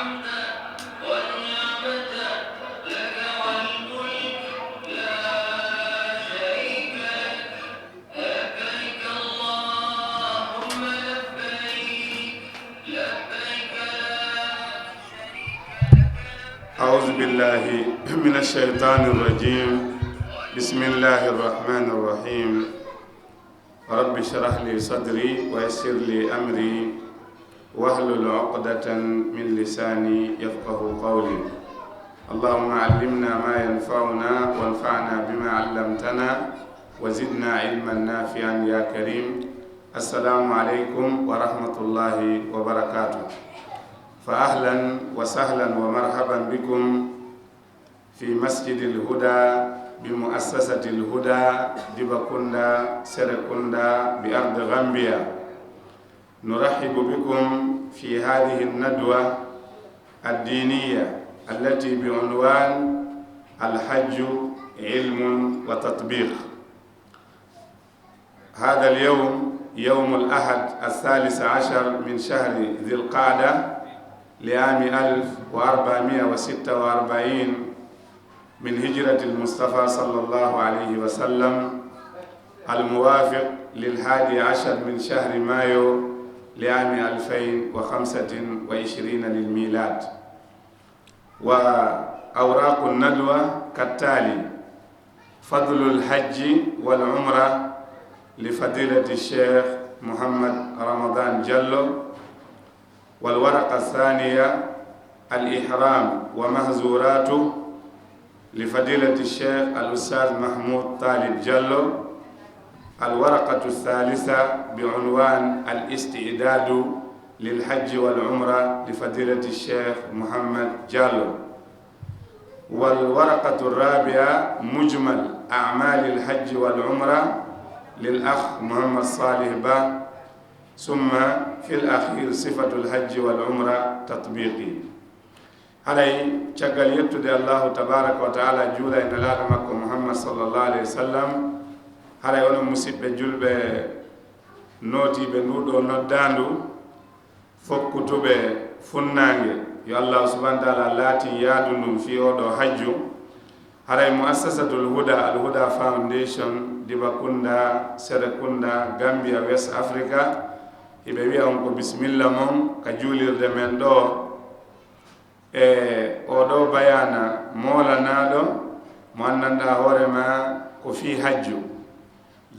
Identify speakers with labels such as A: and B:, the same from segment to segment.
A: أعوذ بالله من الشيطان الرجيم. بسم الله الرحمن الرحيم. رب اشرح لي صدري ويسر لي أمري واحلل عقدة من لساني يفقه قولي. اللهم علمنا ما ينفعنا وانفعنا بما علمتنا وزدنا علما نافعا يا كريم. السلام عليكم ورحمة الله وبركاته. فأهلا وسهلا ومرحبا بكم في مسجد الهدى بمؤسسة الهدى دبكوندا سركوندا بأرض غامبيا. نرحب بكم في هذه الندوة الدينية التي بعنوان الحج علم وتطبيق. هذا اليوم يوم الأحد 13 من شهر ذي القعدة لعام 1446 من هجرة المصطفى صلى الله عليه وسلم، الموافق ل11 من شهر مايو لعام 2025 للميلاد. وأوراق الندوة كالتالي: فضل الحج والعمرة لفضيلة الشيخ محمد رمضان جلو. والورقة الثانية الإحرام ومهزوراته لفضيلة الشيخ الأستاذ محمود طالب جلو. الورقة الثالثة بعنوان الاستعداد للحج والعمرة لفضيلة الشيخ محمد جلو. والورقة الرابعة مجمل أعمال الحج والعمرة للأخ محمد صالح با. ثم في الأخير صفة الحج والعمرة تطبيقي. علي تشغل يتدي الله تبارك وتعالى جولا إن لا رمكم محمد صلى الله عليه وسلم. علي أنا مسيب جلب نوتي بنودو نداندو فوق كتب فنانge يا الله سبحانه وتعالى لاتي يادنو في أودو حجو. علي مؤسسة الهدى فاونديشن دبكوندا سركوندا غامبيا ويست أفريقيا. ibe wi'a on ko bismillah mon ka juulirde men ɗo oɗo bayana molanaɗo mo anndanɗa hoorema ko fi hajju.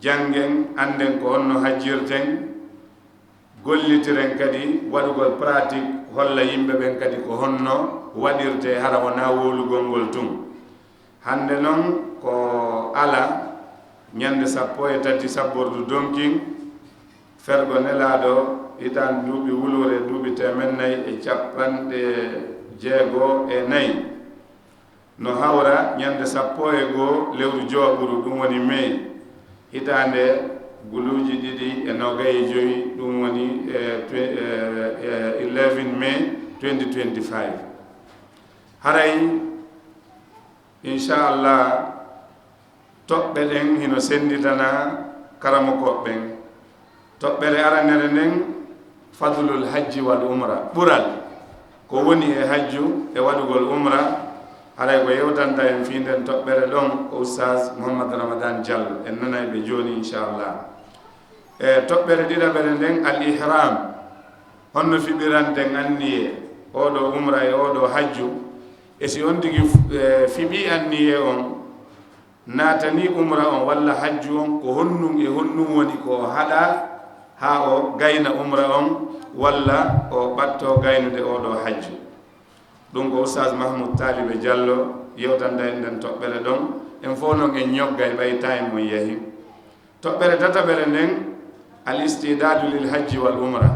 A: Jangen anden ko honno hajjirten, gollitiren kadi waɗugol pratique holla yimɓe ɓen kadi ko honno waɗirte hara wona wolugol ngol tun. Hande noon ko ala ñande 13 sabbordu donkin fergo nelaɗo itan duuɓi wulure duuɓi 454 no hawra ñande 11 lewru joɓuru ɗum woni mai hitande guluji ɗiɗi e nogaye joyi ɗum woni 11 mai 2025. haray inchallah toɓɓe ɗen hino senditana karamo koɓɓen. toɓɓere aranere nden fadlul hajji wal umra, ɓural ko woni e hajju e waɗugol umra. haray ko yewtanta en fi nden toɓɓere ɗon ko oustaz Mouhammad Ramadan Diallo en nanay ɓe joni inchallah. toɓɓere ɗiɗaɓere nden al ihram, honno fiɓiranten anniye oɗo umra e oɗo hajju. e si on tigi fiɓi anniye on natani umra on walla hajju on ko honnum e honnum woni ko haɗa ha o gayna umra on walla o ɓatto gaynude oɗo hajju. ɗum ko oustaz Mahmoud Talibe Diallo yewtanda en nden toɓɓere ɗon. en fof noon en ñogga e ɓay time mon yahi. toɓɓere tataɓere nden al istidadu lil hajji wal umra.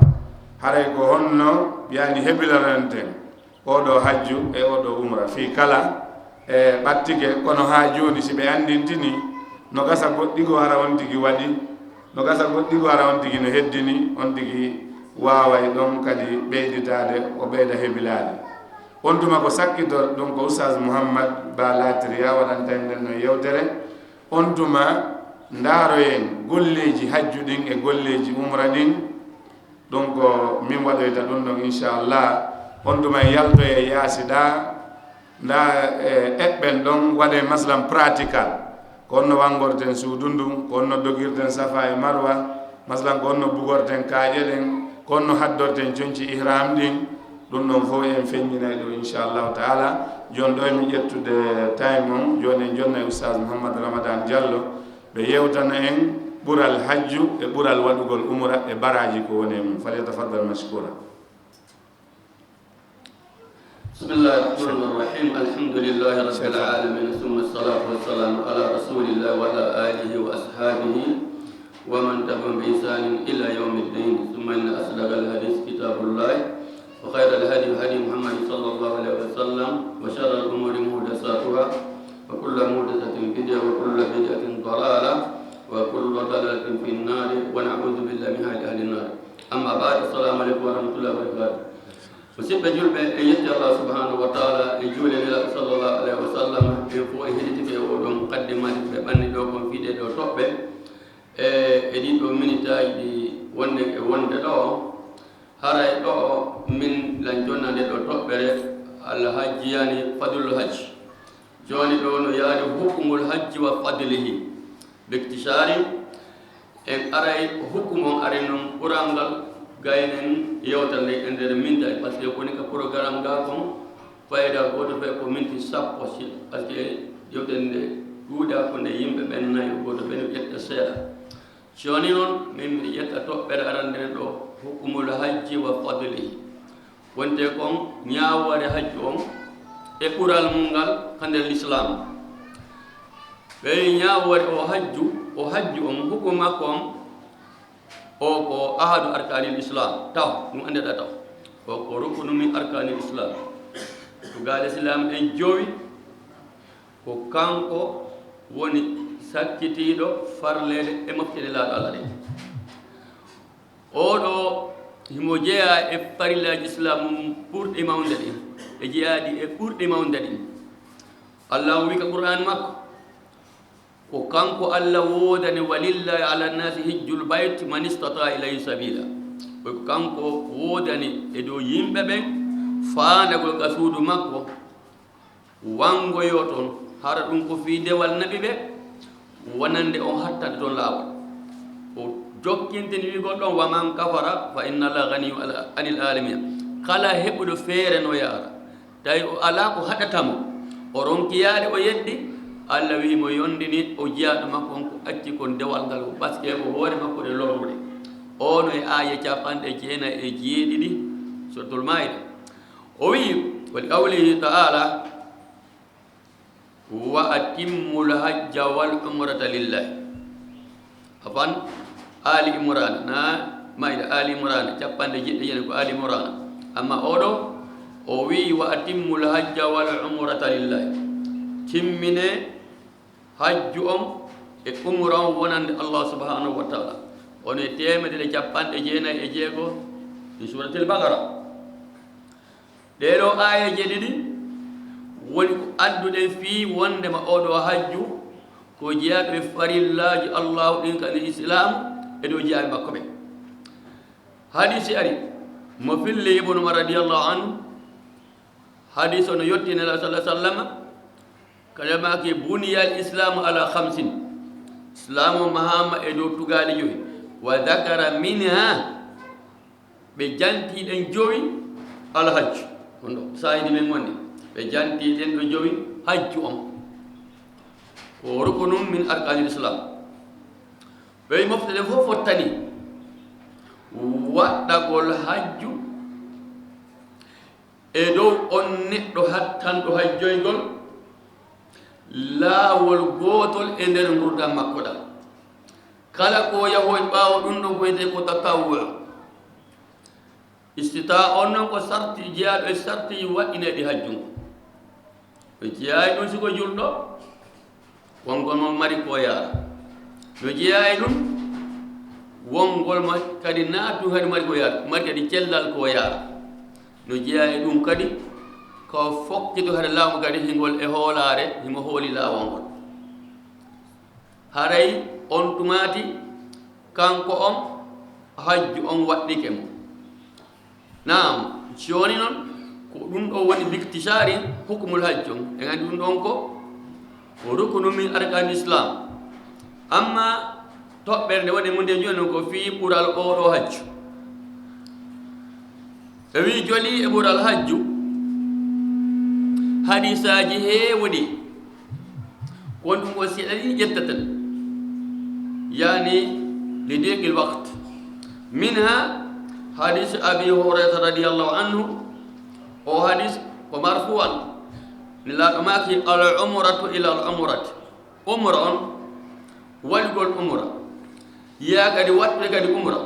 A: haray ko honno yani heɓilaranten oɗo hajju e oɗo umra fi kala e ɓattike. kono ha joni si ɓe andintini no gasa goɗɗigo hara on tigi waɗi, no gasa goɗɗigo hara on tigi no heddini, on tigi waway ɗon kadi ɓeyditade o ɓeyda heɓilade. on tuma ko sakkito ɗum ko oustaz Mouhammad Ba Latria waɗanta en nden no yewtere. on tuma ndaaroyen golleji hajju ɗin e golleji umra ɗin. ɗum ko min waɗoyta ɗum ɗon inchallah on ɗuma yalto e yaasiɗa nda eɓɓen ɗon waɗe maslam pratical ko onno wangorten suudu ndun ko onno dogirten safa e marwa maslan ko onno bugorten kaaƴe ɗen ko onno haddorten conci ihram ɗin ɗum ɗon fof en feññinay ɗo inchallahu taala joni ɗo emi ƴettude time on joni en jonna e oustaz Mouhammad Ramadan Diallo ɓe yewtana en ɓural hajju e ɓural waɗugol umra e baraji ko woni e mum falyatafaddal mashkura.
B: بسم الله الرحمن الرحيم الحمد لله رب العالمين ثم الصلاة والسلام على رسول الله وعلى آله وأصحابه ومن تبعهم بإحسان إلى يوم الدين ثم إن أصدق الحديث كتاب الله وخير الهدي هدي محمد صلى الله عليه وسلم وشر الأمور محدثاتها وكل محدثة بدعة وكل بدعة ضلالة وكل ضلالة في النار ونعوذ بالله من أهل النار. أما بعد السلام عليكم ورحمة الله وبركاته. وسيب جلبة يجي الله سبحانه وتعالى يجول إلى صلى الله عليه وسلم يفوق هديت في أولهم مقدمات بأن دوكم في ده توبة إدي دومينيتا إدي وند دو هراي دو من لانجونا ده توبة الحج يعني فضل الحج جوني دونو يعني حكم الحج وفضله باكتشار إن أراي حكم أرينم قرانغال gainen yewtan le ender minta parce que koni ka programme ga kon fayda ko to fe ko minti sappo si parce que yewtan de guda ko ne yimbe ben nay ko to ben yetta sera cioni non min yetta to ber arande do hukumul hajji wa fadlihi wonte kon nyaaware hajji on e qural mungal kande l'islam be nyaaware o hajju on hukuma kon o ko ahadu arkanil islam taw dum ande da taw o ko rukunu min arkanil islam to gal islam en jowi ko kanko woni sakkitido farlede e maftede la Allah de o do himo jeya e farilla islam pour de mawnde de e jeyaadi e pour de mawnde de Allah wi ka qur'an makko ko kanko Allah wodani walillahi ala nasi hijjul bayt man istata ilayhi sabila ko kanko wodani e do yimbe be faana ko gasudu makko wango yoton hara dum ko fi dewal nabi be wonande on hatta don lawol o jokkinte ni godon wa man kafara fa inna la ghani anil alamin kala hebudo fere no yaara tay o ala ko hadatamo o ronkiyaade o yeddi Allah wi mo yondini o jiyaɗo makko on ko acci kon dewal ngal par ce que ko hoore makko de lorrude ono e aya capanɗe jeena e jeeɗiɗi suratul maida o wi wali qawlihi ta'ala wa atimmul hajja wal umrata lillahi afan ali imran na maida ali imran capanɗe jeɗɗe jeena ko ali imran amma oɗo o wi wa atimmul hajja wal umrata lillahi timmine hajju on e umra on wonande Allah subhanahu wa ta'ala on e temede de capanɗe jeenayi e jeego di suratul baqara ɗeɗo aya jeɗiɗi woni ko addude fi wondema oɗo hajju ko jeeyaɗo e farillaji allahu ɗin kadi islam e dow jeeyaɓe makko ɓe hadisi ari mo fille ibnu umar radiyallahu anhu hadis ono yettine la sallallahu alaihi wasallam kalama ke buniyal islam ala khamsin islamu mahama e do tugali joyi wa dhakara minha be janti den joyi al hajj kondo sayidi men wonni be janti den do joyi hajju on ko rukunum min arkanil islam be moftade fofo tani waɗagol hajju e dow on neɗɗo hattanɗo hajjoygol laawol gootol e nder ngurdam makko ɗam kala ko yahoy ɓaawo ɗum ɗo wiyete ko tatawwu istita on noon ko sarti jeyaaɗo e sarti waɗineɗi hajjum ɓe jeyayi ɗum siko julɗo wongol mo mari ko yaara no jeyayi ɗum wongol ma kadi naatu kadi mari ko yaara mari kadi cellal ko yaara no jeyayi ɗum kadi ko fokkito hade laamu kadi hingol e hoolaare himo hooli laawol ngol haray on tumati kanko on hajju on waɗɗike mo naam joni noon ko ɗum ɗo woni bictisari hukmul hajj on en andi ɗum ɗon ko ruknu min arkani islam amma toɓɓere nde waɗi munde joni ko fi ɓural oɗo hajju ɓe wi joli e ɓural hajju hadisaji heewɗi won ɗum o seeɗa ɗi ƴettaten yani li deqil waqt minha hadis abi hurairata radiallahu anhu o hadis ko marfu'an nelaɗo maki al umratu ila al umrati umra on waɗigol umra ya kadi waɗɓe kadi umra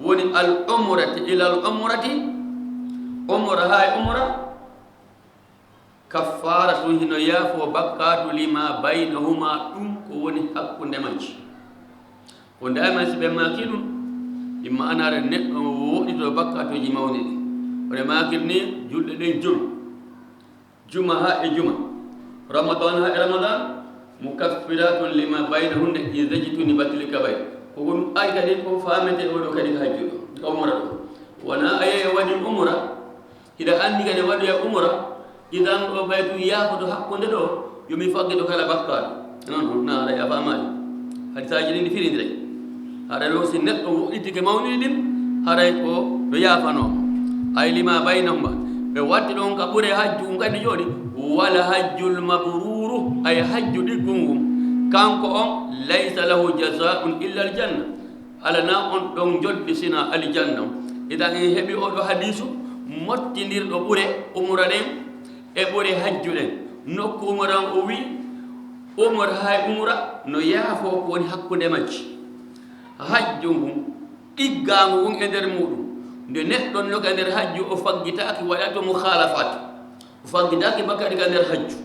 B: woni al umrati ila al umrati umra hay umra kaffaratu hino yaafo bakkatu lima baynahuma ɗum ko woni hakkunde manci ko ndayman si ɓe maki ɗum imma anare neɗɗo woɗɗito bakkatuji mawni ɗi one makir ni julɗe ɗen juma ha e juma ramadan ha e ramadan mukaffiratun lima baynahunne idajituni batil kabay ko ɗum ay kadi ko famete oɗo kadi hajjuɗo ko umra ɗo wona aye waɗi umra hiɗa andi kadi waɗoya umra idan ɗo ɓaytu yaafoto hakkunde ɗo yomi fagge ɗo kala bakkaɗo non na aɗa yafamaji hadisaji ɗi ndi firindire haɗa ɗo si neɗɗo woɗɗitike mawniɗi ɗin haɗay ko ɗo yafanoma ay lima baynahuma ɓe watti ɗon ka ɓuure hajju um kadi jooɗi wala hajjul mabruru ay hajju ɗiggum ngum kanko on laysa lahu jazaun illa aljanna alana on ɗon jolɗi sina aljanna idan en heeɓi oɗo hadisu mottidirɗo ɓuure umra ɗen e ɓuure hajju ɗen nokku umran o wi umra hay umra no yaafo ko woni hakkude majji hajju ngun ɗiggangu ngun e nder muɗum nde neɗɗon no ka nder hajju o faggitaki waɗato mukhalafat o faggitaki bakkadi ka nder hajju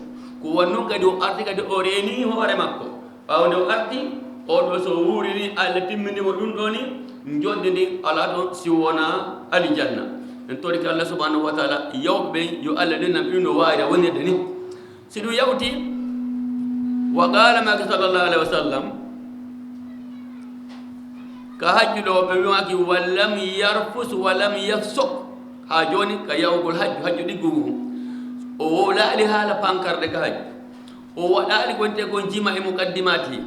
B: ko wonnun kadi o arti kadi o reeni hoore makko ɓawo nde o arti oɗo so wuurini Allah timminimo ɗum ɗo ni jodde ndi ala ɗon si wona aljanna en toriki Allah subhanahu wa taala yawɓe ɓen yo Allah ɗennam ɗum no wawi a wonirde ni si ɗum yawti wa qala maki sallallahu alaihi wa sallam ka hajjuɗo ɓe wimaki wallam yarfus walam yafsok ha joni ka yawgol hajju ɗiggugu o wowlaali haala pankarde ka hajju o waɗaali gonte kon jima e mukaddimati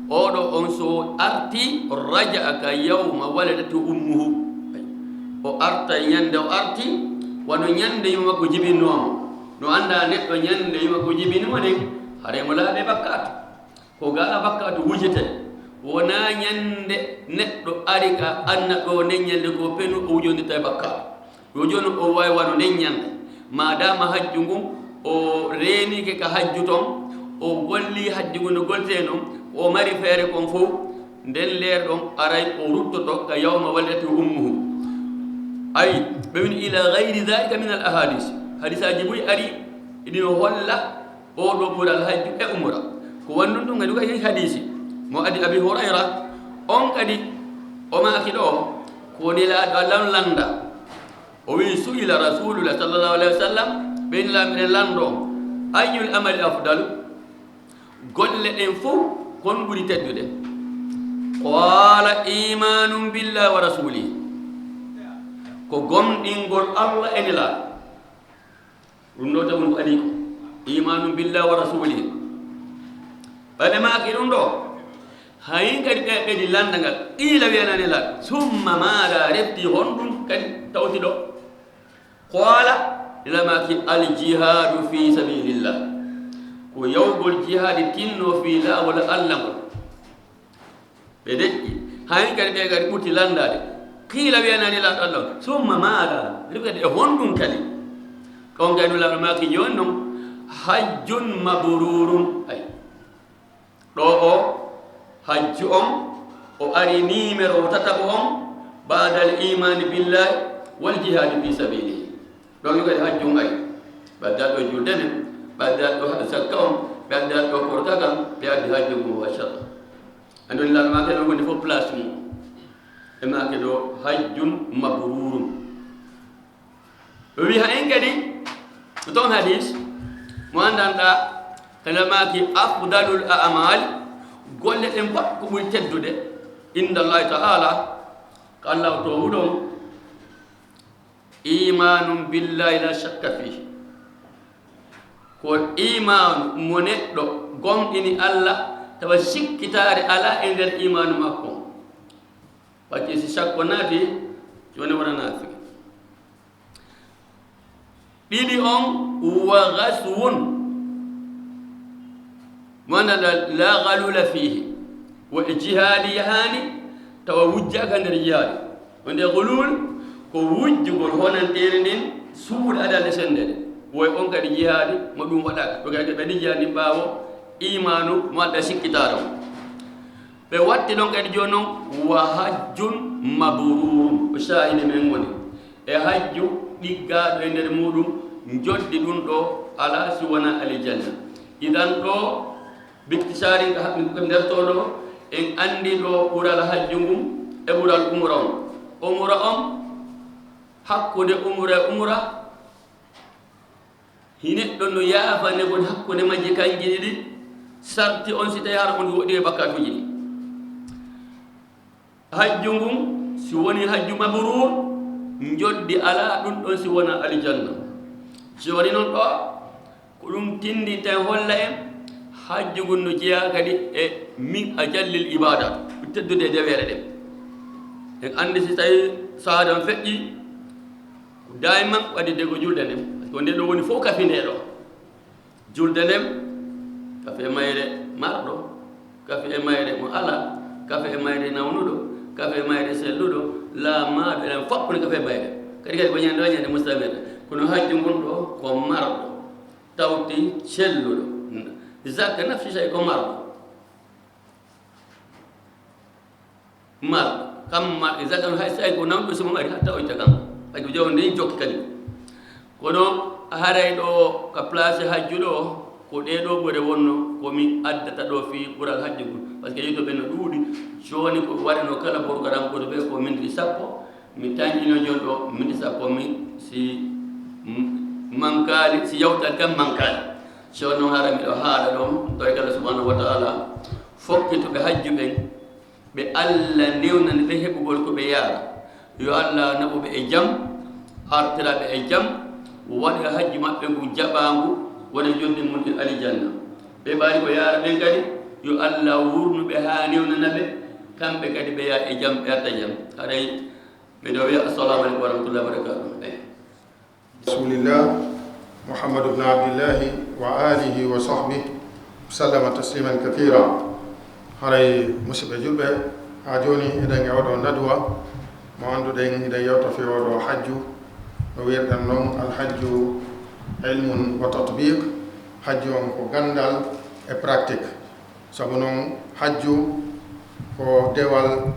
B: oɗo on so arti raja ka yawma waladatu ummuhu o arta ñande o arti wano ñande yima ko jibinnomo no anda neɗɗo ñande yima ko jibinimo nden haremo laaɓe bakkatu ko gala bakkatu wujete wona ñande neɗɗo ari ka anna ɗo nden ñande ko penu o wujondita e bakkatu yo joni o wawi wano nden ñande madama hajju ngun o reenike ka hajju ton o golli hajju ngun no golte noon o mari feere kon fof nden leer ɗon aray o ruttoto ka yawma walati ummuhu ay ɓe wini ila gayri dhalika min al ahadis hadisaji buy ari iɗino holla oɗo ɓural hajju e umra ko wannun ɗum kadi kay hadisi mo adi abi hurayra on kadi o maki ɗo ko nilaɗo lan landa o wi suila rasulullah sallallahu alaihi wa sallam ɓen lamine lando ayyul amali afdal golle ɗen fof kon ɓuri teddude qala imanum billah wa rasulih ko gomɗingol Allah e nelaɗo ɗum ɗo tawi ko adi ko imanum billah wa rasulih ɓaɗe maki ɗum ɗo hayin kadi ɗeɗɗedi landagal qila wiyana nelaɗo summa maɗa refti honɗum kadi tawti ɗo qala ilamaki aljihadu fi sabilillah ko yawgol jihadi tinno fi lawol Allah ngol ɓe deƴƴi hayin kadi ɓe kadi ɓutti landade qila wiyana nelaɗo Allah summa maɗa refi kadi e honɗum kadi on kadi nulaɗo maki joni noon hajjun mabrurun ay ɗo o hajju on o ari numéro tataɓo on badal imani billahi wal jihadi fi sabilihi ɗon kadi hajju ay ɓaddal ɗo julde men ɓaddal ɗo sakka on ɓaddal ɗo korkakam ɓe addi hajju mum wacalla andoni laɗo make ɗo gonde fof place mum e make ɗo hajjun mabrurun o wi ha en kadi toon hadis mo andanɗa kala maki afdalul a'mal golle ɗen pat ko ɓuri teddude inda allahi taala ko allah to huɗon imanum billahi la shakka fihi ko imanu mo neɗɗo gomɗini Allah tawa sikkitaare ala e nder imanu makko wacce si sakko naati joni wona naafiki ɗiɗi on wa gaswun wona la galula fihi wa jihadi yahani tawa wujjaka nder jihaadi wonde gulul ko wujjugol honanteeri ndin suuɗ adande sende de woy on kadi jihaadi mo ɗum waɗaka to kadi ɓeɗi jihaadi ɓaawo imanu mo adda sikkitaare o ɓe watti ɗon kadi joni noon wa hajjun mabrurum o sahide men woni e hajju ɗiggaɗo e nder muɗum joddi ɗum ɗo ala si wona alijanna idan ɗo bictisari ko ndertoɗo en andi ɗo ɓural hajju ngum e ɓural umra on umra on hakkude umra e umra hineɗɗo no yaafane woni hakkude majji kanji ɗiɗi sarti on si tawi hara on woɗɗi e bakkatuji ɗi hajju ngum si woni hajju mabrur joddi ala ɗum ɗon si wona aljanna joni noon ɗo ko ɗum tindi tan holla en hajju ngun no jeeya kadi e min a jallil ibadat teddude e dewere ɗen en andi si tawi sahadan feƴƴi dayman waɗide ko julde nden ko nde ɗo woni fof kafi nde ɗo julde nden kafe mayre marɗo kafe e mayre mo ala kafe e mayre nawnuɗo kafe e mayre selluɗo laamaɗo eɗen faɓɓude kafe e mayre kadi kadi ko ñande wañande mustamir kono hajju ngun ɗo ko marɗo tawti celluɗo zakka nafsi say ko marɗo marɗo kam marɗo zakka hay say ko nawɗo somo ari hatta oyta kam kadi ko jawde jokki kadi kono haray ɗo ka place hajju ɗo ko ɗeɗo ɓure wonno komi addata ɗo fi ɓural hajju ngun par ce que yitoɓe no ɗuuɗi joni ko waɗano kala programme ɓuuri ɓe ko minti sappo mi tañƴino joni ɗo minti sappo mi si mankali si yawtal kam mankali joni noon hara miɗo haala ɗon toye kala subhanahu wa taala fokkitoɓe hajju ɓen ɓe allah newnani ɓe heɓugol ko ɓe yaara yo allah naɓuɓe e jaam artiraɓe e jaam waɗa hajju maɓɓe ngu jaɓangu wona jonde mum e alijanna ɓe ɓaari ko yaara ɓen kadi yo allah wurnuɓe ha newnana ɓe kamɓe kadi ɓe yaa e jaam ɓe arta jaam haɗay miɗo wiya assalamu aleykum wa rahmatullahi wa barakatuh
C: rasulillah muhammad ibn abdillahi wa alihi wa sahbihi sallama tasliman kathira haray musidɓe julɓe ha joni eɗen e oɗo nadwa mo anduɗen eɗen yewta fi oɗo hajju no wiyerɗen noon alhajju ilmun wa tatbiq hajju on ko gandal e pratique sabu noon hajju ko dewal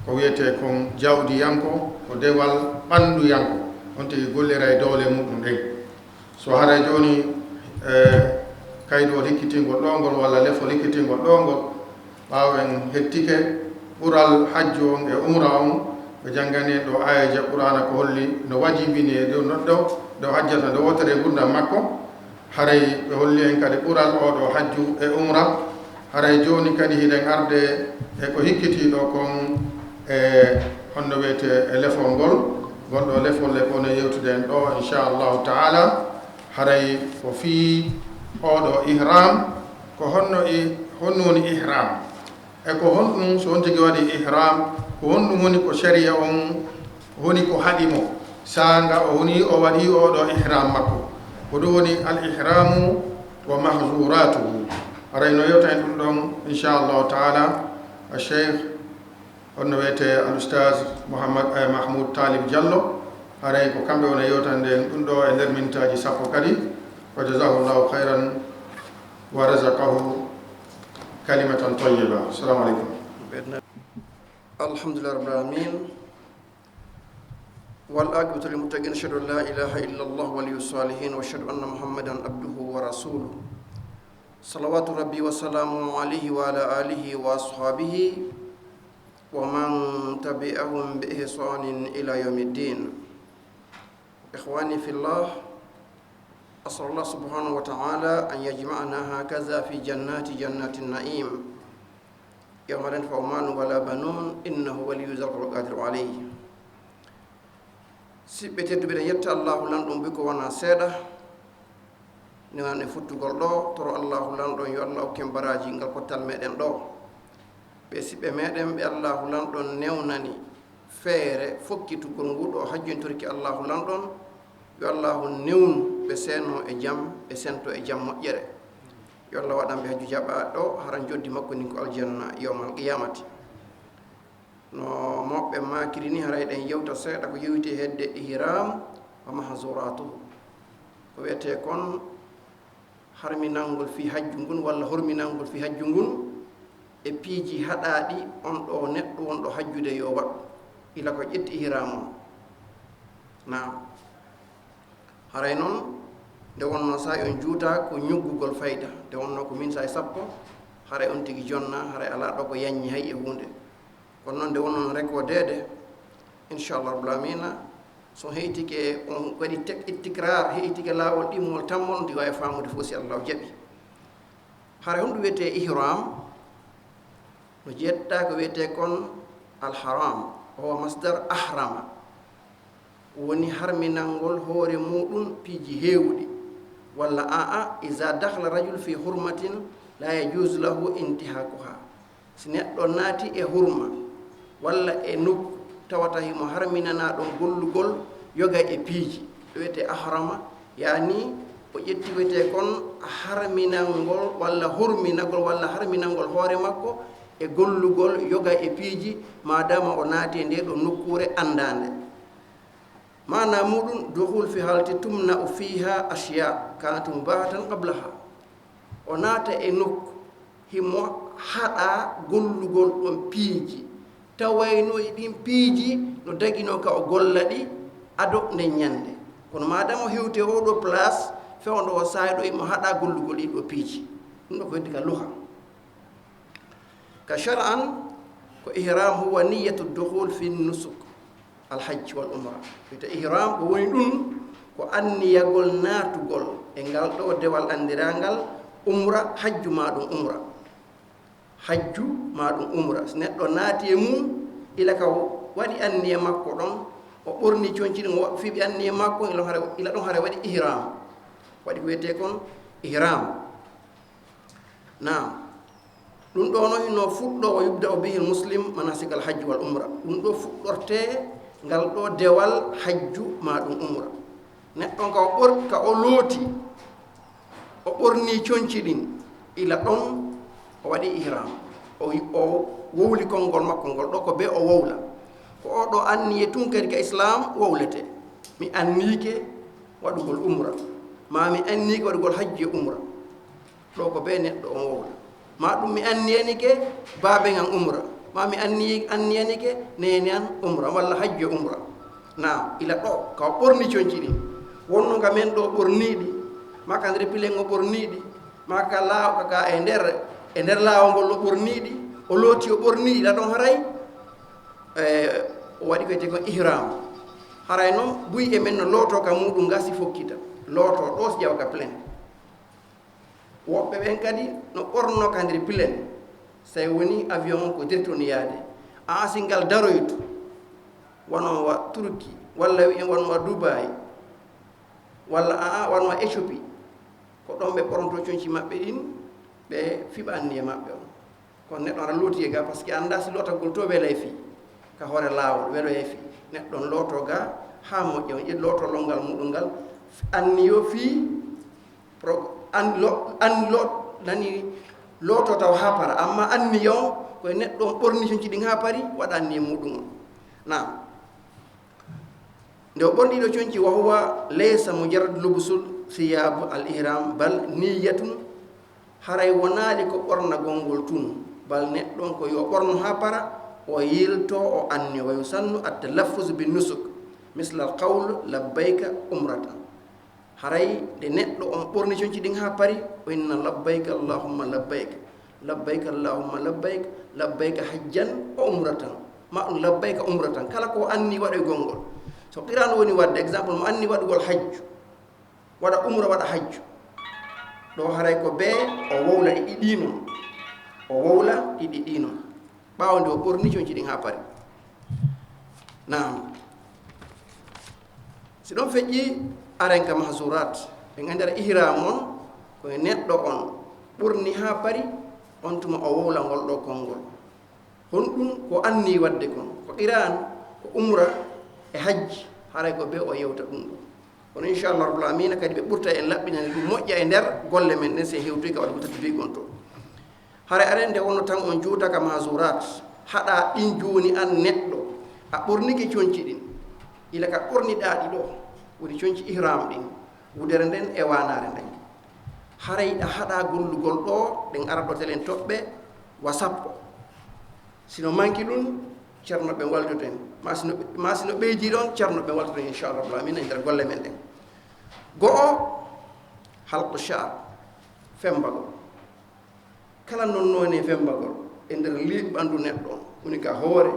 C: ko wiyete kon jawdiyanko ko dewal ɓanduyanko on tigi gollira e dowle muɗum ɗen so haray joni kayɗo likkitingol ɗongol walla lefo likkitingol ɗongol ɓawen hettike ɓural hajju on e umra on ɓe janngani ɗo ayaji qur'ana ko holli no wajibini e ɗo noɗɗo ɗo hajjata nde wotere gurdam makko haray ɓe holli en kadi ɓural oɗo hajju e umra haray joni kadi hiɗen arde e ko hikkitiɗo kon e honno wiyete e lefol ngol gonɗo lefolle kono yewtude en ɗo inchallahu taala haray ko fii oɗo ihram ko honno woni ihram e ko honɗum so on tigi waɗi ihram ko honɗum woni ko sharia on woni ko haɗimo sanga o woni o waɗi oɗo ihram makko ko ɗum woni al ihramu wa mahzuratuhu haray no yewta en ɗum ɗon inchallahu taala a cheikh honno wiyete al oustaz mahmoud talib diallo haray ko kamɓe wona yewtande en ɗum ɗo e nder mintaji sappo kadi wa jazahullahu khayran wa razaqahu kalimatan tayyiba. Assalamu alaikum.
D: Alhamdulillah rabbil alamin wal aqibatu lil muttaqin ashhadu an la ilaha illa Allah waliyus salihin wa ashhadu anna Muhammadan abduhu wa rasuluhu salawatu rabbi wa salamu alayhi wa ala alihi wa ashabihi wa man tabi'ahum bi ihsanin ila yaumiddin. Ikhwani fillah, أسأل الله سبحانه وتعالى أن يجمعنا هكذا في جنات النعيم يوم لا ينفع مال ولا بنون إنه ولي ذلك القادر عليه. siɓɓe tedduɓe ɗen yetta allahu lanɗon ɓe ko wona seeɗa newan e futtugol ɗo toro allahu lanɗon yo allah hokken baraji ngal pottal meɗen ɗo ɓe siɓɓe meɗen ɓe allahu lanɗon newnani feere fokkitugol nguɗo hajjintorki allahu lanɗon yo allahu newnu ɓe seeno e jaam ɓe sento e jaam moƴƴere yo allah waɗanɓe hajju jaɓa ɗo haran joddi makko ni ko aljanna yawmal qiyamati no moɓɓe makiri ni haray ɗen yewta seeɗa ko yewti hedde ihram wa mahzuratuhu ko wiyete kon harminalngol fi hajju ngun walla horminalngol fi hajju ngun e piiji haɗaɗi on ɗo neɗɗo wonɗo hajjude yo waɗu ila ko ƴetti ihram on na haray noon nde wonno sa on juuta ko ñuggugol fayda nde wonno ko min sa e sappo haray on tigi jonna haray ala ɗo ko yanñi hay e hunde kono noon nde wonno recordede inchallah rabbul alamina so heytike on waɗi itticrar heytike laawol ɗimmol tammol ndi wawi famude fof si allah jaɓi haray honɗum wiyete ihram no jeetta ko wiyete kon alharam o masdar ahrama woni harminalngol hoore muɗum piiji heewɗi walla aa iza dahla rajul fi hurmatin la yajuse lahu intihakuha si neɗɗo naati e hurma walla e nokku tawata himo harminana ɗon gollugol yoga e piiji ɗo wiyete ahrama yani o ƴetti wiyete kon harminalngol walla hurminagol walla harminalngol hoore makko e gollugol yoga e piiji madama o naati e nde ɗo nokkure andande mana muɗum duhul fi halti tumna fiha ashiya kanat mubahatan qablaha o naata e nokku himo haɗa gollugol ɗon piiji tawayno e ɗin piiji no dagino ka o golla ɗi ado nde ñande kono madama o hewte oɗo place fewndo o sayɗo imo haɗa gollugol ɗiɗo piiji ɗum ɗo ko heddi ka luha ka shar'an ko ihram huwa niyatu duhul fi nusuk alhajj wal umra wiyete ihram ko woni ɗum ko anniyagol naatugol e ngal ɗo dewal andirangal umra hajju ma ɗum umra hajju ma ɗum umra so neɗɗo naati e mum ila ka waɗi anniye makko ɗon o ɓorni coñci ɗin o fiɓi anniye makko ila ɗon hara waɗi ihram waɗi ko wiyete kon ihram nam ɗum ɗo no hino fuɗɗo o yubda o bihil muslim manasigal hajju wal umra ɗum ɗo fuɗɗorte ngal ɗo dewal hajju ma ɗum umra neɗɗon ka o looti o ɓorni coñci ɗin ila ɗon o waɗi ihram o wowli konngol makko ngol ɗo ko be o wowla ko oɗo anniye tun kadi ka islam wowlete mi annike waɗugol umra ma mi annike waɗugol hajju e umra ɗo ko be neɗɗo on wowla ma ɗum mi anniyanike baabe ngan umra ma mi anniyanike nene an umra walla hajju e umra na ila ɗo ka o ɓorni coñci ɗi wonno nga men ɗo ɓorniɗi maka nder pilen o ɓorniɗi maka laaw ka e nder laawol ngol o ɓorniɗi o looti o ɓorniɗi ɗa ɗon haray o waɗi koyete kon ihram haray noon buy e men no looto ka muɗum gasi fokkita looto ɗo si ƴawa ka plein woɓɓe ɓen kadi no ɓorno ka nder pilen say woni avion on ko dirti on yaade a singal daroytu wono wa turki walla wi'en wonwa dubai walla wonwa éthiopie ko ɗon ɓe ɓornoto coñci maɓɓe ɗin ɓe fiɓa anniye maɓɓe on kono neɗɗo ara looti e ga par ce que anda si lootagol to weelay fi ka hoore laawol weeloye fi neɗɗon looto ga ha moƴƴa on ƴeɗi lootolol ngal muɗum ngal anniyo fi nani looto taw ha para amma anniyon koye neɗɗo on ɓorni coñci ɗin ha pari waɗa anniye muɗum on nam nde o ɓorniɗo coñci wa huwa laysa mujarrad lubusul siyabu al ihram bal niyatun haray wonaali ko ɓornagol ngol tun bal neɗɗon ko yo ɓorno ha para o yilto o anni wa yusannu at-talaffuz bin nusuk misla al qawl labbayka umratan haray de neɗɗo on ɓorni coñci ɗin ha pari o inna labbayka allahumma labbayka labbayka allahumma labbayka labbayka hajjan o umratan ma ɗum labbayka umratan kala ko anni waɗoy gongol so qirano woni wadde exemple mo anni waɗugol hajju waɗa umra waɗa hajju ɗo haray ko be o wowla ɗi ɗiɗinon o wowla ɗi ɗiɗinon ɓawo nde o ɓorni coñci ɗin ha pari nam si ɗon feƴƴi aren ka mahsurat ɓe gandira ihram on koye neɗɗo on ɓurni ha pari on tuma o wowla ngol ɗo konngol hon ɗum ko anni wadde kon ko qiran ko umra e hajji haray ko be o yewta ɗum ɗum kono inchallah rabbul alamina kadi ɓe ɓurta en laɓɓinani ɗum moƴƴa e nder golle men ɗen se hewtoy ka waɗa ko tati duy gon to haray aren nde wonno tan on juutaka mahsurat haɗa ɗin joni an neɗɗo a ɓornike coñci ɗin ila ka ɓorniɗa ɗi ɗo woni coñci ihram ɗin wudere nden e wanare nden haray ɗa haɗa gollugol ɗo ɗen ara ɗo telen toɓɓe wa sappo sino manki ɗum ceerno ɓe waldoten ma sino ɓeydi ɗon ceerno ɓe waldoten inchallah rabbul alamina e nder golle men ɗen go'o halqu char fembagol kala non noone fembagol e nder liiɓi ɓanndu neɗɗo on woni ka hoore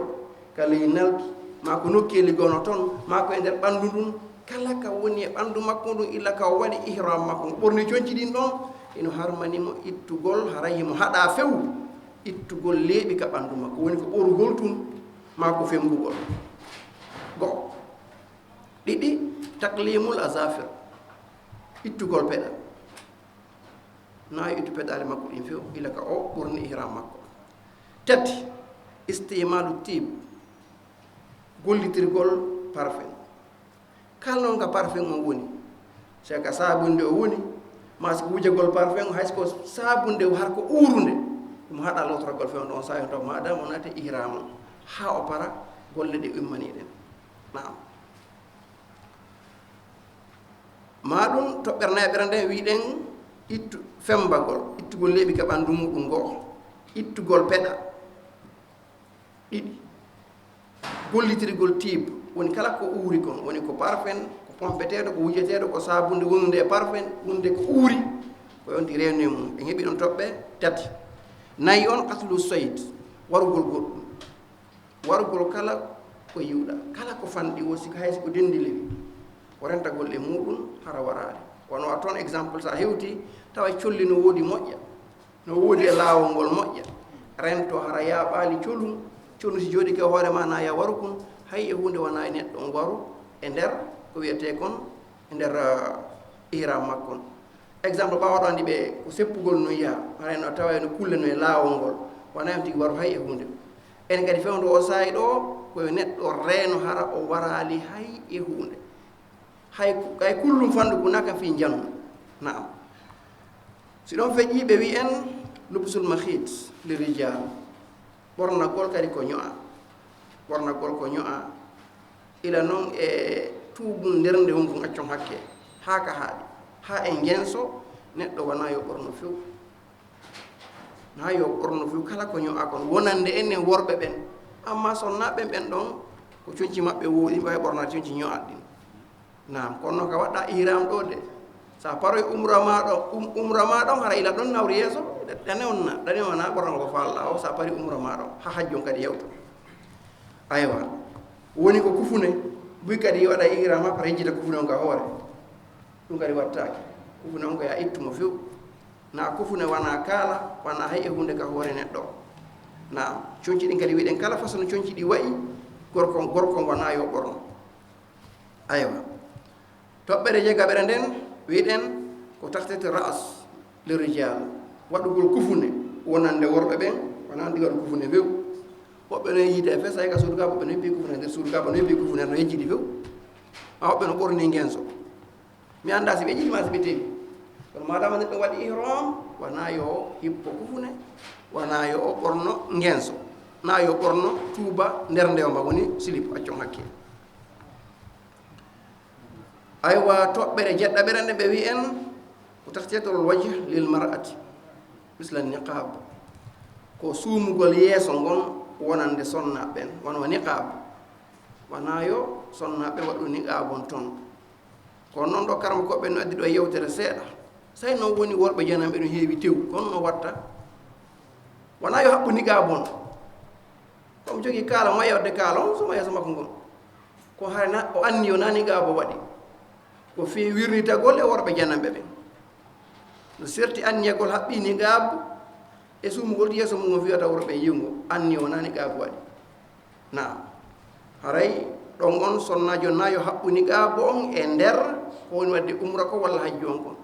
D: ka ley nalki ma ko nokkeli gono toon ma ko e nder ɓanndu ndun kala ka woni e ɓanndu makko ndun illa ka waɗi ihram makko ɓorni coñci ɗin ɗon ino harmanimo ittugol haray himo haɗa few ittugol leeɓi ka ɓanndu makko woni ko ɓorugol tun ma ko fembugol go'o ɗiɗi taklimul azafir ittugol peɗal nayi ittu peɗale makko ɗin few ila ka o ɓorni ihram makko tati istimalu tib gollitirgol parfum kala noon ka parfum o woni c'est que sabunde o woni ma siko wujagol parfum haysko sabunde har ko uurunde ɗum haɗa lotoragol fewn ɗon sawi taw madame o naati ihram ha o para golle ɗe ummaniɗen naam ma ɗum toɓɓerneɓere nde wiɗen ittu fembagol ittugol leeɓi ka ɓanndu muɗum go'o ittugol peɗa ɗiɗi gollitirgol tib woni kala ko uuri kon woni ko parfum ko pompeteɗo ko wujeteɗo ko sabunde wonde e parfum wonde ko uuri ko yonti rewne mum ɓe heeɓi ɗon toɓɓe tati nayi on qatlu soyd warugol goɗɗum warugol kala ko yiwɗa kala ko fanɗi wo siko hay siko dendi lewi o renta golle muɗum hara warade wono a toon exemple sa hewti tawa colli no woodi moƴƴa no woodi e laawol ngol moƴƴa rento hara yaaɓaali colum colu si jooɗi ke hoore ma na ya waru kon hay e hunde wona e neɗɗo on waru e nder ko wiyete kon e nder ihram makkon exemple ɓawaɗo andi ɓe ko seppugol no yiya harayno tawa no kulle no e laawol ngol wona hem tigi waru hay e hunde en kadi fewndo o saayi ɗo koye neɗɗo reeno hara o waraali hay e hunde hay kullum fandu ko naka fi jannu naam si ɗon feƴƴi ɓe wi en lubsul mahit li rijal ɓornagol kadi ko ño'a ɓornagol ko ño'a ila noon e tuubum nder nde won ko accon hakke haa ka haaɗi haa e ngenso neɗɗo wona yo ɓorno few na yo ɓorno few kala ko ño'a kon wonande enen worɓe ɓen amma sonnaɓen ɓen ɗon ko coñci maɓɓe wooɗi mbawi ɓornade coñci ño'at ɗin naam kono noon ka waɗɗa ihram ɗo de sa paroy umra maɗon hara ila ɗon nawri yeeso ɗane wona ɓorno ko falla o sa pari umra maɗon ha hajjon kadi yewta aywa woni ko kufune buy kadi waɗa ihram ha para hejjita kufune on ka hoore ɗum kadi wattake kufune on ko ya ittumo few na kufune wona kaala wona hay e hunde ka hoore neɗɗo naam coñci ɗin kadi wiɗen kala façon coñci ɗi wayi gorko wona yo ɓorno aywa toɓɓere jegaɓere nden wiɗen ko tahtete ras le rijal waɗugol kufune wonande worɓe ɓen wona ndi waɗu kufune few woɓɓe no yiide e fesa ka suudu ka woɓɓe no hebbi kufune nder suudu ka no hebbi kufune no yejjiɗi few ma woɓɓe no ɓorni ngenso mi annda si ɓe jiɗi ma si ɓe tewi kono madama neɗɗo waɗi ihram wona yo hippo kufune wona yo o ɓorno ngenso na yo ɓorno tuuba nder ndewma woni silip accon hakke aywa toɓɓere jeɗɗaɓere nde ɓe wi en ko tahtetol wajh lil mar'ati misla niqab ko suumugol yeeso ngon wonande sonnaɓen wono niqab wona yo sonnaɓe waɗu niqab on toon kono noon ɗo karama koɓɓe no addi ɗo e yewtere seeɗa say noon woni worɓe janamɓe no heewi tew kono no watta wona yo haɓɓu niqab on komi jogii kaala mayodde kaala on soma yeeso makko ngon ko hayna o anni yo na niqab o waɗi ko fi wirnitagol e worɓe janamɓe ɓen no serti anniyagol haɓɓini gaabu e suumugol yeeso mum o wiyata worɓe yiwngo anni o nani gaabu waɗi naam haray ɗon on sonnajo nayo haɓɓuni ga bo on e nder ko woni wadde umra ko walla hajji on kon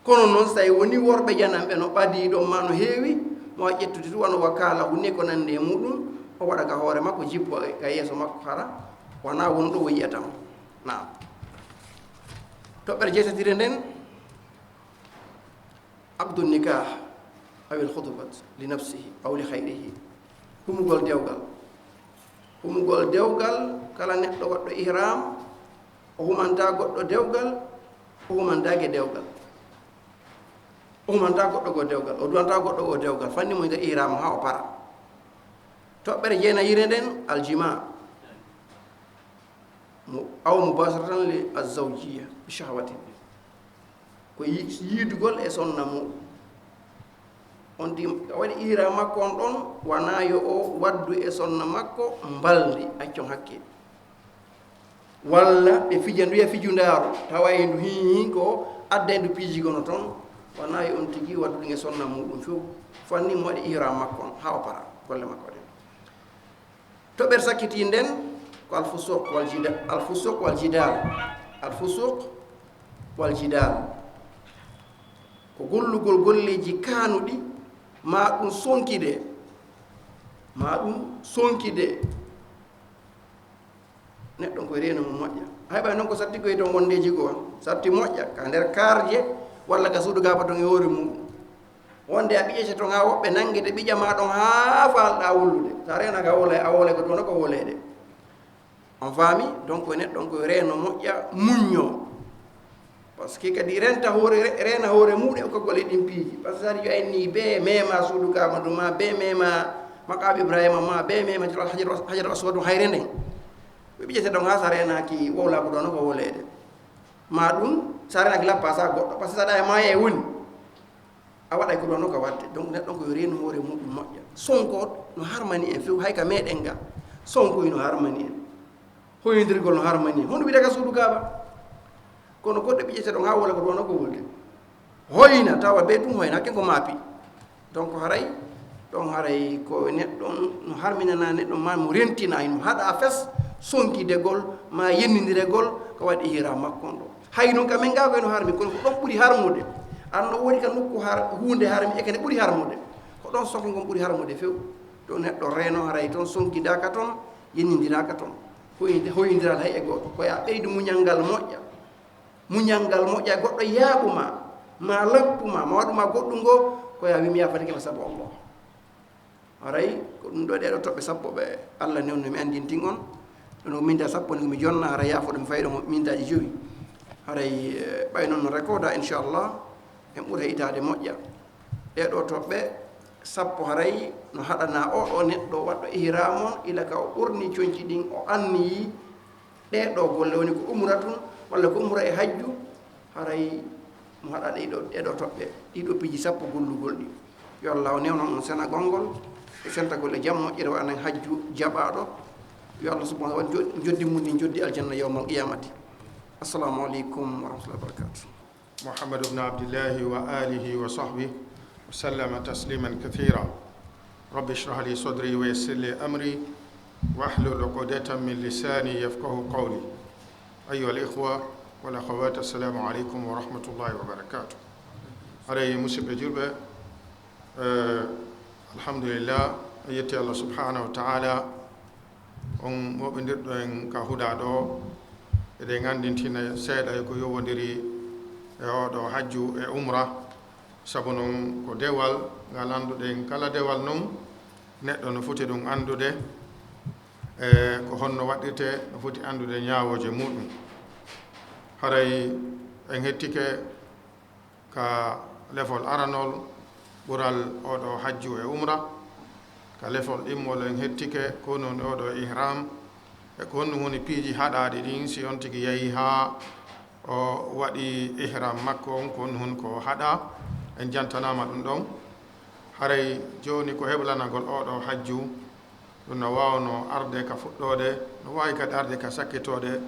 D: kono noon so tawi woni worɓe jananɓe no ɓadiɗon ma no heewi mo ƴettude tu wano wakala hunde ko nande e muɗum o waɗa ka hoore makko jippo ka yeeso makko hara wona wonɗo o yiyatamo naam toɓɓere jeetatire nden abdul nikah awil khutbat li nafsihi aw li hayrihi humugol dewgal kala neɗɗo waɗɗo ihram o humanta goɗɗo dewgal o humantake dewgal o humanta goɗɗo go dewgal o duwanta goɗɗo go dewgal fanni mo nder ihram ha o para toɓɓere jeenayire nden aljima aw mubasharatan li azawjiya bi shahwatin ko yiidugol e sonna muɗum on di waɗi ihram makko on ɗon wona yo o waddu e sonna makko mbaldi accon hakke walla ɓe fija nduya fijundaro tawa e ndu hihi ko adda e ndu piijigono toon wona yo on tigi wadduɗum e sonna muɗum fof fanni mo waɗi ihram makko on ha o para golle makko ɗen toɓɓere sakkiti nden ko alfusuq wal jidal ko gollugol golleji kanuɗi ma ɗum sonkide neɗɗo koye reeno mum moƴƴa hayɓa noon ko satti koye to gondeji goo satti moƴƴa ka nder karje walla ka suudu gaba ton e hoore mum wonde a ɓiƴete ton ha woɓɓe nangguede ɓiƴama ɗon ha falɗa wullude sa renaka a wole ko tono ko wolede on faami donc koye neɗɗon koye reeno moƴƴa muñño par ce que kadi rena hoore muɗe ko gole ɗin piiji par ce que sadi yo enni be mema suudu gaba ɗum ma be mema maqam ibrahima ma be mema hajar aswadu hayre nden ɓe ɓiƴete ɗon ha sa renaki wowla ko ɗono ko wolede ma ɗum sa renaki lappa sa goɗɗo par ce que saɗa e maya e woni a waɗay ko ɗono ko wadde donc neɗɗon koye reenu hoore muɗum moƴƴa sonko no harmani en few hay ka meɗen ga sonkoy no harmani en hoynodirgol no harmani en honɗum wiɗaka suudu gaba kono goɗɗo ɓiƴete ɗon ha wola ko ɗono ko wolde hoyna tawa be ɗum hoyna hakken ko maapi donc haray ɗon haray ko neɗɗon no harminana neɗɗon ma mo rentina mo haɗa fes sonkidegol ma yennidiregol ko waɗi ihram makko on ɗo hay noon kamen ga koyno harmi kono ko ɗon ɓuuri harmude anno woni ka nokku hunde harmi e kene ɓuuri harmude ko ɗon sonki gon ɓuuri harmude few to neɗɗo reeno haray toon sonkidaka toon yennidiraka toon hoynidiral hay e goto koya ɓeydu muñal ngal moƴƴa goɗɗo yaaɓuma ma lappuma ma waɗuma goɗɗum ngo koya wimi yafatake ma sabu Allah haray ko ɗum ɗo ɗeɗo toɓɓe sappo ɓe Allah newno mi andintin on ɗono minta sappo ni komi jonna haray yafoɗo mi fayɗo mo mintaji 5 haray ɓay noon no rekoda inchallah en ɓuura itade moƴƴa ɗeɗo toɓɓe sappo haray no haɗana oɗo neɗɗo waɗɗo ihram on ila ka o ɓurni coñci ɗin o anniyi ɗeɗo golle woni ko umra tun walla ko umra e hajju haray mo haɗa ɗeɗo toɓɓe ɗiɗo piiji sappo gollugol ɗi yo Allah o newnon on sena gongol e sentagol e jam moƴƴere wa anen hajju jaɓaɗo yo Allah subhanahu wa ta'ala joddi mum ni joddi aljanna yawmal qiyamati assalamu aleykum wa rahmatullahi wa barakatuh
C: محمد بن عبد الله وآله وصحبه وسلم تسليما كثيرا رب اشرح لي صدري ويسر لي أمري واحلل عقدة من لساني يفقه قولي أيها الإخوة والأخوات السلام عليكم ورحمة الله وبركاته علي مسيب جربة الحمد لله يتي الله سبحانه وتعالى moɓindirɗo en ka huɗa ɗo eɗen gandintina seeɗa ko yowodiri e oɗo hajju e umra sabu noon ko dewal ngal anduɗen kala dewal noon neɗɗo no foti ɗum andude e ko honno waɗirte no foti andude ñaawoje muɗum haray en hettike ka lefol aranol ɓural oɗo hajju e umra ka lefol ɗimmol en hettike ko noon oɗo ihram e ko honno woni piiji haɗaɗi ɗin si on tigi yeehi ha o waɗi ihram makko on ko honno hun ko haɗa en jantanama ɗum ɗon haray joni ko heɓlanagol oɗo hajju ɗum no wawno arde ka fuɗɗode no wawi kadi arde ka sakkitode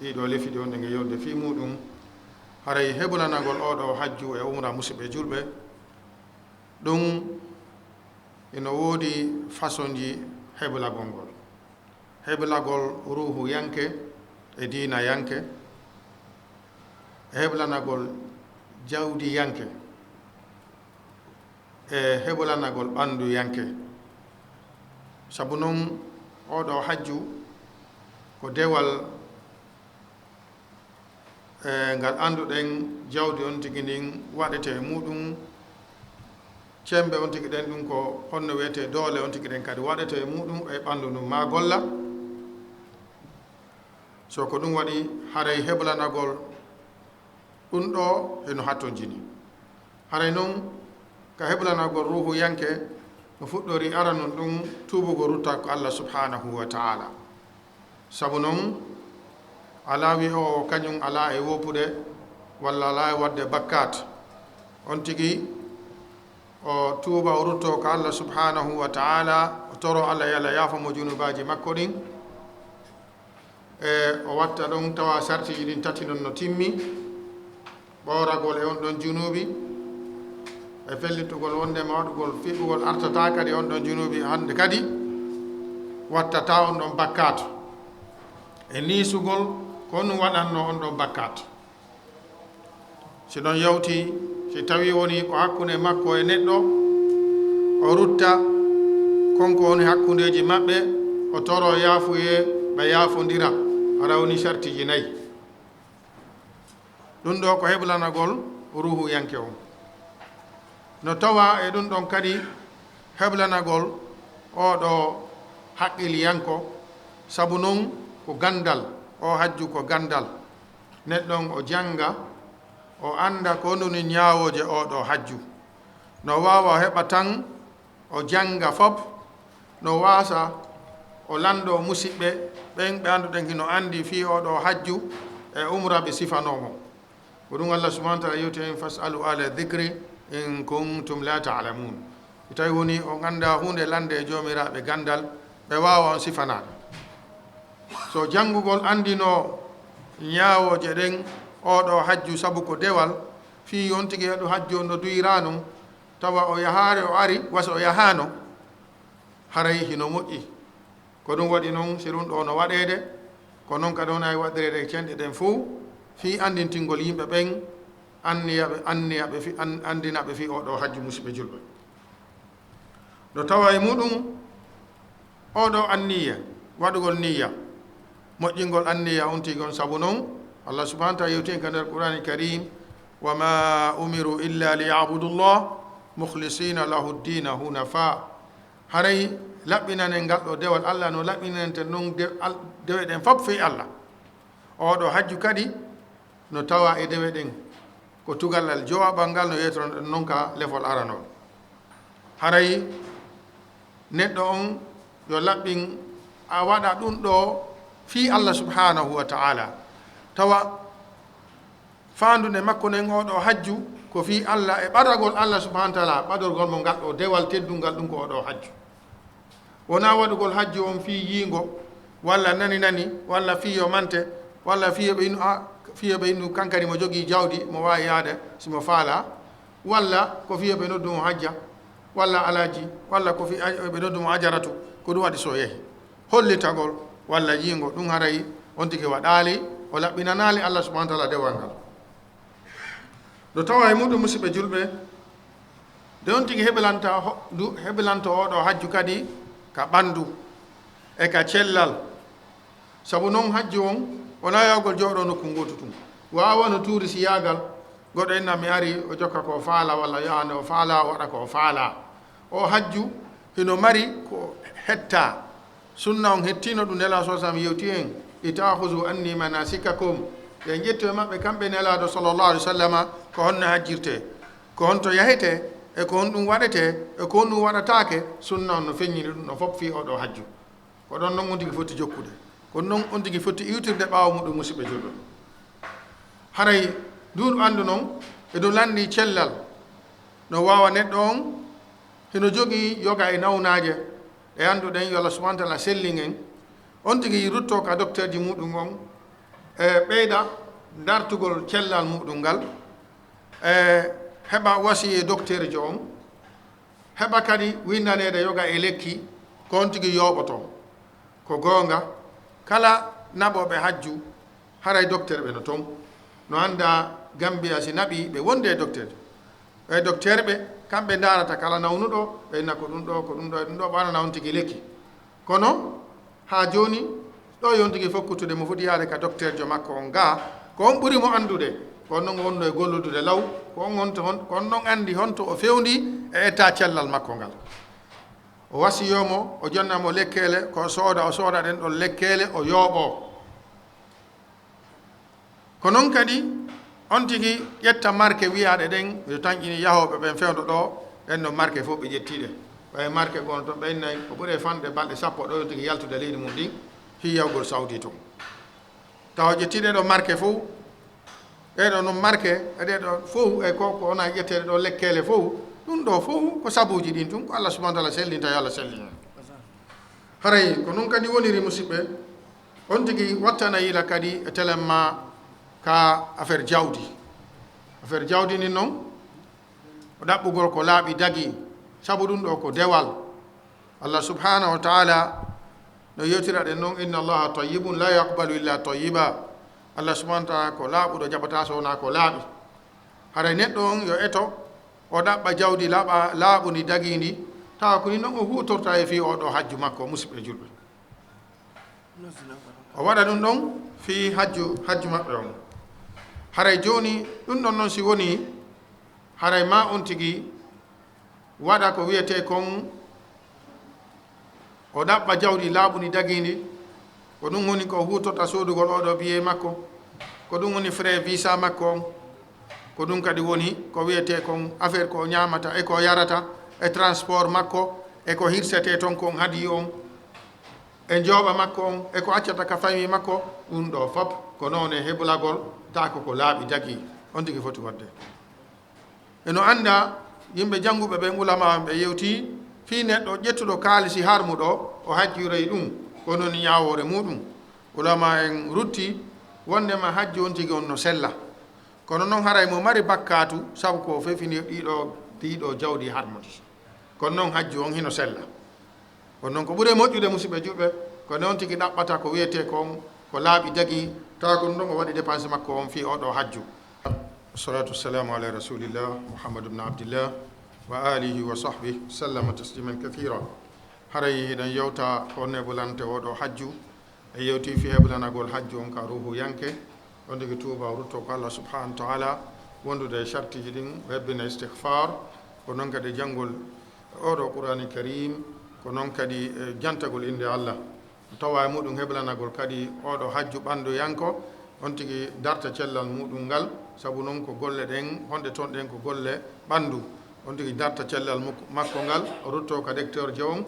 C: ɗiɗo lefi ɗi onde nge yewde fi muɗum haray heɓlanagol oɗo hajju e umra musidɓe julɓe ɗum ino woodi façon ji heɓlagol ngol heblagol ruhu yanke e diina yanke e heblanagol jawdi yanke e heblanagol ɓandu yanke sabu noon oɗo hajju ko dewal ngal anduɗen jawdi on tigi ndin waɗete muɗum cembe on tigi ɗen ɗum ko honno wiyete doole on tigi ɗen kadi waɗete muɗum e ɓandu ndum ma golla so ko ɗum waɗi haray heblanagol ɗum ɗo eno hatton jini haray noon ka heblanagol ruhu yanke no fuɗɗori ara non ɗum tubugo rutta ko Allah subhanahu wa ta'ala sabu noon ala wi o kañum ala e wopude walla ala e wadde bakkat on tigi o tuuba o rutto ko Allah subhanahu wa ta'ala o toro Allah yalla yaafamo junubaji makko ɗin e o watta ɗon tawa sartiji ɗin tati non no timmi ɓoragol e on ɗon junubi e fellitugol wondema waɗugol fiɓugol artata kadi on ɗon junubi hande kadi wattata on ɗon bakkat e niisugol ko ɗum waɗanno on ɗon bakkat si ɗon yawti si tawi woni ko hakkunde makko e neɗɗo o rutta konko woni hakkundeji maɓɓe o toro yaafuye ɓe yaafodira ara woni sartiji nayi ɗum ɗo ko heblanagol ruhu yanke on no tawa e ɗum ɗon kadi heblanagol oɗo haqqil yanko sabu noon ko gandal o hajju ko gandal neɗɗon o janga o anda ko nduni ñaawoje oɗo hajju no wawa heɓa tan o janga fop no wasa o lando musidɓe ɓen ɓe anduɗen hino andi fi oɗo hajju e umra ɓe sifanomo ko ɗum Allah subhanahu wa ta'ala yewti en fasalu ala dhicri in kuntum la ta'lamun tawi woni o anda hunde lande e jomiraɓe gandal ɓe wawa on sifanade so jangugol andino ñaawoje ɗen oɗo hajju sabu ko dewal fi on tigi heɗo hajju on ɗo duyirano tawa o yahare o ari wasa o yahano haray hino moƴƴi ko ɗum waɗi noon si ɗum ɗo no waɗede ko noon kadi on ay waɗirede cenɗe ɗen fo fi andintingol yimɓe ɓen andinaɓe fi oɗo hajju musidɓe julɓe ɗo tawa e muɗum oɗo anniya waɗugol niya moƴƴingol anniya on tigi on sabu noon Allah subhanahu wa ta'ala yewti ka nder Qur'an karim wa ma umiru illa liyabudu llah mukhlisina lahu ddina hunafa haray laɓɓinanen ngal ɗo dewal Allah no laɓɓinanten noon dewe ɗen fof fi Allah oɗo hajju kadi no tawa e dewe ɗen ko tugallal jowaɓal ngal no yeytoron ɗen noon ka lefol aranol haray neɗɗo on yo laɓɓin a waɗa ɗum ɗo fi Allah subhanahu wa ta'ala tawa faandude makko nen oɗo hajju ko fi Allah e ɓadagol Allah subhanahu wa ta'ala ɓadorgol mo ngal ɗo dewal teddungal ɗum ko oɗo hajju wona waɗugol hajju on fi yiingo walla nani walla fiyo mante walla fiyoɓe inu kankani mo jogii jawdi mo wawi yaade simo faala walla ko fiyoɓe noddumo hajja walla alaji walla ko ɓe noddumo ajaratu ko ɗum waɗi so yehi hollitagol walla yiingo ɗum haray on tigi waɗaali o laɓɓinanaali Allah subhanahu wa ta'ala dewal ngal ɗo tawa e muɗum musidɓe julɓe de on tigi heɓlanta oɗo hajju kadi ka ɓandu e ka cellal sabu noon hajju on wona yawgol jooɗo nokku ngotu tum wawa no tuuri si yaagal goɗɗo enna mi ari o jokka ko faala walla yahande o faala o waɗa ko faala o hajju hino mari ko hetta sunna on hettino ɗum nela so sam yewti en itahuzu anni manasikakum ɓe jetto e maɓɓe kamɓe nelaɗo sallllahu alih w sallam ko honno hajjirte ko honto yahete e ko hon ɗum waɗete e ko hon ɗum waɗatake sunna on no feññini ɗum no fof fi oɗo hajju ko ɗon noon on tigi foti jokkude ko noon on tigi foti iwtirde ɓaawo muɗum musidɓe julɗo haray nduɗo andu noon eɗo landi cellal no wawa neɗɗo on hino jogii yoga e nawnaje e annduɗen yo Allah subhanahu wa ta'ala sellin en on tigi rutto ka docteur ji muɗum on e ɓeyda dartugol cellal muɗum ngal e heɓa wasi e docteur jo on heɓa kadi windanede yoga e lekki ko on tigi yoɓoto ko goonga kala naɓoɓe hajju haray docteur ɓe no toon no annda Gambia si naɓi ɓe wonde e docteur e docteur ɓe kamɓe darata kala nawnuɗo ɓeyna ko ɗum ɗo ko ɗum ɗo e ɗum ɗo ɓawana on tigi lekki kono ha joni ɗo yon tigi fokkutude mo foti yaade ka docteur jo makko on ga ko on ɓuri mo andude ko on noon wonno e golludude law ko on noon andi honto o fewndi e état cellal makko ngal o wasiyomo o jonnamo lekkele ko sooda o sooda ɗen ɗon lekkele o yooɓo ko noon kadi on tigi ƴetta marque wiyaɗe ɗen yo tañƴini yahoɓe ɓen fewdo ɗo ɗen no marque fof ɓe ƴettiɗe ɓay marque gon to ɓennayi o ɓuuri fande balɗe sappo ɗo yon tigi yaltude leydi mum ɗin fi yawgol saudi to tawa ƴettiɗe ɗo marque fof ɗeɗo noon marque e ɗeɗo fof e ko wona ƴetteɗe ɗo lekkele fof ɗum ɗo fof ko sabuji ɗin tun ko Allah subahana taala sellinta yo Allah selli hen haray ko noon kadi woniri musidɓe on tigi wattana yila kadi e télém ma ka affaire jawdi ni noon o ɗaɓɓugol ko laaɓi dagi sabu ɗum ɗo ko dewal Allah subhanahu wa taala no yewtira ɗen noon inna allaha tayyibun la yaqbalu illa tayyiba Allah subhanahu wa taala ko laaɓuɗo jaɓata so wona ko laaɓi haray neɗɗo on yo eto o ɗaɓɓa jawdi laaɓu ndi dagi ndi tawa ko ni noon o hutorta e fi oɗo hajju makko musidɓe julɓe o waɗa ɗum ɗon fi hajju maɓɓe on haray joni ɗum ɗon noon si woni haray ma on tigi waɗa ko wiyete kon o ɗaɓɓa jawdi laaɓu ndi dagindi ko ɗum woni ko hutorta sodugol oɗo biye makko ko ɗum woni frais visa makko on ko ɗum kadi woni ko wiyete kon affaire ko ñamata e ko yarata e transport makko e ko hirsete toon kon haadi on e jooɓa makko on e ko accata ka famille makko ɗum ɗo fop ko noon e heɓlagol tako ko laaɓi dagi on tigi foti wadde eno anda yimɓe jannguɓe ɓen ulama ɓe yewti fi neɗɗo ƴettuɗo kaalisi harmuɗo o hajjiroy ɗum ko noon ñawore muɗum ulama en rutti wondema hajji on tigi on no sella kono noon haray mo mari bakkatu sabu ko fefini ɗiɗo jawdi harmude kono noon hajji on hino sella kono noon ko ɓuuri moƴƴude musidɓe juɓɓe ko noon tigi ɗaɓɓata ko wiyete kon ko laaɓi dagi tawa ko ɗum ɗon o waɗi dépense makko on fi oɗo hajju salatu wassalamu ala rasulillah mouhamadou bne abdillah wa alihi wa sahbih sallama tasliman kathira haray hiɗen yewta on heɓulante oɗo hajju e yewti fi heɓulanagol hajju on ka ruhu yanke on tigi tuuba rutto ko Allah subhanahu wa taala wondude e chartiji ɗin hebbina istihfar ko noon kadi janngol oɗo qur'ani karim ko noon kadi jantagol inde Allah tawa e muɗum heɓlanagol kadi oɗo hajju ɓandu yanko on tigi darta cellal muɗum ngal sabu noon ko golle ɗen honde toon ɗen ko golle ɓandu on tigi darta cellal makko ngal o rutto ka docteur je on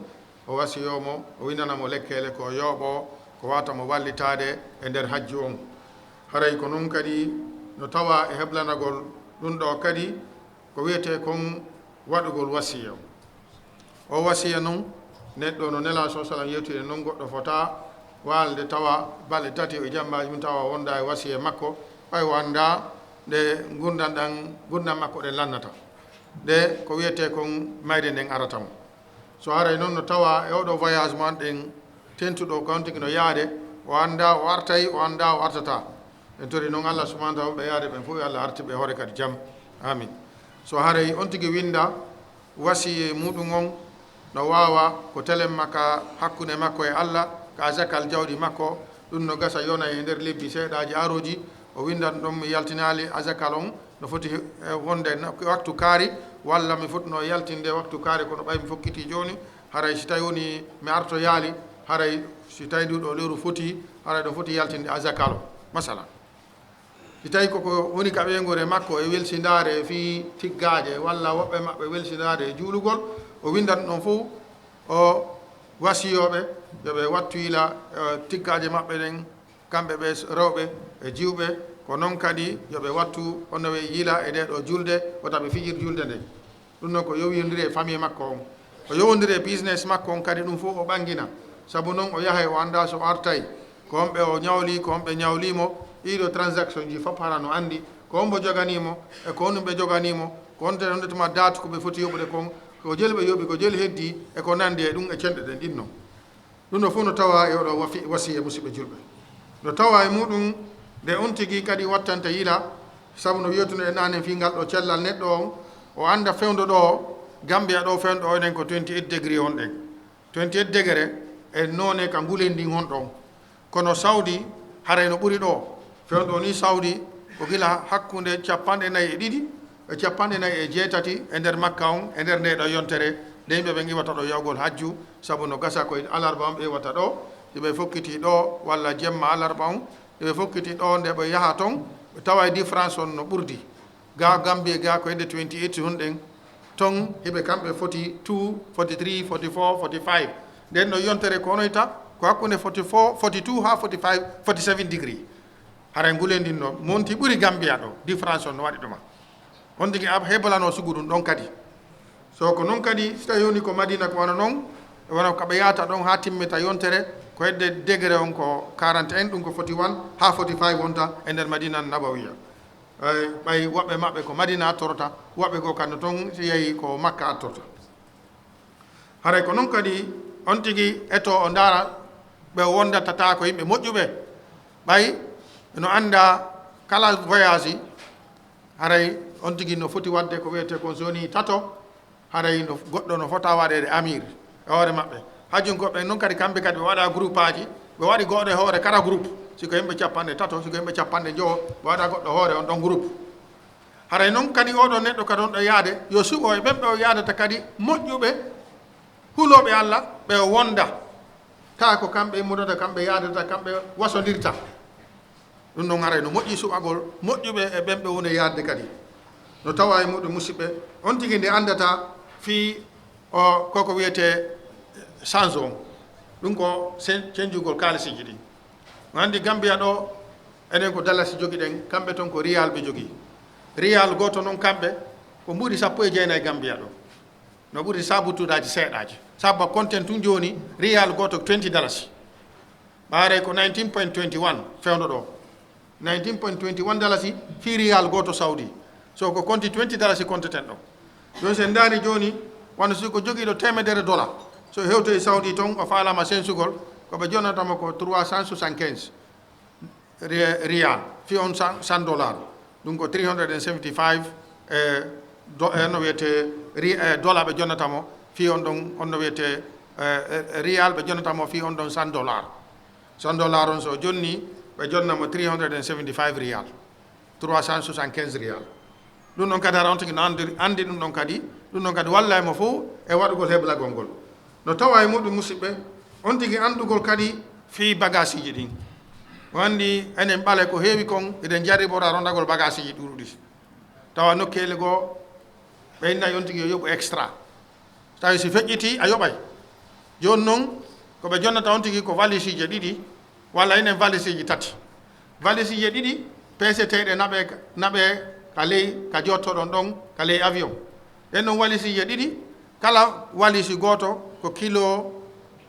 C: o wasiyomo o winanamo lekkele ko yooɓo ko watamo wallitade e nder hajju on haray ko noon kadi no tawa e heɓlanagol ɗum ɗo kadi ko wiyete kon waɗugol wasiya o wasiya noon neɗɗo no nela so sallam yewtide noon goɗɗo fota walde tawa balɗe tati e jambaji mum tawa wonda e wasiya makko ɓay wanda nde gurdam makko ɗe lannata nde ko wiyete kon mayde nden aratamo so haray noon no tawa e oɗo voyage man ɗen tentuɗo ko on tigi no yaade o anda o artay o anda o artata en tori noon Allah subhanahu wa taala ɓe yaade ɓen fof Allah artiɓe hoore kadi jaam amin so haray on tigi winda wasiye muɗum on no wawa ko telem makka hakkude makko e Allah ka zakal jawɗi makko ɗum no gasa yona e nder lebbi seeɗaji aroji o windat ɗon mi yaltinali azakal on no foti wonde waktu kaari walla mi fotno yaltinde waktu kaari kono ɓay mi fokkiti joni haray si tawi woni mi arto yaali haray si tawi nduɗo lewru foti haray ɗo foti yaltinde azakal o masala si tawi koko woni ka ɓeygore makko e welsidare fi tiggaje walla woɓɓe maɓɓe welsidare e juulugol o windat ɗon fof o wasiyoɓe yoɓe wattu yila tiggaje maɓɓe ɗen kamɓe ɓe rewɓe e jiwɓe ko noon kadi yoɓe wattu onno ɓe yila e ɗeɗo julde wotaɓe fijir julde nde ɗum noon ko yowidiri e famille makko on o yowodiri e business makko on kadi ɗum fof o ɓangina sabu noon o yahay o anda so artay ko homɓe o ñawli ko homɓe ñawlimo ɗiɗo transaction ji fof hara no andi ko hombo joganimo e ko honum ɓe joganimo ko hondetuma date koɓe foti yoɓude kon ko jeli ɓe yooɓi ko jeli heddi e ko nandi e ɗum e cenɗe ɗen ɗinno ɗum ɗo fof no tawa e oɗo wasiya musidɓe julɓe no tawa e muɗum nde on tigi kadi wattanta yiila sabu no wiyatuno e nane fi ngal ɗo cellal neɗɗo on o anda fewdo ɗo Gambia ɗo fewdo o enen ko 28 degré on ɗen 28 degré e none ka ngulendi hon ɗon kono Saudi haray no ɓuri ɗo fewdo ni Saudi ko gila hakkunde 42 e 47 e nder Makka on e nder nde ɗo yontere nde yimɓe ɓe iwata ɗo yawgol hajju sabu no gasa koye alarba on ɓe iwata ɗo ɓe fokkiti ɗo walla jemma alarba on ɓe fokkiti ɗo nde ɓe yaha ton ɓe tawa différence on no ɓurdi ga Gambie ga ko hedde 28 hunɗen ton heɓe kamɓe foti 2 43 44 45 nden ɗo yontere ko onoyta ko hakkunde 44 42 ha 45 47 degré haray ngulendin no monti ɓuri Gambia ɗo différence on no waɗi ɗuma on tigi hebalano sugu ɗum ɗon kadi so ko noon kadi so tawi woni ko Madina ko wana noon wona koɓe yahata ɗon ha timmita yontere ko hedde degré on ko 41 ɗum ko 41 ha 45 wonta e nder Madina Nabawiya ɓay woɓɓe maɓɓe ko Madina attorota woɓɓe go kadi toon so yeehi ko Makka attorta haray ko noon kadi on tigi eto o ndaara ɓe wondatata ko yimɓe moƴƴuɓe ɓay no anda kala voyage haray on tigi no foti wadde ko wiyete ko zone tato haray no goɗɗo no fota waɗede amir e hoore maɓɓe hajjum goɓɓe noon kadi kamɓe kadi ɓe waɗa groupe aji ɓe waɗi goɗɗo e hoore kala groupe siko yimɓe 50 siko yimɓe 50 ɓe waɗa goɗɗo hoore on ɗon groupe haray noon kadi oɗo neɗɗo kadi on ɗo yaade yo suɓo e ɓen ɓe o yaadata kadi moƴƴuɓe huuloɓe Allah ɓe wonda ta ko kamɓe immodata kamɓe yaadata kamɓe wasodirta ɗum noon haray no moƴƴi suɓagol moƴƴuɓe e ɓen ɓe woni yaadde kadi no tawa e muɗum musidɓe on tigi nde andata fi o koko wiyete change on ɗum ko cenjugol kalisiji ɗi no andi Gambia ɗo enen ko dalasi jogi ɗen kamɓe toon ko riyal ɓe jogi riyal goto noon kamɓe ko ɓuuri 19 e Gambia ɗo no ɓuuri sabutudaji seeɗaji sabu content tun joni riyal goto $20 ɓaare ko 19.21 fewdo ɗo 19.21 dalasi fi riyal goto Saudi so ko konti $20 konteten ɗo joni sen daari joni wano si ko jogiiɗo $100 so hewto e Saudi ton o faalama sensugol koɓe jonnatamo ko 375 riyal fi on $100 ɗum ko 375 no wiyete dollar ɓe jonnatamo fi on ɗon on no wiyete riyal ɓe jonnatamo fi on ɗon $100 on so jonni ɓe jonnamo 375 riyal 375 riyal ɗum ɗon kadi hara on tigi no andi ɗum ɗon kadi walla e mo fof e waɗugol heblagol ngol no tawa e muɗum musidɓe on tigi andugol kadi fi bagage ji ɗin o andi enen ɓale ko heewi kon eɗen jarribora rondagol bagage ji ɗuɗuɗi tawa nokkele goo ɓe innayi on tigi yo yoɓu extra tawi si feƴƴiti a yoɓay joni noon koɓe jonnata on tigi ko valise ji ɗiɗi walla enen valise ji tati valise ji ɗiɗi peseteɗe naɓe ka ley ka jottoɗon ɗon ka ley avion ɗen ɗon valise ji ɗiɗi kala valise goto ko kilo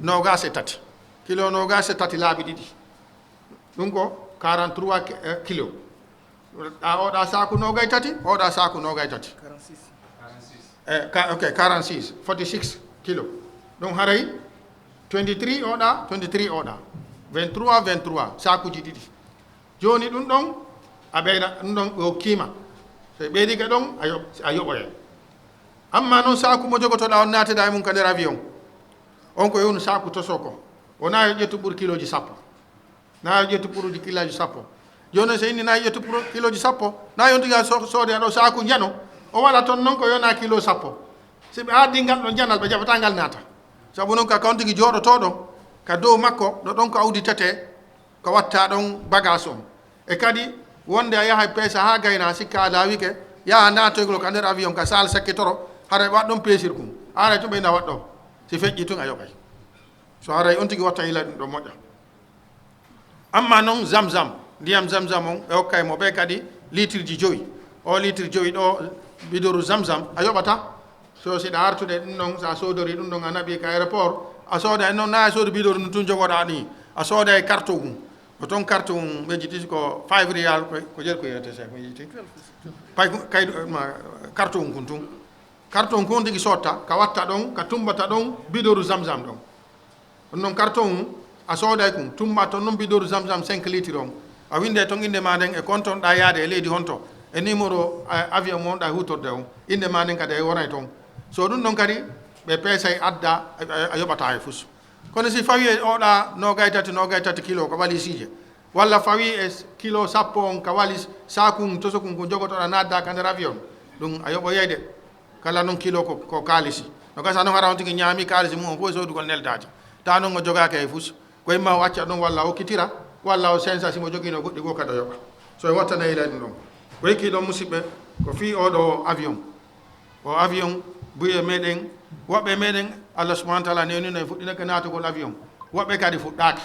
C: 23 kilo 23 laabi ɗiɗi ɗum ko 43 kilo oɗa saku 23 oɗa saku 23 ok 46 46 kilo ɗum haray 23 oɗa 23 sakuji ɗiɗi joni ɗum ɗon a ɓeyda ɗum ɗon o kiima so ɓeydike ɗon a yoɓoye amma noon saku mo jogotoɗa on nateda e mum ka nder avion on ko yewnu saku toso ko wona yo ƴettu ɓuuri kiloji 10 na yo ƴettu ɓuuri kiloji 10 joni so inni na yo ƴettu kiloji 10 na yon tiga soode aɗo saku jano o waɗa toon noon ko yona kilo 10 si ɓe addi ngal ɗon janal ɓe jaɓata ngal naata sabu noon ka kawntigi jooɗotoɗo ka dow makko no ɗon ko awditete ko watta ɗon bagage on e kadi wonde a yaha peesa ha gayna sikka a laawike yaha natoygol ka nder avion ka sal sakkitoro haray waɗ ɗon peesir kum haray to ɓeyna waɗ ɗo si feƴƴi tun a yoɓay so haray on tigi watta hila ɗum ɗo moƴƴa amma noon zamzam ndiyam zamzam on ɓe hokkay mo ɓe kadi litre ji 5 o litre 5 ɗo bidoru zamzam a yoɓata so siɗa artude ɗum ɗon sa sodori ɗum ɗon a naɓi ka aéroport a sooda e noon na a soodi bidoru no tun jogoɗa ni a sooda e carte mum o toon carte mum ɓe jiti ko 5 riyal ko jeeri ko yeyete se ko yiti pay kay carte mum kon tun tigi sotta ka watta ɗon ka tumbata ɗon bidoru zamzam ɗon non carton a sooday kum tumma ton non bidoru zamzam 5 litres on a winde ton inde ma nden e konton ɗa yaade e leydi honto e numéro avion mon ɗa hutorde on inde ma nden kadi e wonay ton so ɗum ɗon kadi ɓe peesay adda a yoɓata e fus kono si fawi e oɗa nogay tati kilo ko wali siije walla fawi e kilo sappo on ka wali sakun tosokun ko jogotoɗa nadda ka nder avion ɗum a yoɓoyeyde kala noon kilo ko kaalisi no gasa noon hara on tigi ñaami kaalisi mum on fof e sodugol neldaji ta noon o jogake e fus ko imma o acca ɗum walla o hokkitira walla o sensa simo joguino goɗɗi goo kadi o yoɓa so e wattana yila ɗum ɗon ko hikki ɗon musidɓe ko fi oɗo avion o avion buye meɗen woɓɓe meɗen allah subahana taala newnuno e fuɗɗinake natugol avion woɓɓe kadi fuɗɗaki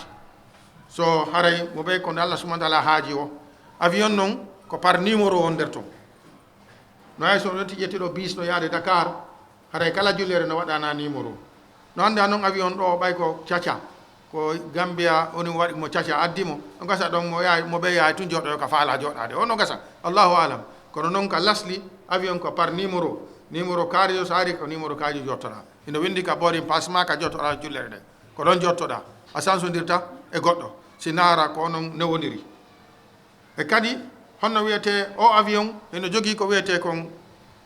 C: so haray mo ɓe kono allah subahana taala haaji o avion noon ko par numéro on nder ton no hay so ɗon tiƴettiɗo bis no yaade Dakar haray kala jullere no waɗana numéro no anda noon avion ɗo ɓay ko caca ko Gambia oni waɗi mo caca addimo no gasa ɗon mo ɓe yahay tun joɗoyo ka faala joɗade o no gasa allahu alam kono noon ka lasli avion ko par numéro kaarijo so ari ko numéro kaji jottoɗa ino windi ka boarding pass ma ka jottoɗa jullere nde ko ɗon jottoɗa a sansodirta e goɗɗo si naara ko onon newodiri e kadi honno wiyete o avion eno jogii ko wiyete kon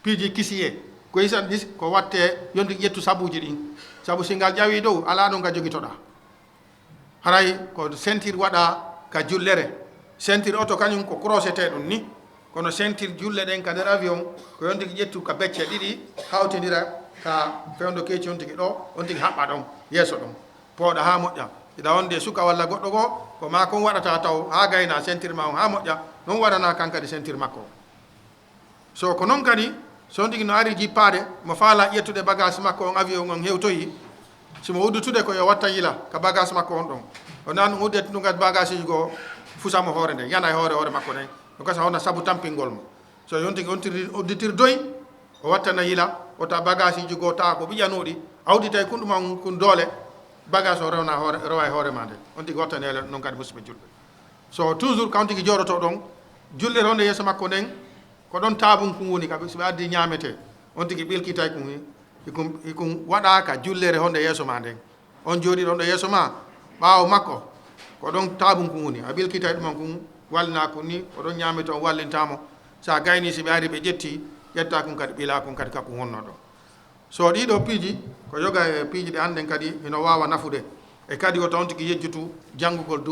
C: piiji kisiye ko hisan ko watte yondi ƴettu sabuji ɗin sabu si ngal ƴawi dow ala ɗon ka jogitoɗa haray ko ceinture waɗa ka jullere ceinture oto kañum ko crossete ɗum ni kono ceinture julle ɗen ka nder avion ko yon tigi ƴettu ka becce ɗiɗi hawtidira ka fewndo keeci on tigi ɗo on tigi haɓɓa ɗon yeeso ɗon pooɗa ha moƴƴa iɗa wonde suka walla goɗɗo goo ko ma kon waɗata taw ha gayna ceinture ma on ha moƴƴa non waɗana kan kadi ceinture makko so ko noon kadi so on tigi no ari jippade mo faala ƴettude bagage makko on avion on hewtoyi simo uddutude ko yo watta yila ka bagage makko on ɗon o nan ɗum uddet ɗum kadi bagage uji goo fusamo hoore nde yana e hoore makko nden no gasa honna sabu tampingol mo so yon tigi on udditir doyi o wattana yila o ta bagage uji goo tawa ko ɓiƴanuɗi awdita e kunɗuma kun doole bagage o rewa e hoore ma nde on tigi wattanele noon kadi musidɓe julɓe so toujours ka on tigi jooɗoto ɗon julle ronde yeeso makko nden ko ɗon tabum kum woni kaɓe soɓe addi ñamete on tigi ɓilkitay kum waɗa ka jullere honde yeeso ma nden on jooɗi ɗon ɗo yeeso ma ɓaawo makko ko ɗon tabum kum woni a ɓilkitay ɗuman kum wallina kum ni ko ɗon ñamete on wallintamo sa gayni si ɓe ari ɓe ƴetti ƴetta kum kadi ɓila kum kadi kakkum wonno ɗo so ɗiɗo piiji ko yoga e piiji ɗe hannden kadi ino wawa nafude e kadi o taw tigi yejjutu janngugol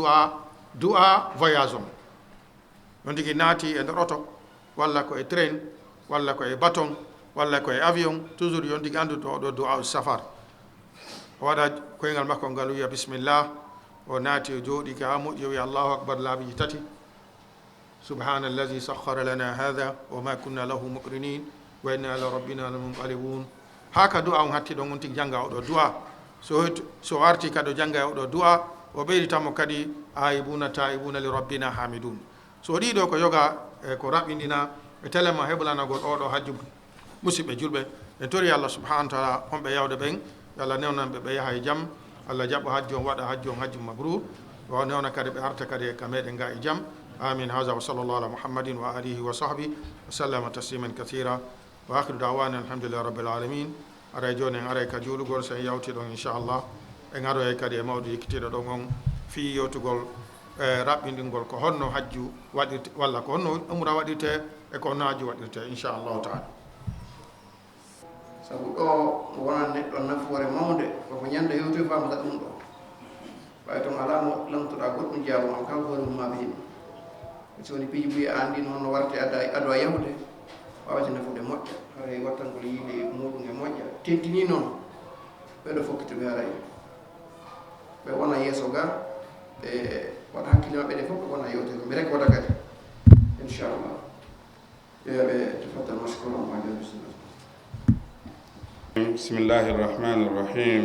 C: du'a voyage on on tigi naati e nder oto walla ko e train walla ko e baton walla ko e avion toujours yon tigi anndu to oɗo du'a safar o waɗa koyngal makko ngal wiya bisimillah o naati o jooɗi ka ha moƴƴi o wiya allahu akbar laabiji tati subhana allahi sahara lana hada wa ma kunna lahu muqrinin wa inna ala rabbina lamunqalibun haka du'a on hatti ɗon on tigi jannga oɗo du'a so arti kadi o jannga oɗo du'a o ɓeyditamo kadi aibuna taibuna li rabbina hamidun so ɗiɗo ko yoga ko raɓɓinɗina e telema heɓlanagol oɗo hajju musidɓe julɓe en tori allah subhanahu wa taala honɓe yawde ɓen yo allah newnanɓe ɓe yaha e jaam allah jaɓɓo hajju on waɗa hajju on hajju mabrur o newna kadi ɓe arta kadi ka meɗen ga e jaam amin hada wa sallllahu ala muhammadin wa alihi wa sahbi wa sallama tasliman kathira wa akhiru dawana alhamdulillahi rabbil alamin aray joni en aray ka juulugol so en yawti ɗon inchallah en aroye kadi e mawɗo yekkitiɗo ɗon on fi yewtugol raɓɓinɗingol ko honno hajju waɗirte walla ko honno umra waɗirte e ko honno hajju waɗirte inchallahu taala
D: sabu ɗo wona neɗɗo nafoore mawde koko ñande hewtoy famata ɗum ɗo ɓay toon alamo lamtoɗa goɗɗum jaabu am kam hoore mum maɓe yimɓe so woni piiji buyi andi noon no warte ado a yahude wawata nafude moƴƴa haray wattangol yiide muɗum e moƴƴa tentini noon ɓeɗo fokkito ɓe haray ɓe wona yeeso ga ɓe waɗa hakkille maɓɓe ɗe fof ɓe wona yewte ko mi rek waɗa kadi inchallah yoɓe tafaddal mashkuran ma jam bisimillah
A: bismillahi irrahmani irrahim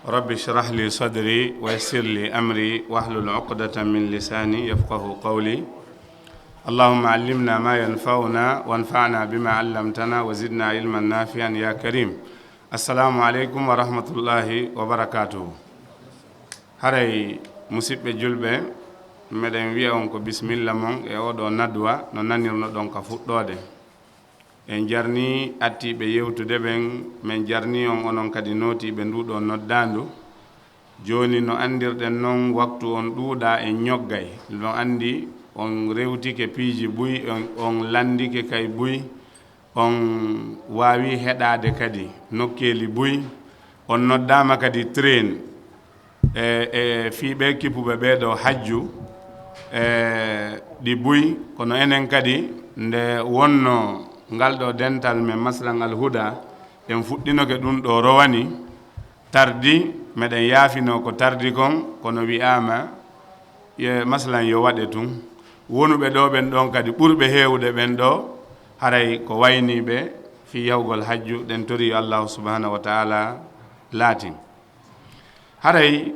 A: rabbi shrah li sadri wa yassir li amri wahlul uqdatan min lisani yafqahu qawli allahumma allimna ma yanfa'una wanfa'na bima 'allamtana wa zidna ilman nafi'an ya karim assalamu aleykum wa rahmatullahi wa barakatuhu haray musidɓe julɓe meɗen wiya on ko bisimilla mon e oɗo nadwa no nanirno ɗon ka fuɗɗode en jarni attiɓe yewtude ɓen min jarni on onon kadi nootiɓe nduɗo noddandu joni no andirɗen noon waktu on ɗuuɗa e ñoggay no andi on rewtike piiji buy on landike kay buy on waawi heɗade kadi nokkeeli buy on noddama kadi train e fiiɓe kippuɓe ɓeeɗo hajju ɗi buy kono enen kadi nde wonno ngal ɗo dental men maslan al huda en fuɗɗinoke ɗum ɗo rowani tardi meɗen yaafino ko tardi kon kono wi'ama maslan yo waɗe tun wonuɓe ɗo ɓen ɗon kadi ɓurɓe heewde ɓen ɗo haray ko wayniɓe fi yahugol hajju ɗen tori allahu subhanahu wa taala laatin haray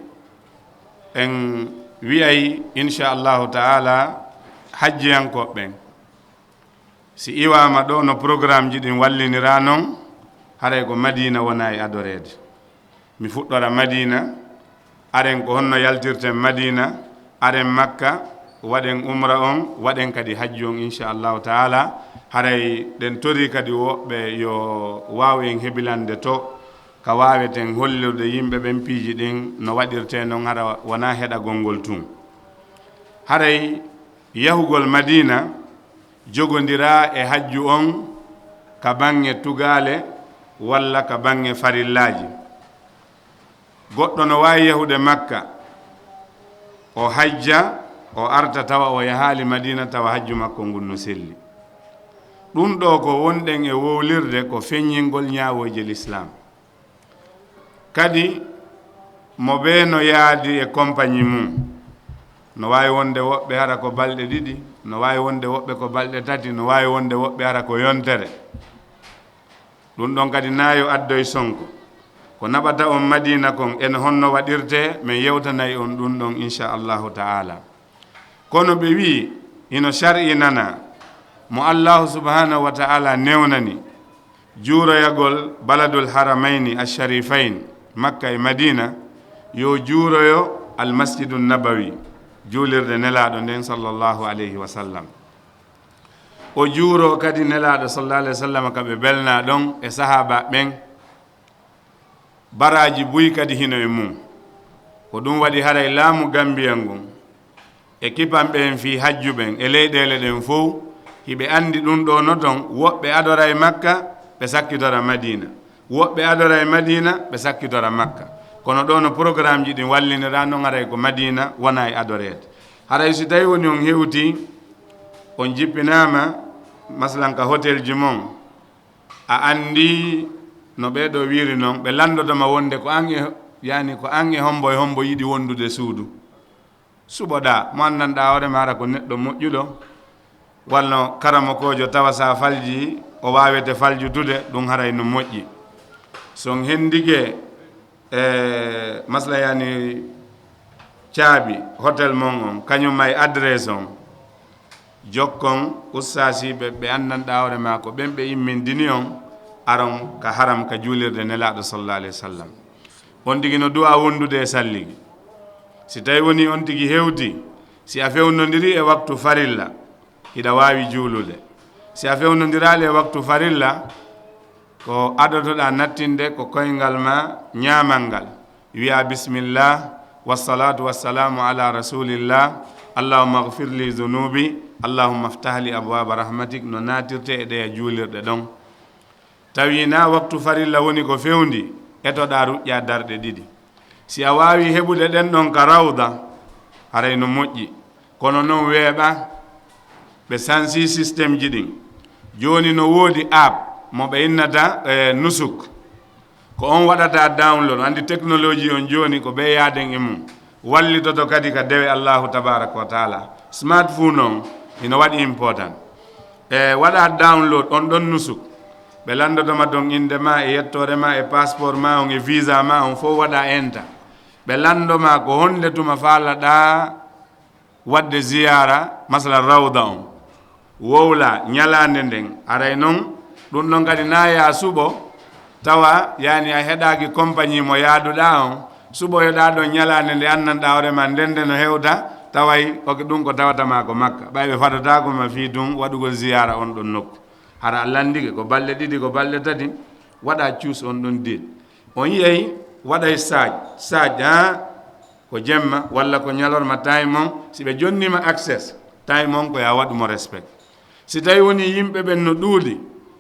A: en wiyay inchallahu taala hajjiyankoɓɓen si iwama ɗo no programme ji ɗin wallinira noon haray ko madina wona e adorede mi fuɗɗora madina aren ko honno yaltirten madina aren makka waɗen umra on waɗen kadi hajju on inchallahu taala haray ɗen tori kadi woɓɓe yo waw en heɓilande to ka waweten hollirde yimɓe ɓen piiji ɗin no waɗirte noon hara wona heɗagol ngol tun haray yahugol madina jogodira e hajju on ka bange tugale walla ka bange farillaji goɗɗo no wawi yahude makka o hajja o arta tawa o yahali madina tawa hajju makko ngun no selli ɗum ɗo ko wonɗen e wowlirde ko feññingol ñawoje l'islam kadi mo ɓe no yaadi e compagnie mum no wawi wonde woɓɓe hara ko balɗe ɗiɗi no wawi wonde woɓɓe ko balɗe tati no wawi wonde woɓɓe hara ko yontere ɗum ɗon kadi nayo addoye sonko ko naɓata on madina kon en honno waɗirte min yewtanayi on ɗum ɗon inchallahu taala kono ɓe wi ino shar'i nana mo allahu subhanahu wa taala newnani juuroyagol baladul haramayni alsharifain makka e madina yo juuroyo almasjidu nabawi juulirde nelaɗo nden sallllahu alayhi wa sallam o juuro kadi nelaɗo sallallahu alayhi wa sallam kaɓe belna ɗon e sahaba ɓen baraji buy kadi hino e mum ko ɗum waɗi haray laamu gambiyal ngun e kipanɓe en fi hajjuɓen e leyɗele ɗen fof hiɓe andi ɗum ɗo no ton woɓɓe adora e makka ɓe sakkitora madina woɓɓe adora e madina ɓe sakkitora makka kono ɗo no programme ji ɗin wallinira noon haray ko madina wona e adorede haray so tawi woni on hewti on jippinama maslan ka hôtel ji mon a andi no ɓeɗo wiiri noon ɓe landodoma wonde ko an e yani ko an e hombo yiɗi wondude suudu suɓoɗa mo anndanɗa hoorema hara ko neɗɗo moƴƴuɗo walla karamo kojo tawa sa falji o wawete faljutude ɗum haray no moƴƴi son hendike masla yani caabi hôtel mon on kañum may adresse on jokkon ustasiɓe ɓe anndanɗa hoorema ko ɓen ɓe immindini on aron ka haram ka juulirde nelaɗo sallallahu alayhi wa sallam on tigi no duwa wondude e salligi si tawi woni on tigi hewti si a fewnodiri e waktu farilla hiɗa wawi juulude si a fewnodirali e waktu farilla ko adotoɗa nattinde ko koyngal ma ñamal ngal wiya bisimillah wassalatu wassalamu ala rasulillah allahumma gfir li zunubi allahumma aftah li abwaba rahmatik no natirte e ɗe e juulirɗe ɗon tawi na waktu farilla woni ko fewndi etoɗa ruƴƴa darɗe ɗiɗi si a wawi heɓude ɗen ɗon ka rawda haray no moƴƴi kono noon weeɓa ɓe sansi systéme ji ɗin joni no woodi app mo ɓe innata nusuk ko on waɗata download andi technologie on joni ko ɓe yaaden e mum wallitoto kadi ka dewe allahu tabaraka wa taala smartphone on ino waɗi important waɗa download on ɗon nusuk ɓe landotoma ton inde ma e yettore ma e passeport ma on e visa ma on fof waɗa enta ɓe landoma ko honde tuma faalaɗa wadde ziyara masala rawda on wowla ñalande nden aray noon ɗum ɗon kadi na ya suɓo tawa yani a heɗaki compagnie mo yaaduɗa on suɓo heɗa ɗon ñalande nde annanɗa hoorema ndende no hewta taway oke ɗum ko tawatama ko makka ɓayɓe fadotakoma fi ɗum waɗugol ziyara on ɗon nokku hara landike ko balɗe ɗiɗi ko balɗe tati waɗa cuus on ɗon deed on yiyay waɗay saj ha ko jemma walla ko ñalorma time on si ɓe jonnima access time on ko ya waɗumo respect si tawi woni yimɓe ɓen no ɗuuɗi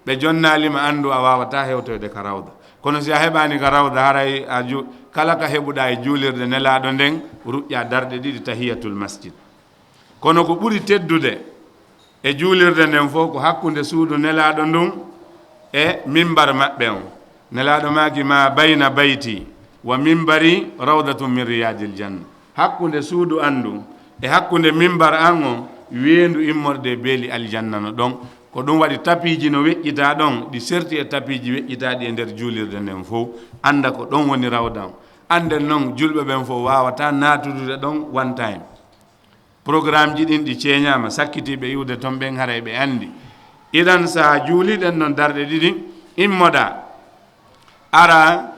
A: ɓe jonnalima andu a wawata hewtoyde ka rawda kono si a heɓani ka rawda haray kala ka heɓuɗa e juulirde nelaɗo nden ruƴƴa darɗe ɗiɗi tahiyatul masjid kono ko ɓuri teddude e juulirde nden fof ko hakkude suudu nelaɗo ndun e mimbar maɓɓe on nelaɗo maki ma bayna bayti wa mimbari rawdatun min riyadil janna hakkude suudu andu e hakkude mimbar an o weendu immorde beeli aljanna no ɗon ko ɗum waɗi tapiji no weƴƴita ɗon ɗi serti e tapiji weƴƴitaɗi e nder juulirde nden fof anda ko ɗon woni rawda o anden noon julɓe ɓen fof wawata natudude ɗon one time programme ji ɗin ɗi ceeñama sakkitiɓe iwde toon ɓen haray ɓe andi idan sa juuliɗen noon darɗe ɗiɗi immoɗa ara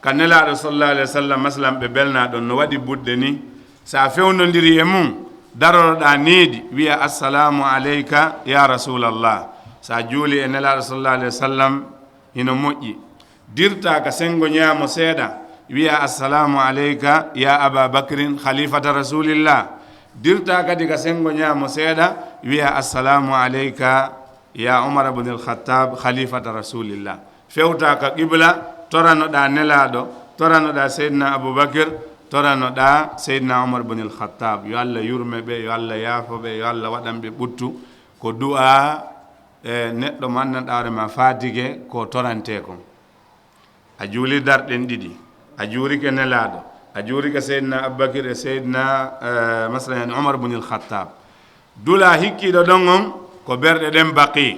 A: ka nelaɗo sallallahu alaihi wa sallam masalan ɓe belna ɗon no waɗi budde ni sa fewnodiri e mum daroroɗa needi wiya assalamu aleyka ya rasulallah sa juuli e nelaɗo sallallahu alaihi wa sallam hino moƴƴi dirta ka sengo ñaamo seeɗa wiya assalamu aleyka ya aba bacrin khalifata rasulillah dirta kadi ka sengo ñaamo seeɗa wiya assalamu aleyka ya umar ibn al-khattab khalifata rasulillah fewta ka qibla toranoɗa nelaɗo toranoɗa seydna aboubacre toranoɗa seydna umar ibn al-khattab yo allah yurme ɓe yo allah yaafo ɓe yo allah waɗanɓe ɓuttu ko du'a e neɗɗo mo anndanɗa ma fatigue ko torante kon a juuli darɗen ɗiɗi a juurike nelaɗo a juurike seydna aboubacre e seydna masalan umar ibn al-khattab dula hikkiɗo ɗon on ko berɗe ɗen baqi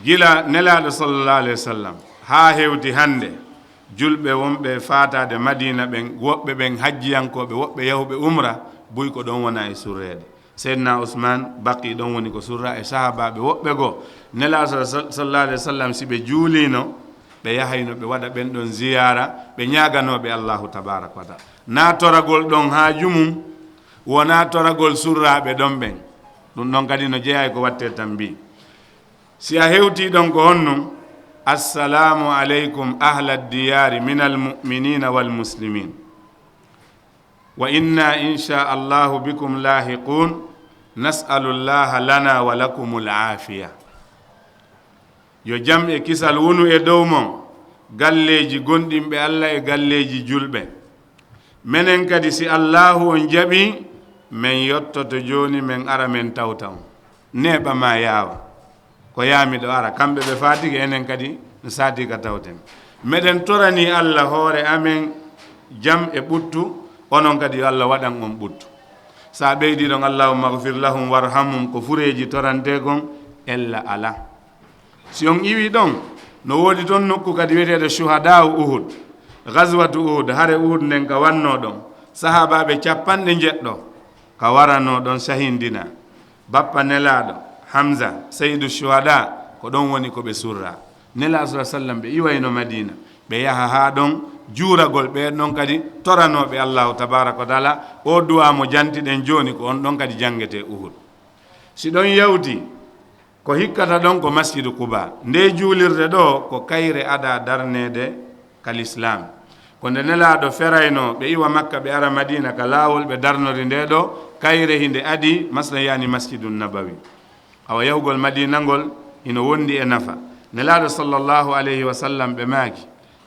A: gila nelaɗo sallallahu alaihi wa sallam ha hewti hande julɓe wonɓe fatade madina ɓen woɓɓe ɓen hajjiyankoɓe woɓɓe yahuɓe umra buy ko ɗon wona e surrede seydna ousmane baqi ɗon woni ko surra e sahabaɓe woɓɓe goo nelaɗo sallallahu alaihi wa sallam si ɓe juulino ɓe yahayno ɓe waɗa ɓen ɗon ziyara ɓe ñaganoɓe allahu tabaraka wa taala na toragol ɗon ha jumum wona toragol surraɓe ɗon ɓen ɗum ɗon kadi no jeeya ko watte tan mbi si a hewti ɗon ko honnum assalamu aleykum ahla diyari min almuminina walmuslimin wa inna insha allahu bikum lahiqun nasalu llaha lana wa lakum alafiya yo jam e kisal wonu e dow mon galleji gonɗinɓe allah e galleji julɓe menen kadi si allahu on jaɓi min yottoto joni min ara min tawta on neɓa ma yaawa ko yaamiɗo ara kamɓe ɓe fatigue enen kadi no saati ka tawten meɗen torani allah hoore amen jam e ɓuttu onon kadi yo allah waɗan on ɓuttu sa ɓeydi ɗon allahumma gfir lahum warhamhum ko fureji torante kon ella ala si on iwi ɗon no woodi toon nokku kadi wiyeteɗo shuhada uhud gaswatu uhud hare uhud nden ka wanno ɗon sahabaɓe capanɗe jeɗɗo ka warano ɗon sahindina bappa nelaɗo hamza seydou shuhada ko ɗon woni ko ɓe surra nelaɗo sa sallam ɓe iwayno madina ɓe yaha ha ɗon juuragol ɓe ɗon kadi toranoɓe allahu tabaraka wa taala o duwa mo jantiɗen joni ko on ɗon kadi jangete uhud si ɗon yawti ko hikkata ɗon ko masjidu quba nde juulirde ɗo ko kayre ada darnede kalislam ko nde nelaɗo ferayno ɓe iwa makka ɓe ara madina ka laawol ɓe darnori nde ɗo kayre hinde adi masla yani masjidu nabawi awa yahugol madina ngol ino wondi e nafa nelaɗo sallllahu alayhi wa sallam ɓe maaki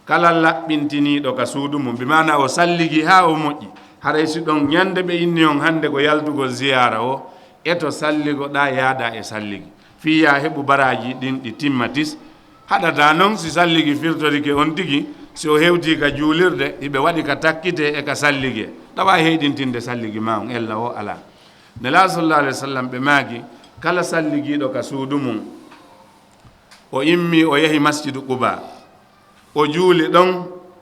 A: kala laɓɓintiniɗo ka suudu mum ɓe mana o salligi ha o moƴƴi haray si ɗon ñande ɓe inni on hande ko yaltugol ziyara o eto salligoɗa yaada e salligi fiya heɓu baraji ɗin ɗi timmatis haɗata noon si salligi firtorike on tigi si o hewti ka juulirde hiɓe waɗi ka takkite e ka salligue ɗawa heyɗintinde salligi ma on ella o ala nelaɗo sallallahu alayhi wa sallam ɓe maaki kala salliguiɗo ka suudu mum o immi o yahi masjidu quba o juuli ɗon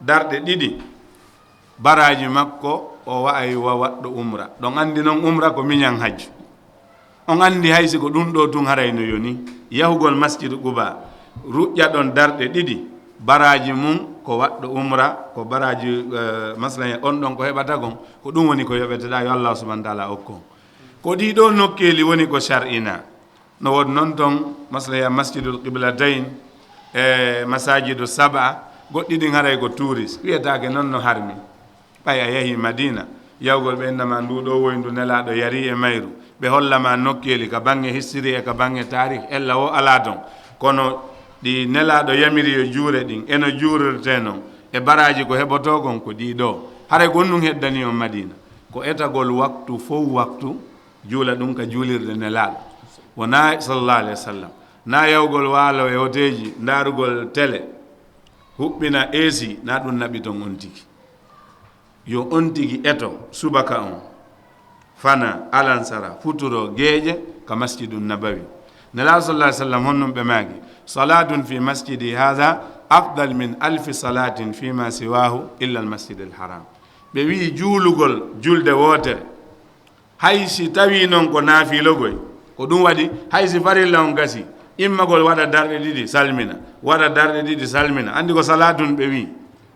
A: darɗe ɗiɗi baraji makko o wa'ay wa waɗɗo umra ɗon andi noon umra ko miñan hajju on andi haysi ko ɗum ɗo tun harayno yoni yahugol masjidu quba ruƴƴa ɗon darɗe ɗiɗi baraji mum ko waɗɗo umra ko baraji masalan on ɗon ko heɓata kon ko ɗum woni ko yoɓeteɗa yo allah subahana taala okkon ko ɗiɗo nokkeli woni ko shar'ina no wodi noon toon masalan masjidul qiblatayn e masajidu saba goɗɗi ɗin haray ko touris wiyetake noon no harmi ɓay a yahi madina yawgol ɓe innama nduɗo woyndu nelaɗo yari e mayru ɓe hollama nokkeli ka bange history e ka bange tarih ella o ala ton kono ɗi nelaɗo yamiri yo juure ɗin eno juurirte noon e baraji ko heɓoto kon ko ɗiɗo haray gonɗum heddani on madina ko etagol waktu fof waktu juula ɗum ka juulirde nelaɗo wona sallallah alih wa sallam na yawgol waalo e hoteji ndarugol télé huɓɓina AC na ɗum naɓi ton on tigi yo on tigi eto subaka on fana alansara futuro geeƴe ka masjidu nabawi nelaɗo sallah alih sallam honnum ɓe maagi salatun fi masjidi hada afdal min alfi salatin fima siwahu illa almasjid alharam ɓe wi juulugol julde wootere hay si tawi noon ko naafilogoy ko ɗum waɗi hay si farilla on gasi immagol waɗa darɗe ɗiɗi salmina waɗa darɗe ɗiɗi salmina andi ko salatun ɓe wi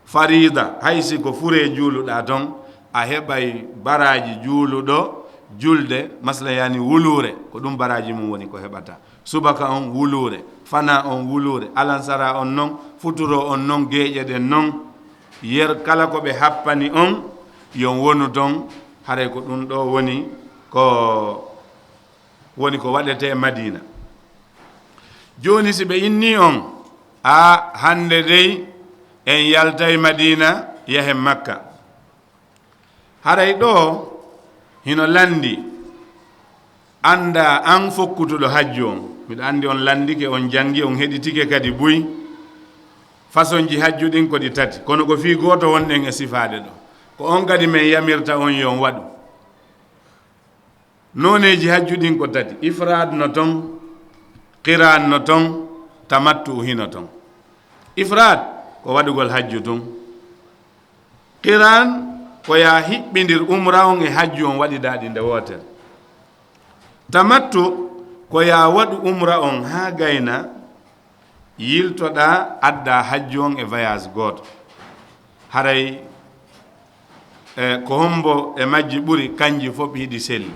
A: farida hay si ko fure juuluɗa ton a heɓay baraji juuluɗo julde masla yani wulure ko ɗum baraji mum woni ko heɓata subaka on wulure fana on wulure alansara on noon futuro on noon geeƴe ɗen noon yer kala ko ɓe happani on yon wonu ton haray ko ɗum ɗo woni ko waɗete madina joni si ɓe inni on a hande dey en yaltay madina yahe makka haray ɗo hino landi anda an fokkutuɗo hajju on miɗo andi on landike on jangi on heɗitike kadi buy façon ji hajju ɗin ko ɗi tati kono ko fi goto wonɗen e sifade ɗo ko on kadi min yamirta on yon waɗu noneji hajju ɗin ko tati ifrad no ton qiran no ton tamattu hino ton ifrad ko waɗugol hajju tun qiran ko ya hiɓɓidir umra on e hajju on waɗiɗaɗi nde wotere tamattu ko ya waɗu umra on ha gayna yiltoɗa adda hajju on e voyage goto haray ko hombo e majji ɓuri kanji fof hiɗi selli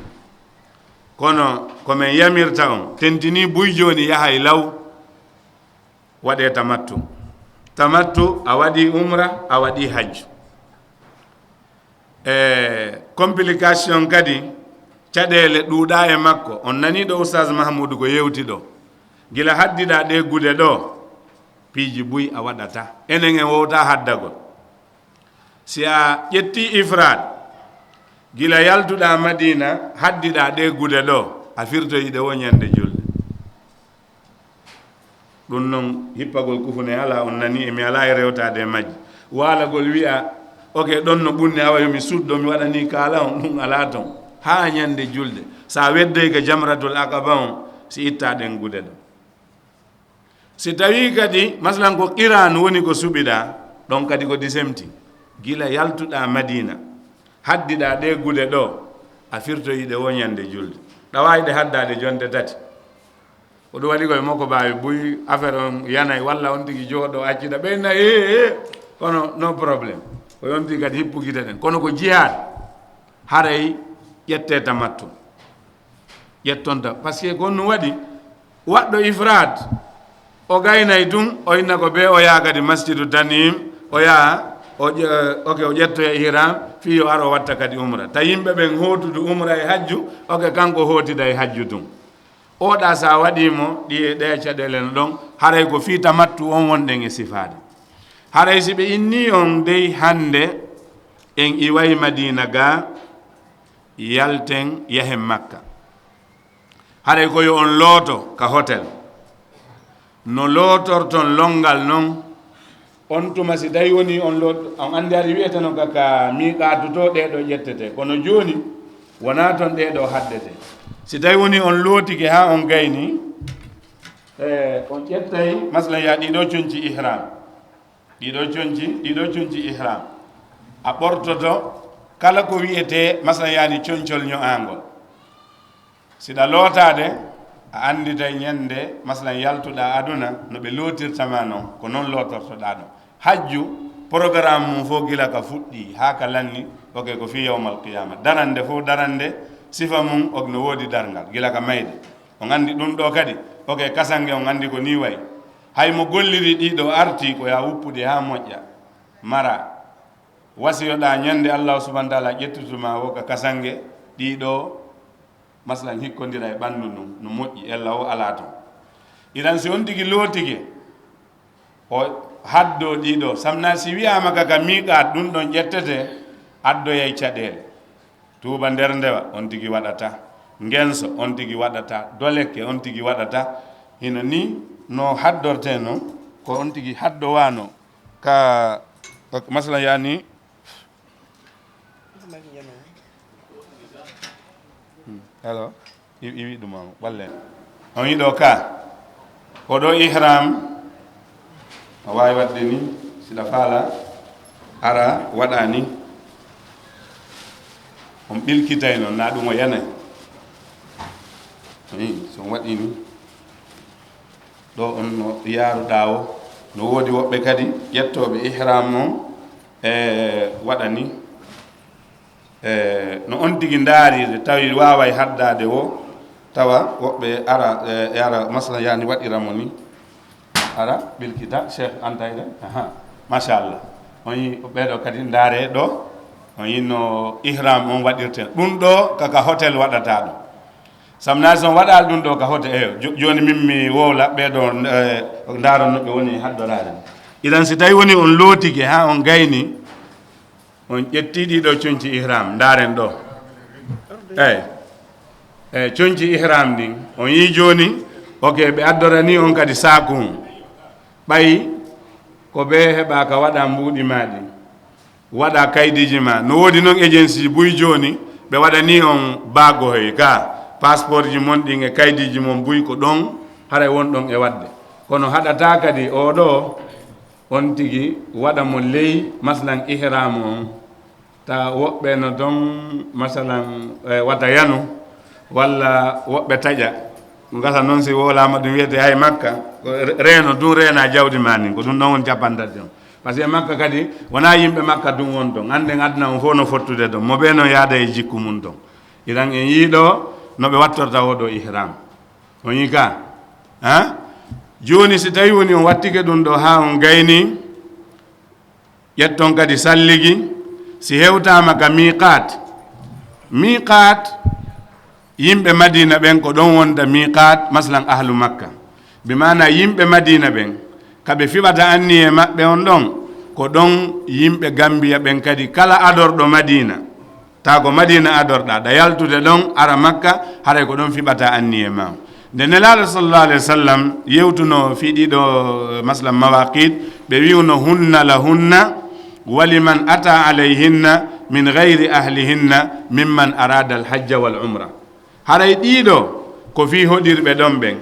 A: kono komin yamirta on tentini buy joni yahay law waɗe tamattu a waɗi umra a waɗi hajju complication kadi caɗele ɗuuɗa e makko on nani ɗo oustaz mahmoudou ko yewti ɗo gila haddiɗa ɗe gude ɗo piiji buy a waɗata enen en wowta haddagol si a ƴetti ifrad gila yaltuɗa madina haddiɗa ɗe gude ɗo a firtoyiɗe woñande julde ɗum noon hippagol kufune ala on nani emi ala e rewtade majji walagol wiya ok ɗon no ɓunni awa yomi suɗɗo mi waɗani kala on ɗum ala ton ha ñande julde sa weddoy ka jamratul aqaba on si itta ɗen gude ɗo si tawi kadi masalan ko qiran woni ko suɓiɗa ɗon kadi ko disemti gila yaltuɗa madina haddiɗa ɗe gude ɗo a firtoyiɗe woñande julde ɗawayiɗe haddade jonde tati ko ɗum waɗi koye makko mbawi buy affaire on yanay walla on tigi jooɗo accida ɓeyna kono no probléme ko yon tigi kadi hippugita ɗen kono ko jihad haray ƴette tamattu ƴettonta par ce que ko ɗum waɗi waɗɗo ifrad o gaynay tun o inna ko ɓe o yaha kadi masjidu tanim o yaha o ƴettoya ihram fi yo ar o watta kadi umra ta yimɓe ɓen hootudu umra e hajju oke kanko hootida e hajju tun oɗa sa waɗimo ɗi ɗe caɗele no ɗon haray ko fi tamattu on wonɗen e sifade haray si ɓe inni on dey hande en iway madina ga yalten yahen makka haray koyo on looto ka hôtel no lootorton longal noon on tuma si tawi woni on andi ari wiyete no kaka miiqatuto ɗeɗo ƴettete kono joni wona toon ɗeɗo haddete si tawi woni on lootike ha on gayni on ƴettay masalan ya ɗiɗo conci ihram ɗiɗo conci ihram a ɓortoto kala ko wiyete masalan yani concol ño'angol siɗa lootade a anditay ñande masalan yaltuɗa aduna no ɓe lootirtama noon ko noon lootortoɗa ɗo hajju programme mum fof gila ka fuɗɗi ha ka lanni oke ko fi yawmal qiyama darande fof darande sifa mum ok no woodi darngal gila ka mayde on andi ɗum ɗo kadi oke kasange on andi ko ni way hay mo golliri ɗiɗo arti ko ya wuppude ha moƴƴa mara wasiyoɗa ñande Allah subhanahu wa ta'ala ƴettutuma wo ka kasange ɗiɗo masalan hikkodira e ɓanndu ndum no moƴƴi ella o ala ton idan si on tigi lootike o haddo ɗiɗo samna si wiyama kaka miiqat ɗum ɗon ƴettete addoyay caɗele tuuba nder ndewa on tigi waɗata ngenso on tigi waɗata dolekke on tigi waɗata hino ni no haddorte no ko on tigi haddowano ka masalan yani hello iwi ɗuma ɓallen on yiɗo ka oɗo ihram o wawi wadde ni siɗa faala ara waɗa ni on ɓilkitay noon na ɗum o yanay so on waɗi ni ɗo on no yaaruɗa o no woodi woɓɓe kadi ƴettoɓe ihram on waɗa ni no on tigi ndaaride tawi waaway haddade o tawa woɓɓe ara masala yani waɗiramo ni ara ɓilkita cheikh antayde machallah on yi ɓeɗo kadi ndaare ɗo on yinno ihram on waɗirte ɗum ɗo kaka hôtel waɗata ɗum samna son waɗal ɗum ɗo ka hôtel joni min mi wowla ɓeɗo ndaronoɓe woni haddorade idan si tawi woni on lootike ha on gayni on ƴetti ɗiɗo coñci ihram ndaren ɗo eyyi coñci ihram ɗin on yi joni ok ɓe addorani on kadi saku ɓayi ko ɓe heɓa ka waɗa mbuuɗi maɗi waɗa kaydiji ma no woodi noon agency buy joni ɓe waɗani on bagohoy ka passeport ji mon ɗin e kaydiji mon buy ko ɗon haray won ɗon e wadde kono haɗata kadi oɗo on tigi waɗa mo ley masalan ihram on ta woɓɓe no don masalan wata yanu walla woɓɓe taƴa gasa noon si wolama ɗum wiyete hay makka reeno ɗum reena jawdi ma ni ko ɗum ɗon won capantati on par ce que makka kadi wona yimɓe makka ɗum won ton anden aduna on fof no fottude ton mo ɓe no yaada e jikku mum ton iran en yiiɗo no ɓe wattorta oɗo ihram on yi ka joni si tawi woni on wattike ɗum ɗo ha on gayni ƴetton kadi salligi si hewtama ka miqat yimɓe madina ɓen ko ɗon wonda miqat masalan ahlu makka bimana yimɓe madina ɓen kaɓe fiɓata anni e maɓɓe on ɗon ko ɗon yimɓe gambiya ɓen kadi kala adorɗo madina ta ko madina adorɗa ɗa yaltude ɗon ara makka haray ko ɗon fiɓata anni e ma nde nelaɗo sallallah alih wa sallam yewtuno fiɗiɗo masalan mawaqit ɓe wiwno hunna la hunna waliman ata alayhinna min gayri ahlihinna mimman arada alhajja wal umra haray ɗiɗo ko fi hoɗirɓe ɗon ɓen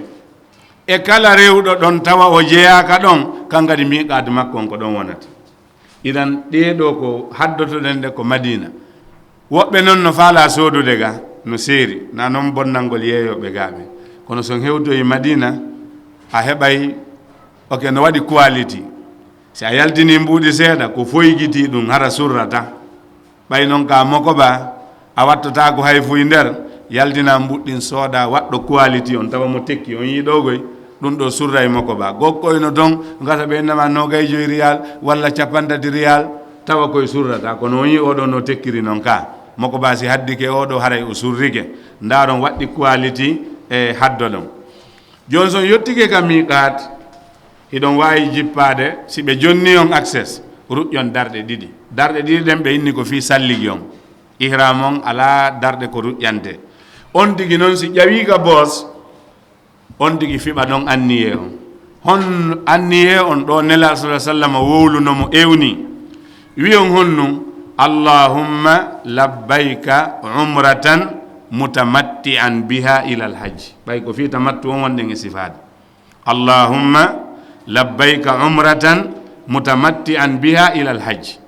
A: e kala rewɗo ɗon tawa o jeyaka ɗon kankadi miqade makko on ko ɗon wonata idan ɗeɗo ko haddotoɗen de ko madina woɓɓe noon no faala sodude ga no seeri na noon bonnalngol yeeyoɓe gaɓe kono son hewtoyi madina a heɓay ok no waɗi quality si a yaltini mbuuɗi seeɗa ko foygiti ɗum hara surrata ɓay noon ka mokoba a wattata ko hay fuy nder yaltina mbuɗɗin sooda waɗɗo quality on tawa mo tekki on yiɗogoy ɗum ɗo surra e mokoba gokkoyno ton gata ɓe innama 25 riyal walla 50 riyal tawa koye surrata kono on yi oɗo no tekkiri noon ka mokoba si haddike oɗo haray o surrike ndaron waɗɗi quality e haddo ɗon joni son yettike ka miqat hiɗon wawi jippade si ɓe jonni on access ruƴƴon darɗe ɗiɗi ɗen ɓe inni ko fi salligi on ihram on ala darɗe ko ruƴƴante on tigi noon si ƴawi ka boos on tigi fiɓa ɗon anniye on hon anniye on ɗo nela sa sallam wowlunomo ewni wi on honnu allahumma labbayka umratan mutamatti'an biha ila alhajj ɓay ko fi tamattu on wonɗen e sifade allahumma labbayka umratan mutamatti'an biha ila alhajj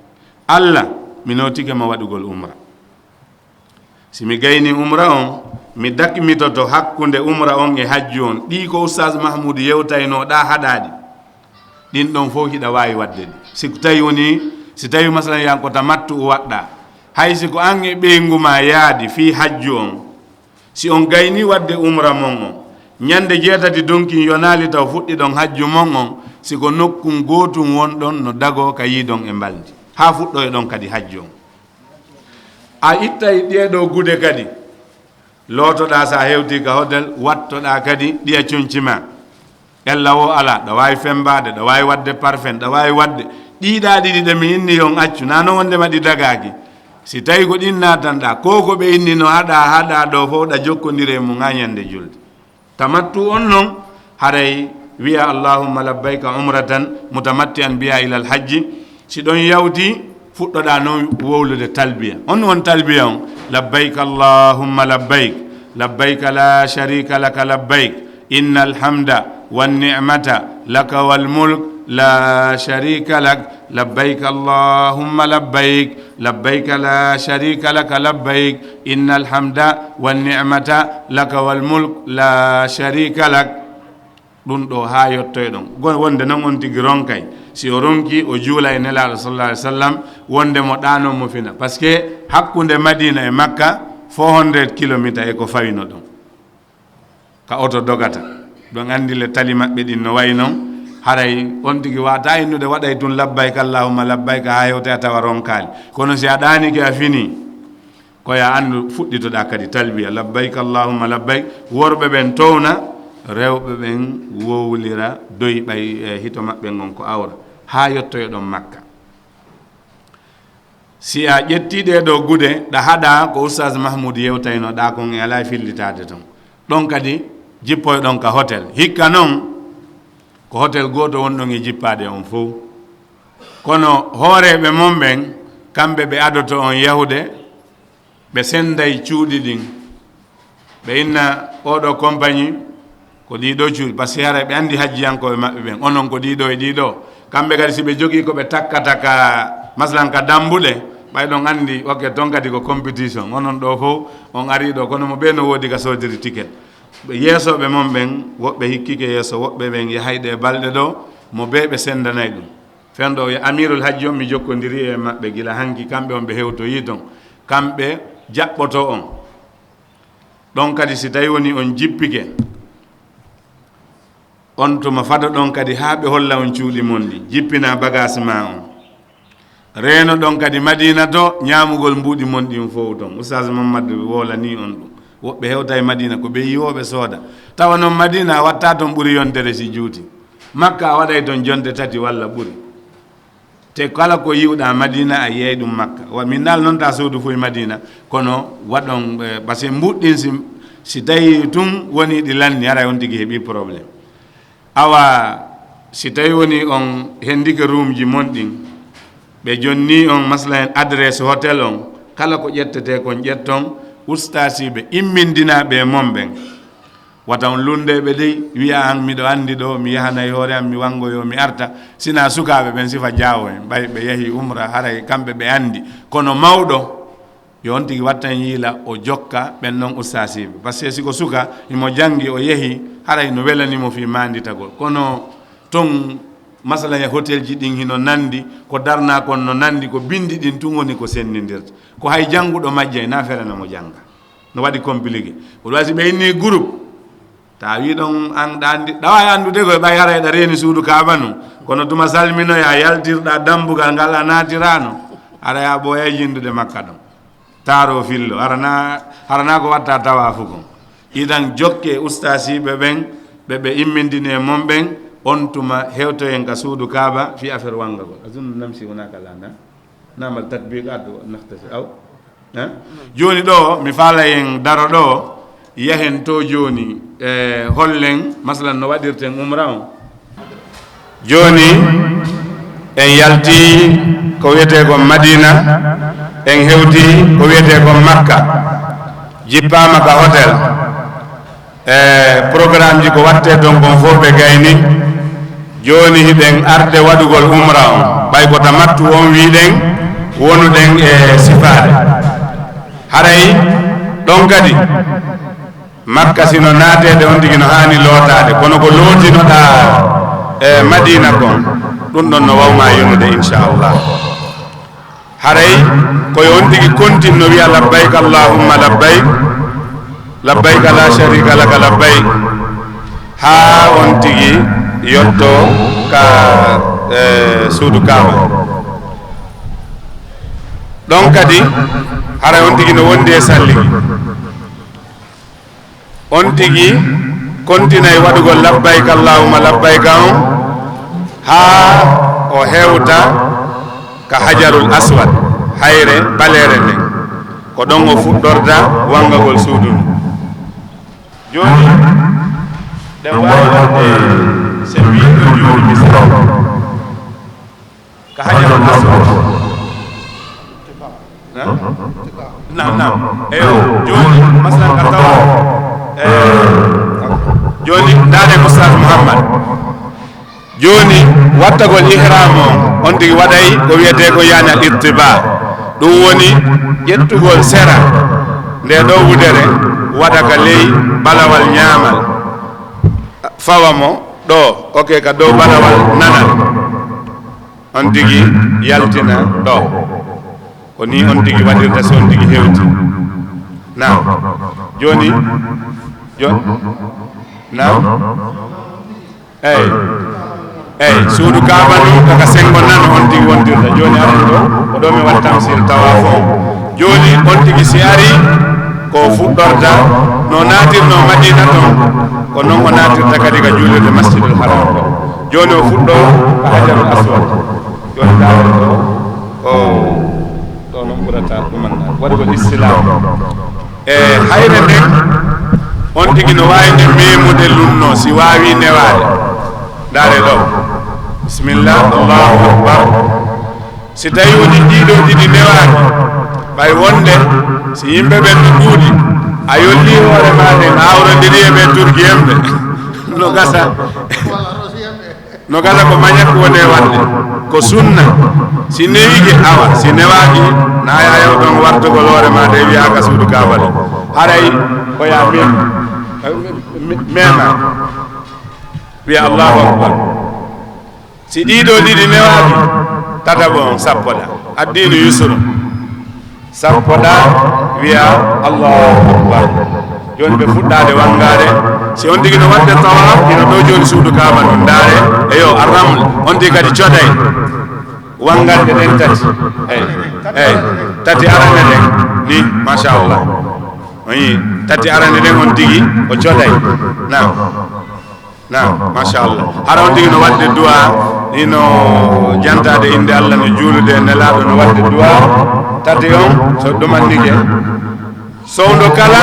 A: allah mi notike ma waɗugol umra si mi gayni umra on mi dakmitoto hakkunde umra on e hajju on ɗi ko oustaz mahmoudou yewtayno ɗa haɗaɗi ɗin ɗon fof hiɗa wawi wadde ɗi siko tawi woni si tawi masalan yan ko tamattu o waɗɗa hay siko an e ɓeygu ma yaadi fi hajju on si on gayni wadde umra mon on ñande jeetati donki yonali taw fuɗɗi ɗon hajju mon on siko nokkun gotum wonɗon no dago ka yiidon e mbaldi ha fuɗɗo e ɗon kadi hajji on a ittay ɗeɗo gude kadi lootoɗa sa hewti ka hotel wattoɗa kadi ɗiya cuncima ella wo ala ɗa wawi fembade ɗa wawi wadde parfum ɗa wawi wadde ɗiɗa ɗiɗi ɗe mi inni on accu nano wondema ɗi dagaki si tawi ko ɗin natanɗa ko ko ɓe inni no haɗa ɗo fof ɗa jokkodire mum ha ñande julde tamattu on noon haray wiya allahumma labbayka umratan mutamatti an biya ilal hajji si ɗon yawti fuɗɗoɗa noon wowlude talbiya on won talbiya on labbayk allahumma labbayk labbayka la sharika laka labbayk inna alhamda wanni'mata laka walmulk la sharika lak labbayk allahumma labbayk labbayk la sharika laka labbayk inna alhamda wanni'mata laka walmulk la sharika lak ɗum ɗo ha yettoy ɗon wonde noon on tigi ronkay si o ronki o juula e nelaɗo sallallahu alaihi wasallam wonde mo ɗanon mo fina par ce que hakkude madina e makka 400 kilométre e ko fawino ɗon ka oto dogata ɗon andi le tali maɓɓe ɗin no wayi noon haray on tigi wata innude waɗay tun labbayka allahumma labbayka ha hewte a tawa ronkali kono si a ɗaniki a fini koya andu fuɗɗitoɗa kadi talbiya labbayka allahumma labbayk worɓe ɓen towna rewɓe ɓen wowlira doyi ɓay hito maɓɓe gon ko awra ha yettoyo ɗon makka si a ƴettiɗe ɗo gude ɗa haɗa ko oustaz mahmoud yewtayno ɗa kon e ala fillitade ton ɗon kadi jippoy ɗon ka hôtel hikka noon ko hôtel goto wonɗon e jippade on fof kono hooreɓe mon ɓen kamɓe ɓe adoto on yahude ɓe senday cuuɗi ɗin ɓe inna oɗo compagnie ko ɗiɗo cuuɗi par ce que haray ɓe andi hajjiyankoɓe maɓɓe ɓen onon ko ɗiɗo e ɗiɗo kamɓe kadi si ɓe jogui koɓe takkata ka masalan ka dambuɗe ɓay ɗon andi ok ton kadi ko compétition onon ɗo fof on ari ɗo kono mo ɓe no woodi ka sodiri ticket yeesoɓe mon ɓen woɓɓe hikkike yeeso woɓɓe ɓen yahayɗe balɗe ɗo mo ɓe ɓe sendanay ɗum fenɗo amirul hajji on mi jokkodiri e maɓɓe gila hanki kamɓe on ɓe hewtoyi ton kamɓe jaɓɓoto on ɗon kadi si tawi woni on jippike on tuma fado ɗon kadi ha ɓe holla on cuuɗi mon ɗi jippina bagage ma on reeno ɗon kadi madina to ñamugol mbuuɗi mon ɗin fof ton oustaz mamadou wolani on ɗum woɓɓe hewta e madina ko ɓe yiwoɓe sooda tawa noon madina a watta toon ɓuuri yontere si juuti makka a waɗay toon jonde tati walla ɓuuri te kala ko yiwɗa madina a yiyay ɗum makka min dal noon ta sowdu fof e madina kono waɗon par ce que mbuɗɗin si tawi tun woni ɗi lanni ara on tigi heeɓi probléme awa si tawi woni on hendike room ji mon ɗin ɓe jonni on masla en adresse hôtel on kala ko ƴettete kon ƴetton ustasiɓe immindinaɓe mon ɓen wata on lundeɓe dey wiya an miɗo andi ɗo mi yahanay hoore am mi wangoyo mi arta sina sukaɓe ɓen sifa jaawo en ɓay ɓe yahi umra haray kamɓe ɓe andi kono mawɗo yo on tigi wattan yiila o jokka ɓen ɗon ustasiɓe par ce que siko suka imo jangi o yehi haray no welanimo fi manditagol kono ton masala e hôtel ji ɗin hino nandi ko darna kon no nandi ko bindi ɗin tun woni ko sennidirta ko hay jannguɗo majja na ferana mo janga no waɗi compliqué oɗo wasi ɓe inni groupe ta wi ɗon an ɗa andi ɗa wawi andude koye ɓay hara eɗa reeni suudu kaaba nu kono tuma salminoya yaltirɗa dambugal ngal a natirano ara ya ɓooya yindude makka ɗon taaro fillo harana ko watta tawa fu kon idan jokke ustasiɓe ɓen ɓeɓe immindine mon ɓen on tuma hewtoyen ka suudu kaaba fi affaire wanga gol azun namsi wonaka lana namal tatbiqat nahtasi aw joni ɗo mi faalayen daro ɗo yahen to joni hollen masalan no waɗirten umra on joni en yalti ko wiyete ko madina en hewti ko wiyete ko makka jippama ka hôtel programme ji ko watte ton kon fof ɓe gayni joni hiɗen arde waɗugol umra on ɓay ko tamattu on wiɗen wonuɗen e sifade haray ɗon kadi makka sino naatede on tigi no hani lootade kono ko lootinoɗa e madina kon ɗum ɗon no wawma yonude inchallah haray koye on tigi continue no wiya labbayk allahumma labbayk labbayk la sharika laka labbayk ha on tigi yotto ka suudu kaaba ɗon kadi hara on tigi no wondi e salligi on tigi kontinay waɗugol labbayka allahumma labbayka on ha o hewta ka hajarul aswad hayre balere nden ko ɗon o fuɗɗorta wangagol suudu ndu joni ɗen wawi wadde se mbiɗo joni misal ka hajarul aswad nam eyo joni masalan ka tawa joni dade Moustapha Mouhammad joni wattagol ihram on tigi waɗay ko wiyete ko yani al ittiba ɗum woni ƴettugol sera nde ɗo wudere waɗa ka ley balawal ñaamal fawa mo ɗo oke ka dow balawal nanal on tigi yaltina ɗo ko ni on tigi waɗirta so on tigi hewti nam joni nam eyyi suudu Kaaba ɗum kaka sengo nano on tigi wontirta joni aran ɗo ko ɗo mi waɗa tamsil tawaf o joni on tigi si ari ko fuɗɗorta no natirno Madina ton ko noon o natirta kadi ka juulirde masjidul haram ko joni o fuɗɗo ka hajarul aswad joni dawon ɗo o ɗo noon ɓurata ɗumanna waɗugol islam e hayre nden on tigi no wawi nde memude lunno si wawi newade dare ɗo bismillah allahu akbar si tawi woni ɗiɗo ɗiɗi newaki ɓay wonde si yimɓe ɓen no ɗuuɗi a yolli hoore ma nden awrodiri e ɓe turki hemɓe no gasa ko mañat wone wadde ko sunna si newike awa si newaki na yayaw ɗon wartogol hoore ma nde wiyaka suudu Kaaba ɗo haray koya mema wiya allahu akbar si ɗiɗo ɗiɗi newaki tataɓo on sappoɗa addinu yusru sappoɗa wiya allahu akbar joni ɓe fuɗɗade wangade si on tigi no wadde tawaf ino ɗo joni suudu Kaaba ɗum daare eyo arramle on tigi kadi coday wangalde ɗen tati eyyi tati arande ɗen ni machallah oyi tati arande ɗen on tigi o coday nam machallah hara on tigi no wadde duwa ino jantade inde Allah no juulude nelaɗo no wadde duwa tati on so ɗumannike sowdo kala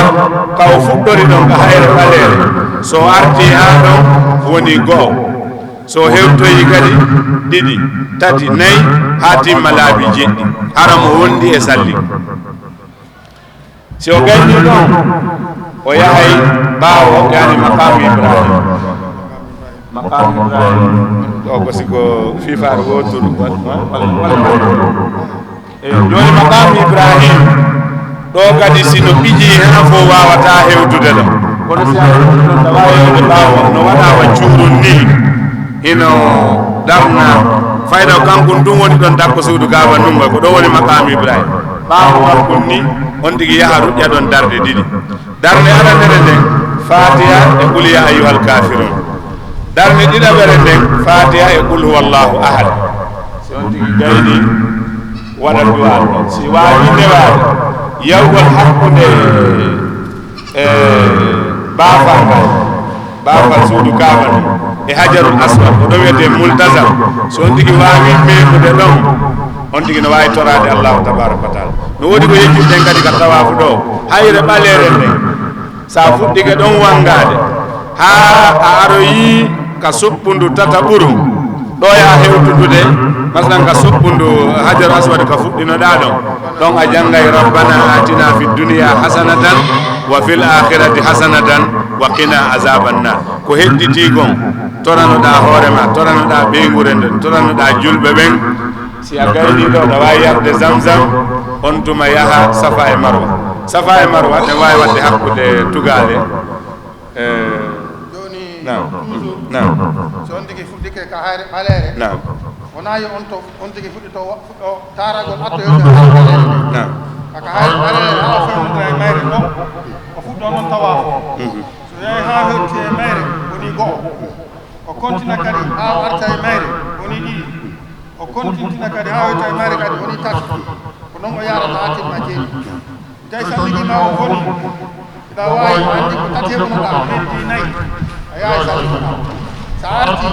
A: kaw fuɗɗori ɗon ka hayre ɓalere so arti ha ɗon woni goho so hewtoyi kadi ɗiɗi tati nayyi ha timma laabi jeɗɗi hara mo wondi e salli si o gayni ɗon o yahay ɓaawo yani maqamu Ibrahim o ko siko fifaare wotour joni maqamu Ibrahim ɗo kadi sino ɓiji hen fo wawata hewtude ɗo kono si ɗon tawa hewde ɓaawo no waɗawa cuurun ni ino ɗamna fayda kanko ɗum woni ɗon dakko suudu Kaaba nungoy ko ɗo woni maqamu Ibrahim ɓaawo wakkun ni on tigi yaha ruƴƴa ɗon darde ɗiɗi darde aranere nden Fatiha e qul ya ayyuhal kafirun darde ɗiɗaɓere nden Fatiha e qul huwallahu ahad si on tigi gayni waɗa duwal ɗon si wawi newade yawgol hakkude baafal suudu Kaaba ɗum e hajarul aswad ko ɗo wiyete multasam so on tigi wawi memude ɗon on tigi no wawi torade allahu tabaraka wa taala no woodi ko yejjirɗen kadi ka tawafu ɗo hayre ɓalere nden sa fuɗɗike ɗon wangade ha a aroyi ka soɓɓundu tata ɓurum ɗo ya hewtudude masalan ka soɓɓundu hajaru aswad ka fuɗɗinoɗa ɗon ɗon a janggay rabbana atina fi dunia hasanatan wa fil akhirati hasanatan wa qina azaban nar ko hedditi gon toranoɗa hoorema toranoɗa ɓeygure nden toranoɗa julɓe ɓen si a gayni ɗo ɗa wawi yarde zamzam on tuma yaha safa e marwa ɗe wawi wadde hakkude tugale nam
C: so on tigi fuɗɗike ka hayre ɓalere
A: nam
C: wona yo on tigi fuɗɗi to taragol attoyode hayre ɓalere
A: nam
C: kaka hayre ɓalere ha o fewnita e mayre ɗon o fuɗɗo noon tawafo so yahi ha hetti e mayre woni goho o continue kadi ha arta e mayre woni ɗiɗi o continue kadi ha hetta e mayre kadi woni tati ko non o yarata hatimma jeeɗi tawi salligima o woni ida wawi andi ko tati heɓunoɗa heddi nayyi a yaha salligoɗa sa arti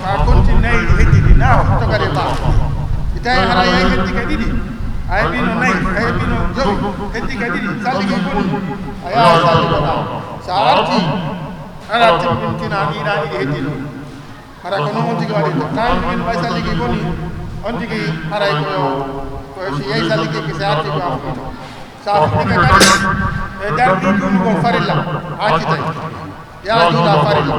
C: ma continue nayyi ɗi heddi ɗi na togade ma si tawi hara yeyi heddi ka ɗiɗi a heɓino nayyi a heɓino joyi heddi ka ɗiɗi salligui boni a yaha salligoɗa sa arti ara timmintina ɗiɗa ɗiɗi heddi ɗo hara ko noon on tigui waɗirta tawi ɗin ɓay salligui boni on tigui haray ko so yeyi salligui ko sa arti ko a fuɗɗito sa fuɗɗike kadi e darɗi ɗumgol farilla ha kitay ya juuɗa farilla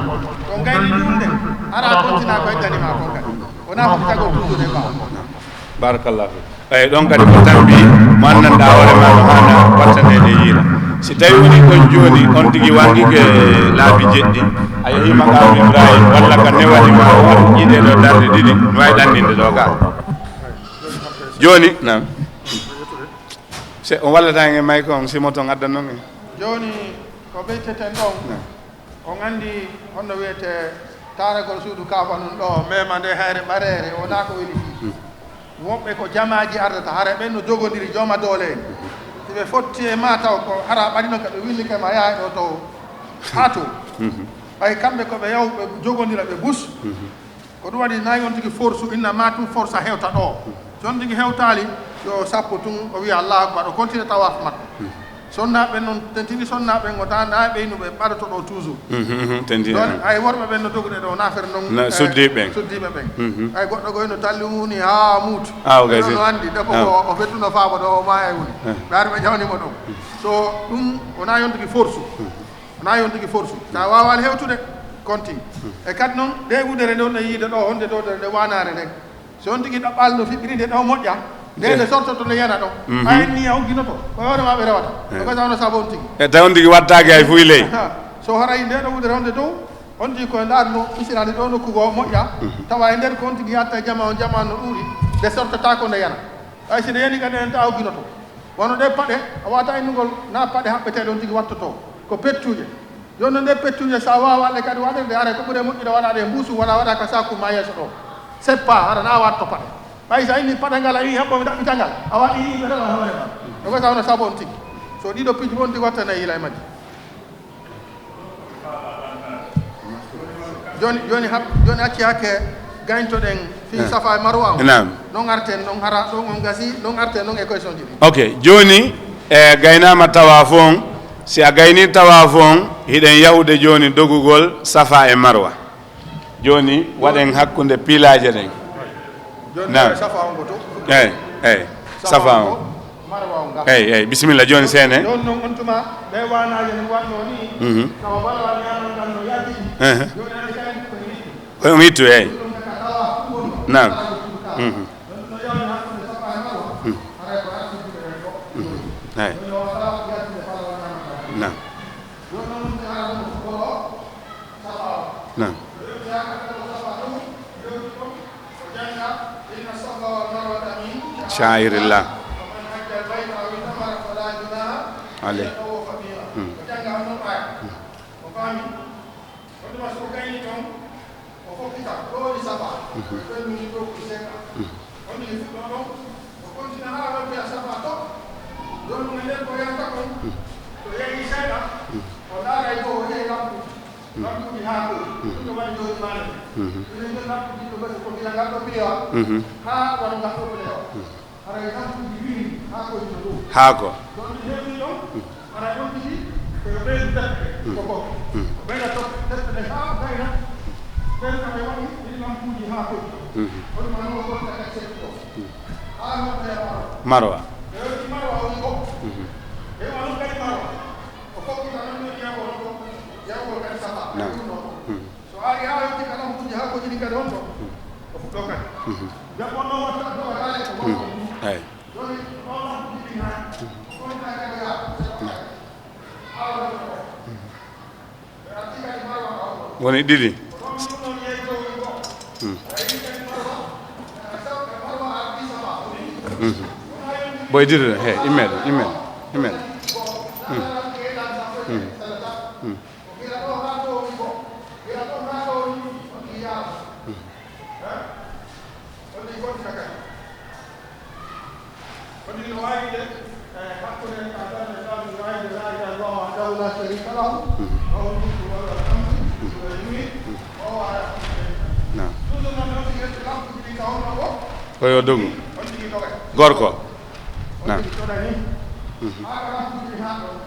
C: to gayni ɗumde ara continue ko heddanima kon kadi wona fuɗɗitagol toujours e ɓawa
A: barakallahu eyyi ɗon kadi ko tambi mo anndanɗa hoorema no hana wattanede yiila si tawi woni ɗon joni on tigui wanggue laabi jeɗɗi a yeehi maqamu Ibrahima walla ka newanima on jiiɗeɗo darde ɗiɗi no wawi ɗanninde ɗo ga joni nam se on wallata e mayko on simo toon addannon en
C: joni ko ɓeyteten ɗon on andi honno wiyete taragol suudu kaaba nun ɗo mema nde hayre ɓarere wona ko weli fi woɓɓe ko jamaji ardata hara ɓen no jogodiri jooma doole en si ɓe fotti e ma taw ko hara ɓaɗino ka ɓe willikema yaha ɗo to ha to ɓay kamɓe koɓe yaw ɓe jogodira ɓe bus ko ɗum waɗi nayi on tigui force inna ma tum force a hewta ɗo so on tigui hewtali yo sappo tun o wiya allahu akbar o continue tawaf makko sonnaɓe noon tentini sonnaɓe ngo ta na ɓeynuɓe ɓaɗoto ɗo toujours don ay worɓe ɓen no doguɗe ɗo nafere noon suddiɓe ɓen ay goɗɗo goyno talli wuni ha muutu no andi ɗo koko o fettuno faabo ɗo o maya woni ɓe ari ɓe jawnimo ɗon so ɗum wona yontuki force wona yontuki force ta wawani hewtude continue e kadi noon ɗe wudere ɗon no yiide ɗo honde ɗo nde wanare nden so on tigui ɗaɓɓal no fiɓɓiri nde ɗo moƴƴa nde nde sortoto nde yana ɗo ayen ni a hogginoto ko hoorema ɓe rewata ko sawno saabu on tigui
A: e taw on tigui wattaki hay fuy ley
C: so haray nde ɗo wudere honde dow on tigui koye darno isirade ɗo nokkugo moƴƴa tawa e nder ko on tigui yatta jama on jamanu no ɗuuri nde sortota ko nde yana ay si nde yani kadi en ta hogginoto wono ɗe paɗe a wata innugol na paɗe haɓɓeteɗe on tigui wattoto ko pettuje jonno nde pettuje sa wawaɗe kadi waɗirde ara ko ɓuure moƴƴude waɗaɗe e mbuusu wona waɗa ka saku ma yeeso ɗo seppa hara na watto paɗe ɓay sa inni paɗa ngal a wi heɓɓomi ɗaɓɓita ngal a waɗi yimɓe tan a hoorema no ko sawno saabu on tigui so ɗiɗo piji on tigui wattana yiila e majji joni acci hakke gayntoɗen fi safa e marwa o non arten non hara ɗon on gasi ɗon arten non e question ji ɗi
A: ok joni e gaynama tawa fon si a gayni tawa fon hiɗen yahude joni dogugol safa e marwa joni waɗen hakkude pilaje ɗen
C: joni safa on goto
A: eyyi safa on eyyi bisimilla joni sene
C: joni noon on tuma ɓe wanaje no watno ni tawa balwa ñaman ngal no yalti joni andi kayen
A: koye wittu eyyi nam eyyi nam nam shairillah عليه haako marwa woni ɗiɗi boy ɗiɗi he immeɗe
C: ودي نوايد حقنا تعالى الله نوايد لا اله الا الله وحده لا شريك له له الملك وله الحمد ويميت وهو على كل شيء
A: نعم
C: كل ما نفسي يتلام في كونه
A: koyo dogu
C: ودي توي
A: gorko نعم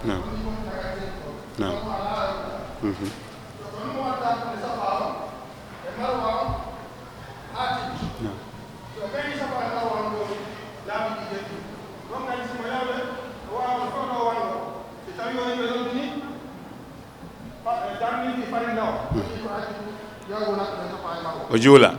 A: نعم نعم وجولا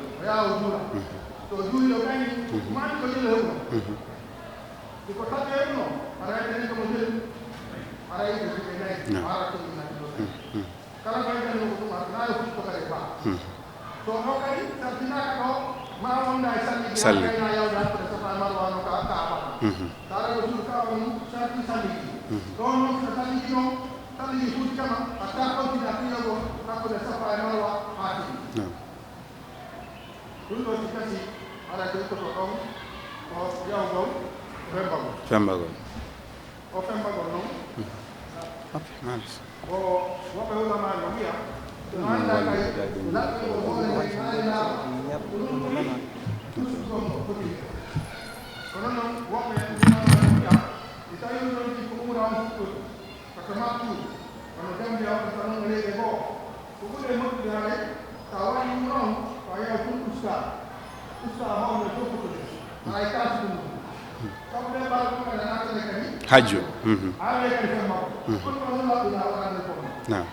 A: salli fembagol ok nice hajju نعم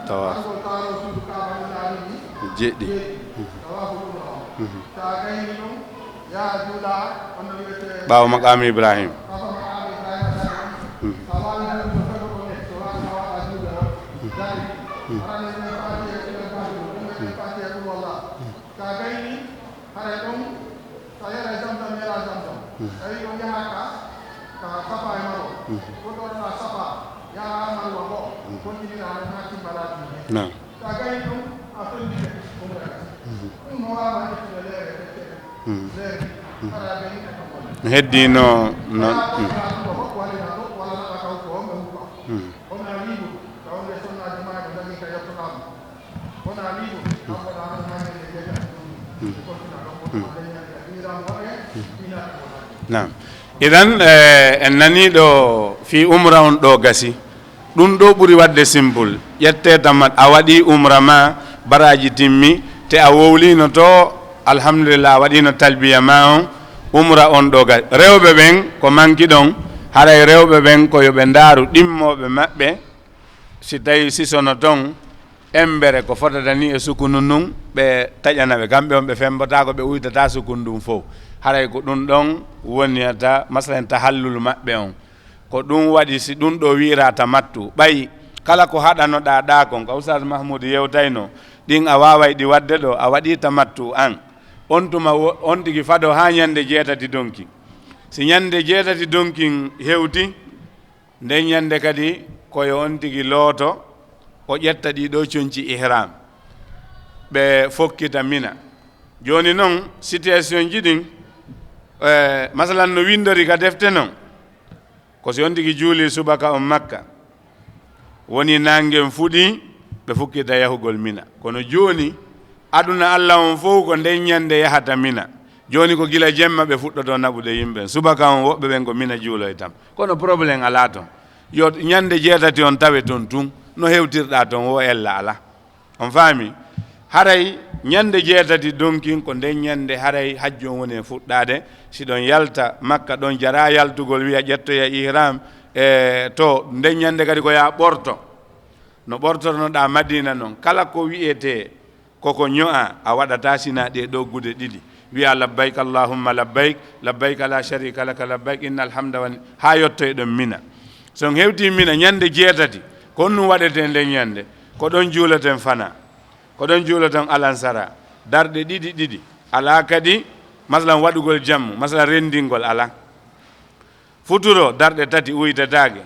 A: tawa jeɗɗi ɓaawo maqam Ibrahim نعم heddi no نعم idan en nani ɗo fi umra on ɗo gasi ɗum ɗo ɓuri wadde simple ƴette tamat a waɗi umra ma baraji timmi te a wowlino to alhamdulillah a waɗino talbiya ma on umra on ɗo gasi rewɓe ɓen ko manki ɗon haray rewɓe ɓen ko yoɓe ndaaru ɗimmoɓe maɓɓe si tawi sisono ton embere ko fotata ni e sukunu nun ɓe taƴana ɓe kamɓe on ɓe fembata ko ɓe uytata sukunu ɗum fof haray ko ɗum ɗon woniyata masalan tahallul maɓɓe on ko ɗum waɗi si ɗum ɗo wirata mattu ɓayi kala ko haɗanoɗa ɗa kon ko Oustaz Mahmoud yewtayno ɗin a waway ɗi wadde ɗo a waɗita mattu an on tuma on tigi fado ha ñande jeetati donki si ñande jeetati donkin hewti nden ñande kadi koyo on tigi looto o ƴetta ɗiɗo coñci ihram ɓe fokkita mina joni noon situation ji ɗin masalan no windori ka defte noon ko si on tigi juuli subaka on makka woni nangen fuɗi ɓe fukkita yahugol mina kono joni aduna Allah on fof ko nden ñande yahata mina joni ko gila jemma ɓe fuɗɗoto naɓude yimɓe subaka on woɓɓe ɓen ko mina juuloy tam kono probléme ala toon yo ñande jeetati on tawe toon tun no hewtirɗa toon wo ella ala on faami haray ñande jeetati donkin ko nden ñande haray hajji on woni e fuɗɗade siɗon yalta makka ɗon jara yaltugol wiya ƴettoya ihram to nden ñande kadi ko ya ɓorto no ɓortotonoɗa madina noon kala ko wiyete koko ño'a a waɗata sina ɗe ɗo gude ɗiɗi wiya labbayk allahumma labbayk labbayka la sharika laka labbayk innal hamda wa ha yottoy ɗon mina son hewti mina ñande jeetati ko on ɗum waɗete nde ñande ko ɗon juulaten fana ko ɗon juulaten alansara darɗe ɗiɗi ala kadi masalan waɗugol jammu masalan rendingol ala futuro darɗe tati uytatake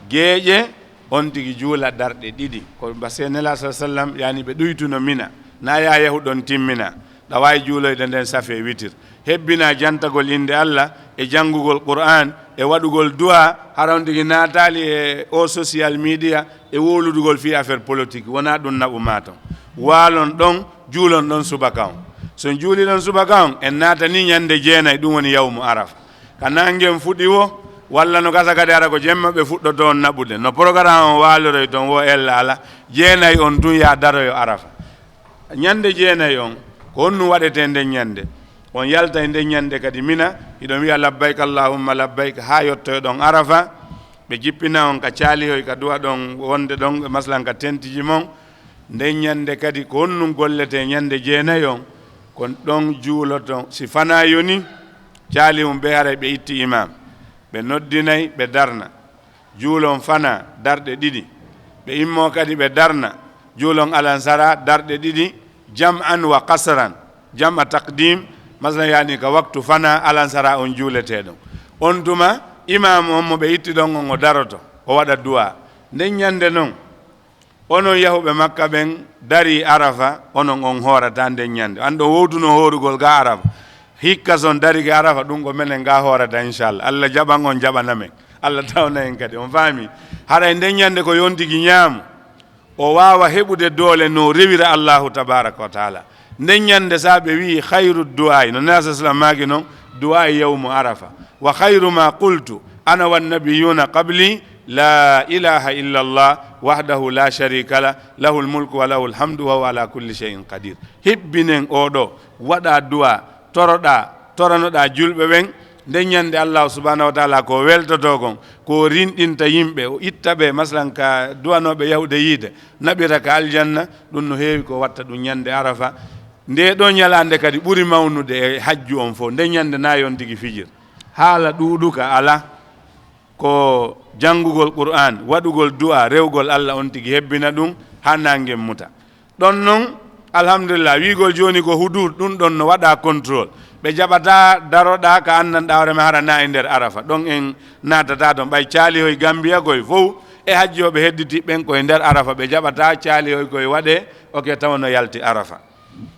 A: geeƴe on tigi juula darɗe ɗiɗi ko base nela sa sallam yani ɓe ɗuytuno mina na ya yahuɗon timmina ɗa wawi juuloyde nden safe witir hebbina jantagol inde Allah e janngugol Qur'an e waɗugol du'a haron tigi natali e o social media e woludugol fi affaire politique wona ɗum naɓu ma ton waalon ɗon juulon ɗon subaka on so juuli ɗon subaka on en natani ñande jeenayi ɗum woni yawmu arafa ka nangen fuɗi wo walla no gasa kadi ara ko jemma ɓe fuɗɗoto on naɓude no programme on waaloroy toon wo ella ala jeenayi on tun ya daroyo arafa ñande jeenayi on ko on ɗum waɗete nden ñande on yalta e nden ñande kadi mina hiɗon wiya labbayk allahumma labbayk ha yottoyo ɗon arafa ɓe jippina on ka caalihoy ka duwa ɗon wonde ɗon masalan ka tentiji mon nden ñande kadi ko on ɗum gollete ñande jeenayi on kon ɗon juuloton si fana yoni caali mum ɓe haray ɓe itti imam ɓe noddinayi ɓe darna juulon fana darɗe ɗiɗi ɓe immo kadi ɓe darna juulon alansara darɗe ɗiɗi jam'an wa qasran jam'a taqdim masalan yani ka waktu fana alansara on juuleteɗon on tuma imam on mo ɓe itti ɗon on o daroto o waɗa du'a nden ñande noon onon yahuɓe makka ɓen dari arafa onon on hoorata nden ñande an ɗo wowtuno hoorugol ga arafa hikka son dari ga arafa ɗum ko menen ga hoorata inchallah Allah jaɓan on jaɓanamen Allah tawna en kadi on faami haɗa nden ñande ko yontigi ñaamu o wawa heɓude doole no rewira Allahu tabaraka wa taala nden ñande sa ɓe wi khayru du'ai no nabi sallam magi noon du'ai yawmu arafa wa khayru ma qultu ana wannabiyuna qabli la ilaha illa allah wahdahu la sharika la lahu lmulku wa lahu lhamdu wa huwa ala kulli shay'in qadir hebbinen oɗo waɗa du'a toranoɗa julɓe ɓen nden ñande allahu subhanahu wa taala ko weltoto kon ko rinɗinta yimɓe o itta ɓe masalan ka duwanoɓe yahude yiide naɓira ka aljanna ɗum no heewi ko watta ɗum ñande arafa nde ɗo ñalande kadi ɓuri mawnude e hajju on fof nde ñande nayi on tigi fijir haala ɗuɗuka ala ko janngugol qur'an waɗugol du'a rewgol Allah on tigi hebbina ɗum ha nangen muta ɗon noon alhamdulillah wiigol joni ko hudud ɗum ɗon no waɗa contrôle ɓe jaɓata daroɗa ka anndanɗa hoorema hara na e nder arafa ɗon en natata toon ɓay caalihoy Gambia koye fof e hajji o ɓe hedditi ɓen koye nder arafa ɓe jaɓata caalihoy koye waɗe ok tawa no yalti arafa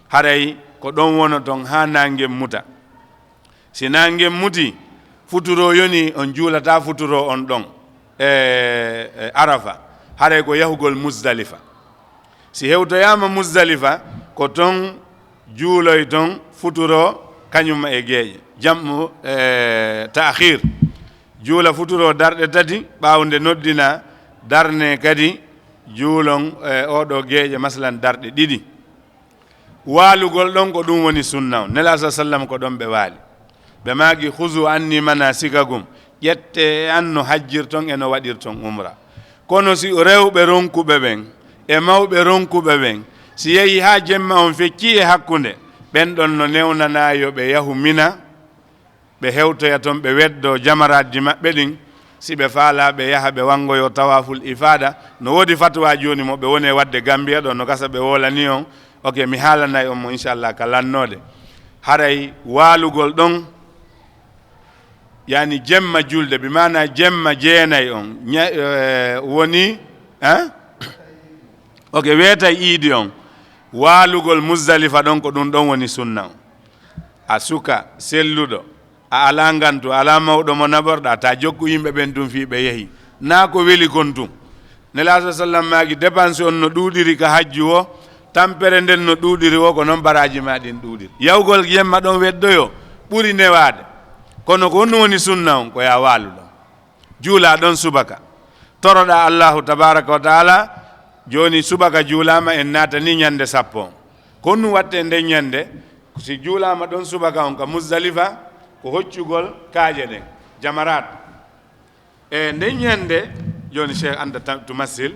A: haray ko ɗon wono toon ha nangen muta si nangen muti futuro yoni on juulata futuro on ɗon arafa haray ko yahugol Muzdalifa si hewtoyama Muzdalifa ko ton juuloy ton futuro kañum e geeƴe jammu ta'khir juula futuro darɗe tati ɓawnde noddina darne kadi juulon oɗo geeƴe masalan darɗe ɗiɗi waalugol ɗon ko ɗum woni sunna o nela sa sallam ko ɗon ɓe waali ɓe maagi huzu anni manasikagum ƴette an no hajjirton e no waɗirton umra kono si rewɓe ronkuɓe ɓen e mawɓe ronkuɓe ɓen si yehi ha jemma on fecci e hakkunde ɓen ɗon no newnanayo ɓe yahu mina ɓe hewtoya toon ɓe weddo jamaradji maɓɓe ɗin si ɓe faala ɓe yaha ɓe wangoyo tawaful ifada no woodi fatwa joni mo ɓe woni wadde Gambia ɗo no gasa ɓe wolani on ok mi haalanay on mo inchallah ka lannode haray waalugol ɗon yani jemma julde bi mana jemma jeenayi on woni ok weetay iidi on waalugol Muzdalifa ɗon ko ɗum ɗon woni sunna on a suka selluɗo a ala ngantu ala mawɗo mo naborɗa ta jokku yimɓe ɓen tum fi ɓe yehi na ko weli kon tum nela sa sallam maagi dépense on no ɗuuɗiri ka hajju o tampere nden no ɗuuɗiri o ko noon baraji ma ɗin ɗuuɗiri yawgol yemma ɗon weddoyo ɓuri newade kono ko honno woni sunna on ko ya waalu ɗon juula ɗon subaka toroɗa Allahu tabaraka wa taala joni subaka juulama en natani ñande sappo on ko honno watte nden ñande si juulama ɗon subaka on ka Muzdalifa ko hoccugol kaaje ɗen jamarat e nden ñande joni Cheikh Anta Tumassil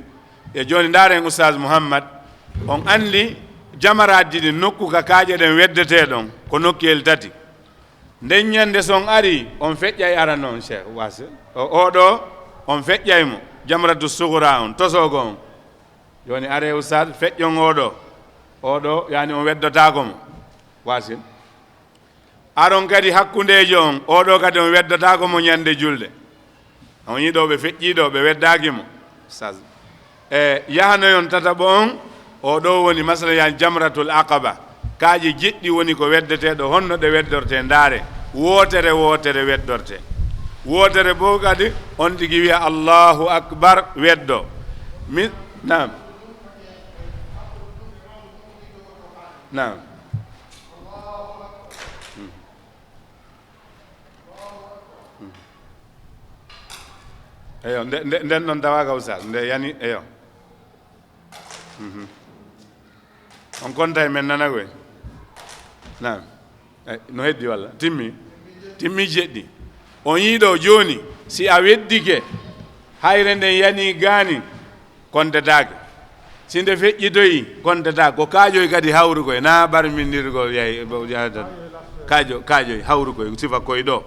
A: e joni ndaren Oustaz Mouhammad on andi jamaraji ɗi nokku ka kaaƴe ɗen weddete ɗon ko nokkuyel tati nden ñande son ari on feƴƴay ara noon cheikh wasi oɗo on feƴƴaymo jamratu suhra on tosogo on joni are ustad feƴƴon oɗo yani on weddotako mo wasin aron kadi hakkundejo on oɗo kadi on weddotako mo ñande julde on yiɗo ɓe feƴƴiɗo ɓe weddaki mo yahanoyon tataɓo on oɗo woni masala yan jamratul aqaba kaaji jiɗɗi woni ko weddeteɗo honno ɗe weddorte ndaare wotere weddorte wotere bo kadi on tigi wiya allahu akbar weddo nam eyo nden noon tawa kawsal nde yani eyo on konta e men nana koy nam no heddi walla timmi jeɗɗi on yiiɗo joni si a weddike hayre nden yani gaani kontetake si nde feƴƴitoyi kontetake ko kaajoy kadi hawru koye na barmindirgol yeyata kaajoy hawru koye sifa koye ɗo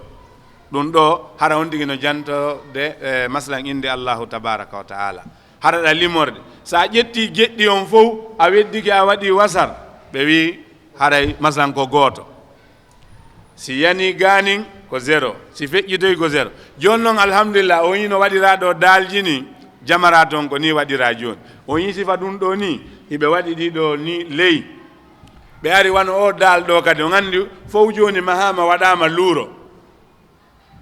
A: ɗum ɗo hara on tigi no jantode maslan inde allahu tabaraka wa taala hara ɗa limorde sa ƴetti jeɗɗi on fof a weddike a waɗi wasar ɓe wi haray maslan ko gooto si yani ganin ko 0 si feƴƴitoy ko 0 joni noon alhamdulillah on yi no waɗira ɗo daalji ni jamara toon ko ni waɗira joni on yi sifa ɗum ɗo ni hiɓe waɗi ɗiɗo ni ley ɓe ari wano o daal ɗo kadi on andi fof joni mahama waɗama luuro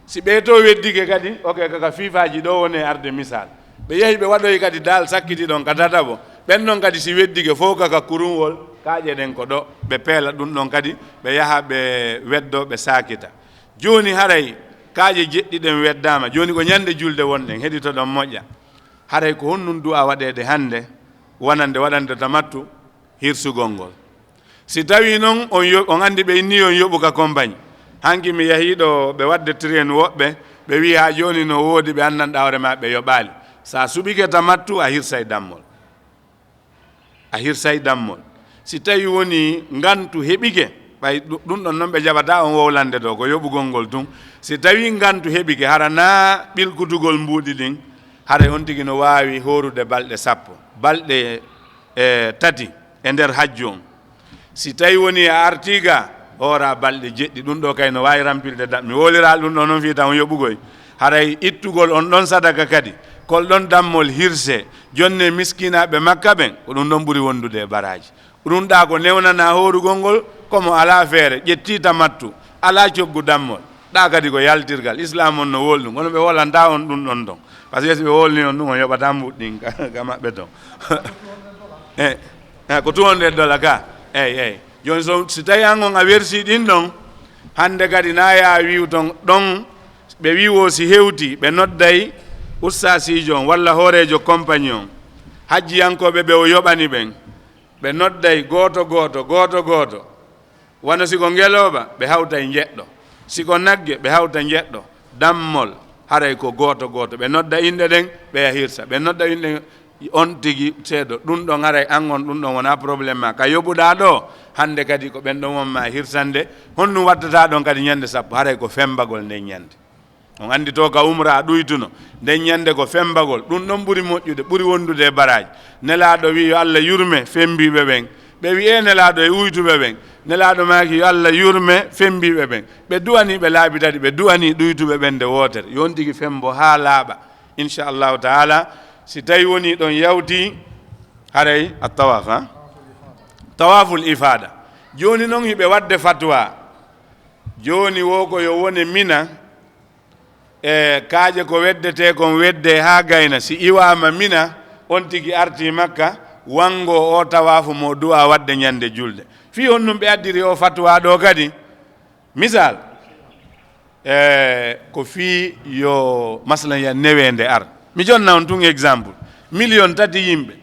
A: si ɓe to weddike kadi ok kaka fifaji ɗo woni arde misal ɓe yehi ɓe waɗoy kadi daal sakkiti ɗon ka tataɓo ɓen ɗon kadi si weddike fof kaka kurunwol kaaƴe ɗen ko ɗo ɓe peela ɗum ɗon kadi ɓe yaha ɓe weddo ɓe sakita joni haray kaaƴe jeɗɗiɗen weddama joni ko ñande julde wonɗen heɗito ɗon moƴƴa haray ko honnun du'a waɗede hande wonande waɗande tamattu hirsugol ngol si tawi noon on andi ɓe inni on yoɓu ka compagnie hanki mi yahiɗo ɓe wadde train woɓɓe ɓe wi ha joni no woodi ɓe annanɗa hoore ma ɓe yoɓali sa suɓike tamattu a hirsay dammol si tawi woni ngantu heɓike ɓay ɗum ɗon noon ɓe jaɓata on wowlande ɗo ko yoɓugol ngol tun si tawi ngantu heɓike hara na ɓilkutugol mbuuɗi ɗin haray on tigi no wawi horude balɗe 10 balɗe tati e nder hajju on si tawi woni a artiga hoora balɗe jeɗɗi ɗum ɗo kay no wawi rampirde mi wolira ɗum ɗo noon fiita on yoɓugoy haray ittugol on ɗon sadaka kadi kol ɗon dammol hirse jonne miskinaɓe makka ɓen ko ɗum ɗon ɓuuri wondude e baraji ɗum ɗa ko newnana horugol ngol komo ala feere ƴetti tamattu ala coggu dammol ɗa kadi ko yaltirgal islam on no wolɗum kono ɓe wolanta on ɗum ɗon ton par ce que si ɓe wolni on ɗum on yoɓata mbuɗɗin ka maɓɓe ton ko $200 ka eyyi joni si tawi an on a wersi ɗin ɗon hande kadi na ya wiw ton ɗon ɓe wiwo si hewti ɓe nodday ustasijo on walla hoorejo compagnie on hajjiyankoɓe ɓe o yoɓani ɓen ɓe nodday gooto wano siko ngeloba ɓe hawtay jeɗɗo siko nagge ɓe hawta jeɗɗo dammol haray ko gooto ɓe nodda inde ɗen ɓe yahirsa ɓe nodda inde on tigi seeɗo ɗum ɗon haray an on ɗum ɗon wona probléme ma ka yoɓuɗa ɗo hande kadi ko ɓen ɗon wonma hirsande honɗum wattata ɗon kadi ñande 10 haray ko fembagol nden ñande on andi to ka umra ɗuytuno nden ñande ko fembagol ɗum ɗon ɓuuri moƴƴude ɓuuri wondude e baraji nelaɗo wi yo Allah yurme fembiɓe ɓen ɓe wi e nelaɗo e uytuɓe ɓen nelaɗo maki yo Allah yurme fembiɓe ɓen ɓe duwani ɓe laabi tati ɓe duwani ɗuytuɓe ɓen nde wotere yon tigi fembo ha laaɓa inchallahu taala si tawi woni ɗon yawti haray a tawaf tawaful ifada joni noon hiɓe wadde fatwa joni wo ko yo wone mina e kaaje ko weddete kon wedde ha gayna si iwama mina on tigi arti makka wango o tawafu mo du'a wadde ñande julde fi on num ɓe addiri o fatwa ɗo kadi misal ko fi yo masalan ya newende ar mi jonna on tun exemple 3 million yimɓe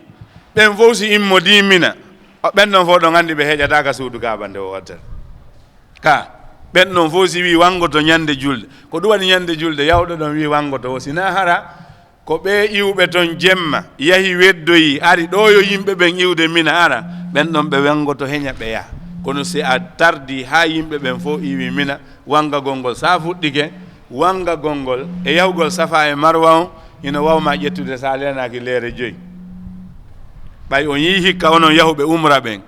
A: ɓen fof si immodi mina ɓen ɗon fof ɗon andi ɓe heƴata ka suudu kaaba nde wotere ka ɓen ɗon fof si wi wangoto ñande julde ko ɗum waɗi ñande julde yawɗo ɗon wi wangoto o sina hara ko ɓe iwɓe ton jemma yahi weddoyi ari ɗo yo yimɓe ɓen iwde mina ara ɓen ɗon ɓe wengoto heña ɓe yaha kono si a tardi ha yimɓe ɓen fof iwi mina wangagol ngol sa fuɗɗike wangagol ngol e yahugol safa e marwa on ina wawma ƴettude sa lenaki leere 5 ɓay on yi hikka onon yahuɓe umra ɓen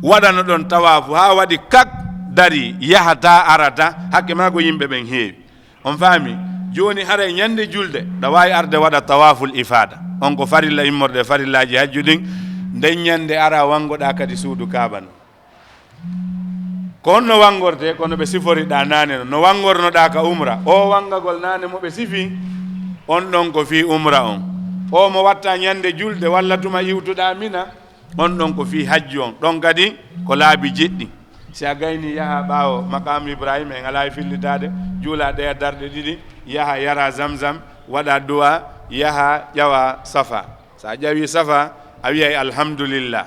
A: waɗano ɗon tawafu ha waɗi kak dari yahata arata hakke ma ko yimɓe ɓen heewi on faami joni haray ñande julde ɗa wawi arde waɗa tawaful ifada on ko farilla immorde farillaji hajju ɗin nden ñande ara wangoɗa kadi suudu kabano ko on no wangorte kono ɓe siforiɗa nane no wangornoɗa ka umra o wangagol nane mo ɓe sifi on ɗon ko fi umra on o mo watta ñande julde walla tuma iwtuɗa mina on ɗon ko fi hajju on ɗon kadi ko laabi jeɗɗi si a gayni yaha ɓaawo maqam ibrahima en ala e fillitade juula ɗeya darɗe 2 yaha yara zamzam waɗa duwa yaha ƴawa safa sa ƴawi safa a wiyay alhamdulillah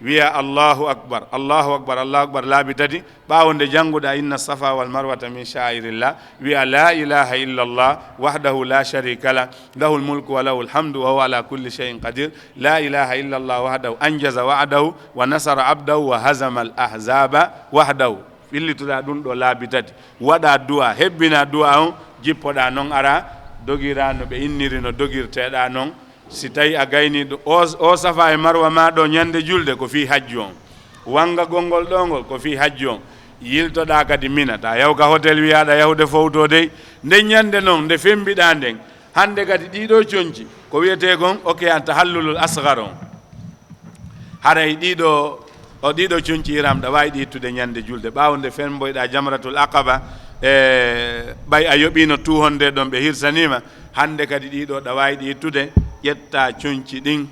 A: wiya allahu akbar allahu akbar allahu akbar laabi 3 ɓaawo nde jannguɗa inna safa wal marwata min shairillah wiya la ilaha illa allah wahdahu la sharika lah lahu lmulku wa lahu lhamdu wa huwa ala kulli shay'in qadir la ilaha illa allah wahdahu anjaza wa'dahu wa nasara abdahu wa hazama al ahzaba wahdahu fillituɗa ɗum ɗo laabi 3 waɗa du'a hebbina du'a on jippoɗa noon ara dogira no ɓe inniri no dogirteɗa noon si tawi a gayniɗo o safa e marwa ma ɗo ñande julde ko fi hajju on wanga gongol ɗongol ko fi hajju on yiltoɗa kadi mina ta yawka hôtel wiyaɗa yahude fowto dey nde ñande noon nde fembiɗa nden hande kadi ɗiɗo coñci ko wiyete kon oke an tahallulul asgar on haray ɗiɗo coñci iram ɗa wawi ɗittude ñande julde ɓawo nde femboyɗa jamratul aqaba e ɓay a yoɓino 200 ɗon ɓe hirsanima hande kadi ɗiɗo ɗa wawi ɗittude ƴetta coñci ɗin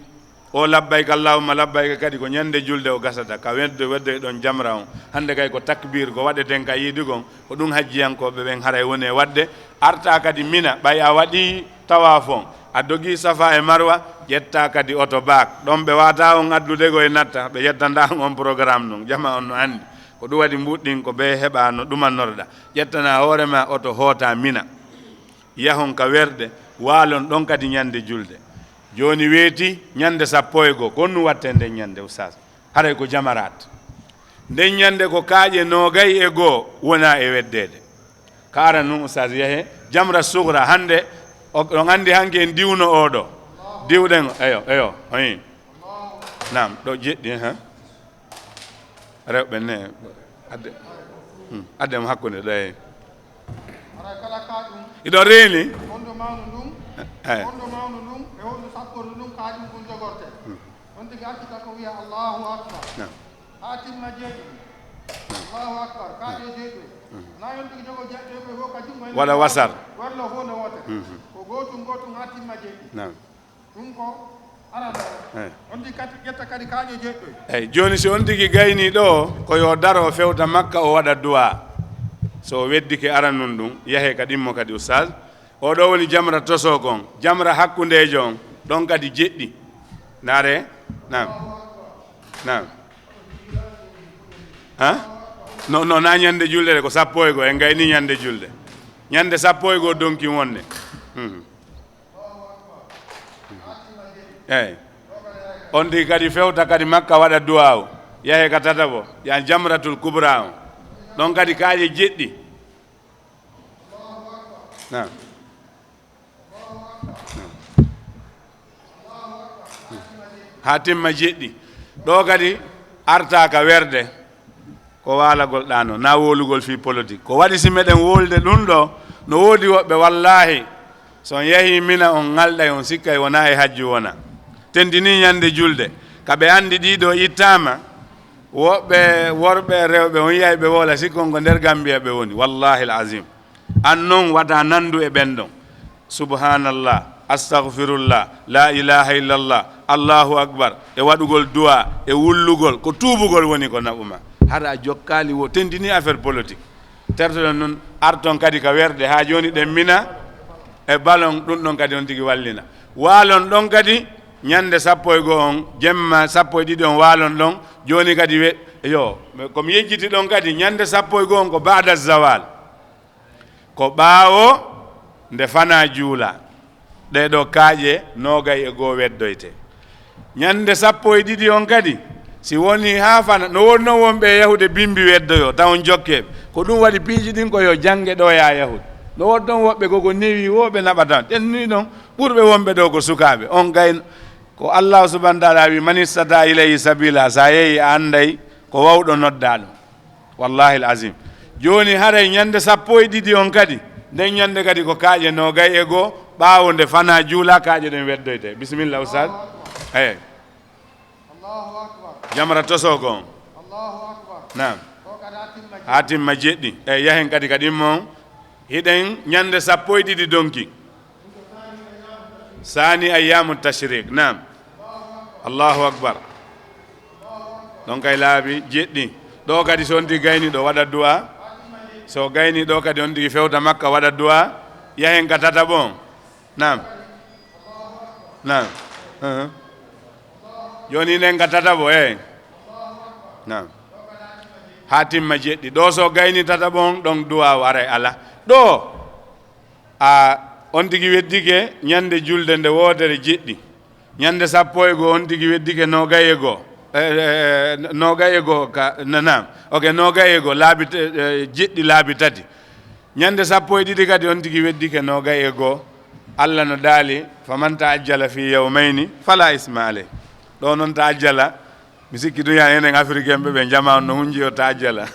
A: o labbayka allahumma labbayka kadi ko ñande julde o gasata ka wedde ɗon jamra on hande kay ko takbir ko waɗeten ka yiidi kon ko ɗum hajjiyankoɓe ɓen haray woni e wadde arta kadi mina ɓay a waɗi tawafon a dogi safa e marwa ƴetta kadi oto baak ɗon ɓe wata on addude go e natta ɓe ƴettanda on programme noon jama on no andi ko ɗum waɗi mbuɗɗin ko ɓe heɓa no ɗumannorɗa ƴettana hoorema oto hoota mina yahon ka werde waalon ɗon kadi ñande julde joni weeti ñande 10 ko nu watte nden ñande oustas haray ko jamarat nden ñande ko kaaƴe 21 wona e weddede ka ara nun oustas yehe jamra sugra hande on andi hanke en diwno oɗo diwɗen eyo oyi nam ɗo jeɗɗi ha rewɓe ne addemo hakkude ɗo e iɗo reeni
C: wonɗo mawnu ndun
A: eyi
C: wonɗo mawnu ndun e wonɗo sappordu ndun kaɗum ɗum jogorte on tigi accita ko wiya allahu akbar ha timma jeeɗiɗi allahu akbar kaɗe jeeɗiɗi na yon tigi jogo jeɗɗe koye fof ka jungo
A: waɗa wasar
C: warlo fof no wote ko gotum ha timma jeeɗiɗi ɗum ko arano on tigi kadi ƴetta kadi kaƴe jeeɗɗoy
A: eyi joni si on tigi gayni ɗo ko yo daro fewta makka o waɗa duwa so weddike aranun ɗum yahe kadi immo kadi oustaz oɗo woni jamra toso kon jamra hakkundejo on ɗon kadi jeɗɗi naare nam ha no na ñande julde de ko 10 en gayni ñande julde ñande 10 donki wonde eyi on tigi kadi fewta kadi makka waɗa duwa o yahe ka tatabo ya jamratul kubra on ɗon kadi kaaƴe jeɗɗi ha timma jeɗɗi ɗo kadi arta ka werde ko walagol ɗano na wolugol fi politique ko waɗi si meɗen wolde ɗum ɗo no woodi woɓɓe wallahi son yeehi mina on ngalɗay on sikkay wona e hajju wona tendini ñande julde kaɓe andi ɗiɗo ittama woɓɓe worɓe rewɓe on yiyay ɓe wola sikkon ko nder Gambia ɓe woni wallahi l azim an noon wata nandu e ɓen ɗon subhanallah astahfirullah la ilaha illallah allahu akbar e waɗugol duwa e wullugol ko tuubugol woni ko naɓuma hara jokkali wo tendini affaire politique tertoɗon noon arton kadi ka werde ha joni ɗen mina e balon ɗum ɗon kadi on tigi wallina waalon ɗon kadi ñande 11 on jemma 12 on waalon ɗon joni kadi yo komi yejjiti ɗon kadi ñande 11 on ko bada zawal ko ɓaawo nde fana juula ɗeɗo kaaƴe 21 weddoyte ñande 12 on kadi si woni ha fana no wonno wonɓe yahude bimbi weddoyo taw jokkeɓe ko ɗum waɗi piiji ɗin ko yo jangge ɗo ya yahude no wonɗon woɓɓe koko newi woɓe naɓatan ƴenni ɗon ɓurɓe wonɓe ɗo ko sukaɓe on gayno ko Allah subhanahu wa ta'ala wi man istata ilayhi sabila sa yeehi a anday ko wawɗo nodda ɗum wallahi alazim joni haray ñande 12 on kadi nden ñande kadi ko kaaƴe nogay e goo ɓaawo nde fana juula kaaƴe ɗen weddoyte bisimilla ustad eyi jamra toso ko on nam ha timma jeɗɗi eyi yahen kadi kadi mon hiɗen ñande 12 donki sani ayyamu tashrik nam allahu akbar ɗon kay laabi jeɗɗi ɗo kadi so on tigi gayni ɗo waɗa du'a so gayni ɗo kadi on tigi fewta makka waɗa du'a yahen ka tata bon nam nam joni nen ka tata bo eyi nam ha timma jeɗɗi ɗo so gayni tata bon ɗon du'a waray ala ɗo a on tigi weddike ñande julde nde wotere jeɗɗi ñande 11 on tigi weddike nogay e goo nogay e goo ka nam ok nogay e goo laabi jeɗɗi laabi tati ñande 12 kadi on tigi weddike nogay e goo Allah no daali faman ta'ajjala fi yawmayni fala isma alay ɗo noon ta'ajjala mi sikki duya enen africain ɓe jama no hunji o ta'ajjala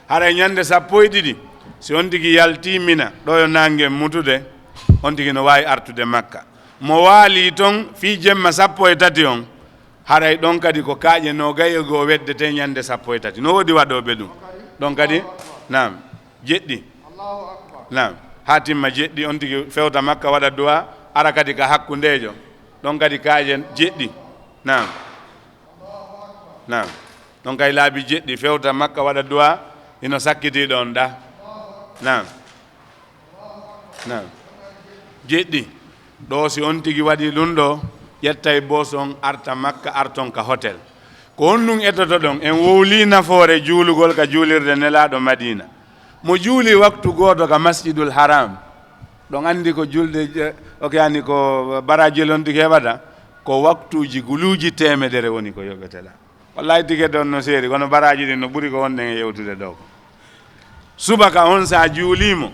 A: haray ñande 12 si on tigi yaltimina ɗo yo nangue mutude on tigi no wawi artude makka mo waali toon fi jemma 13 on haray ɗon kadi ko kaaƴe nogay e goo weddete ñande 13 no woodi waɗoɓe ɗum ɗon kadi nam jeɗɗi nam ha timma jeɗɗi on tigi fewta makka waɗa duwa ara kadi ka hakkundejo ɗon kadi kaaƴe jeɗɗi nam nam ɗon kay laabi jeɗɗi fewta makka waɗa duwa ino sakkiti ɗon ɗa nam nam jeɗɗi ɗo si on tigi waɗi ɗum ɗo ƴetta e bos on arta makka arton ka hôtel ko on ɗum etoto ɗon en wowli nafoore juulugol ka juulirde nelaɗo madina mo juuli waktu goto ka masjidul haram ɗon andi ko julde ok yani ko baraji on tigi heɓata ko waktuji guluji temedere woni ko yoɓetela wallahi tigi ɗon no seeri kono baraji ɗi no ɓuuri ko wonɗen e yewtude ɗo ko subaka on sa juulimo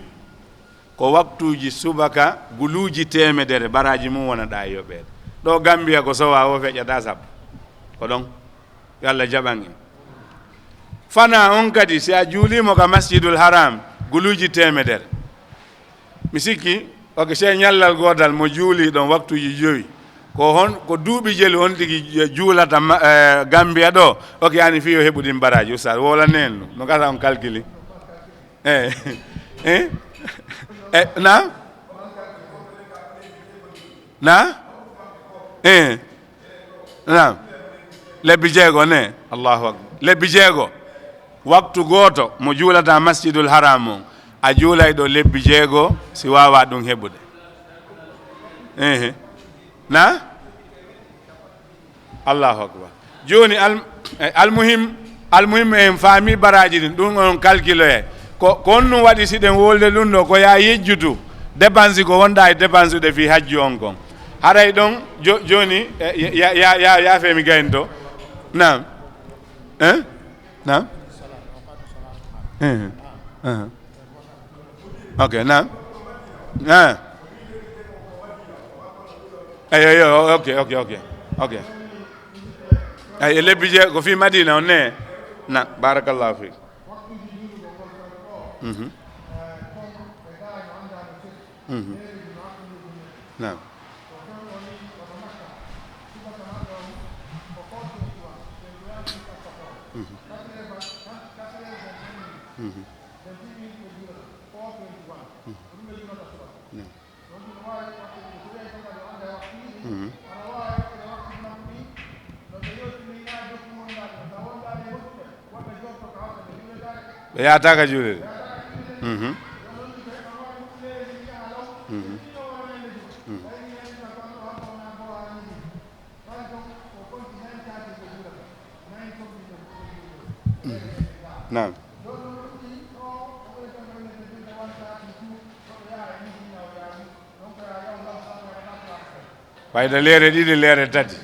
A: ko waktuji subaka guluji temedere baraji mum wona e yoɓede ɗo Gambia ko sowa o feƴƴata sappo ko ɗon yo Allah jaɓan en fana on kadi si a juulimo ka masjidul haram guluji temedere mi sikki ok se ñallal godal mo juuli ɗon waktuji 5 ko hon ko duuɓi jeli on tigi juulata Gambia ɗo ok yani fi o heɓuɗin baraji ustad wolaneen no gata on calculi na na lebbi jeego ne allahu akbar lebbi jeego waktu goto mo juulata masjidul haram on a juulay ɗo lebbi jeego si wawa ɗum heɓude na allahu akbar joni almuhim en faami baraji ɗin ɗum on calculoye ko on ɗum waɗi siɗen wolde ɗum ɗo ko ya yejjutu dépense ko wonda e dépense uɗe fi hajji on kon haray ɗon joni ya femi gayn to nam nam ok nam eyo ok ay lebbi je ko fi Madina on ne na barakallahu fi نعم ya taka juulede نعم ɓayde leere ɗiɗi leere tati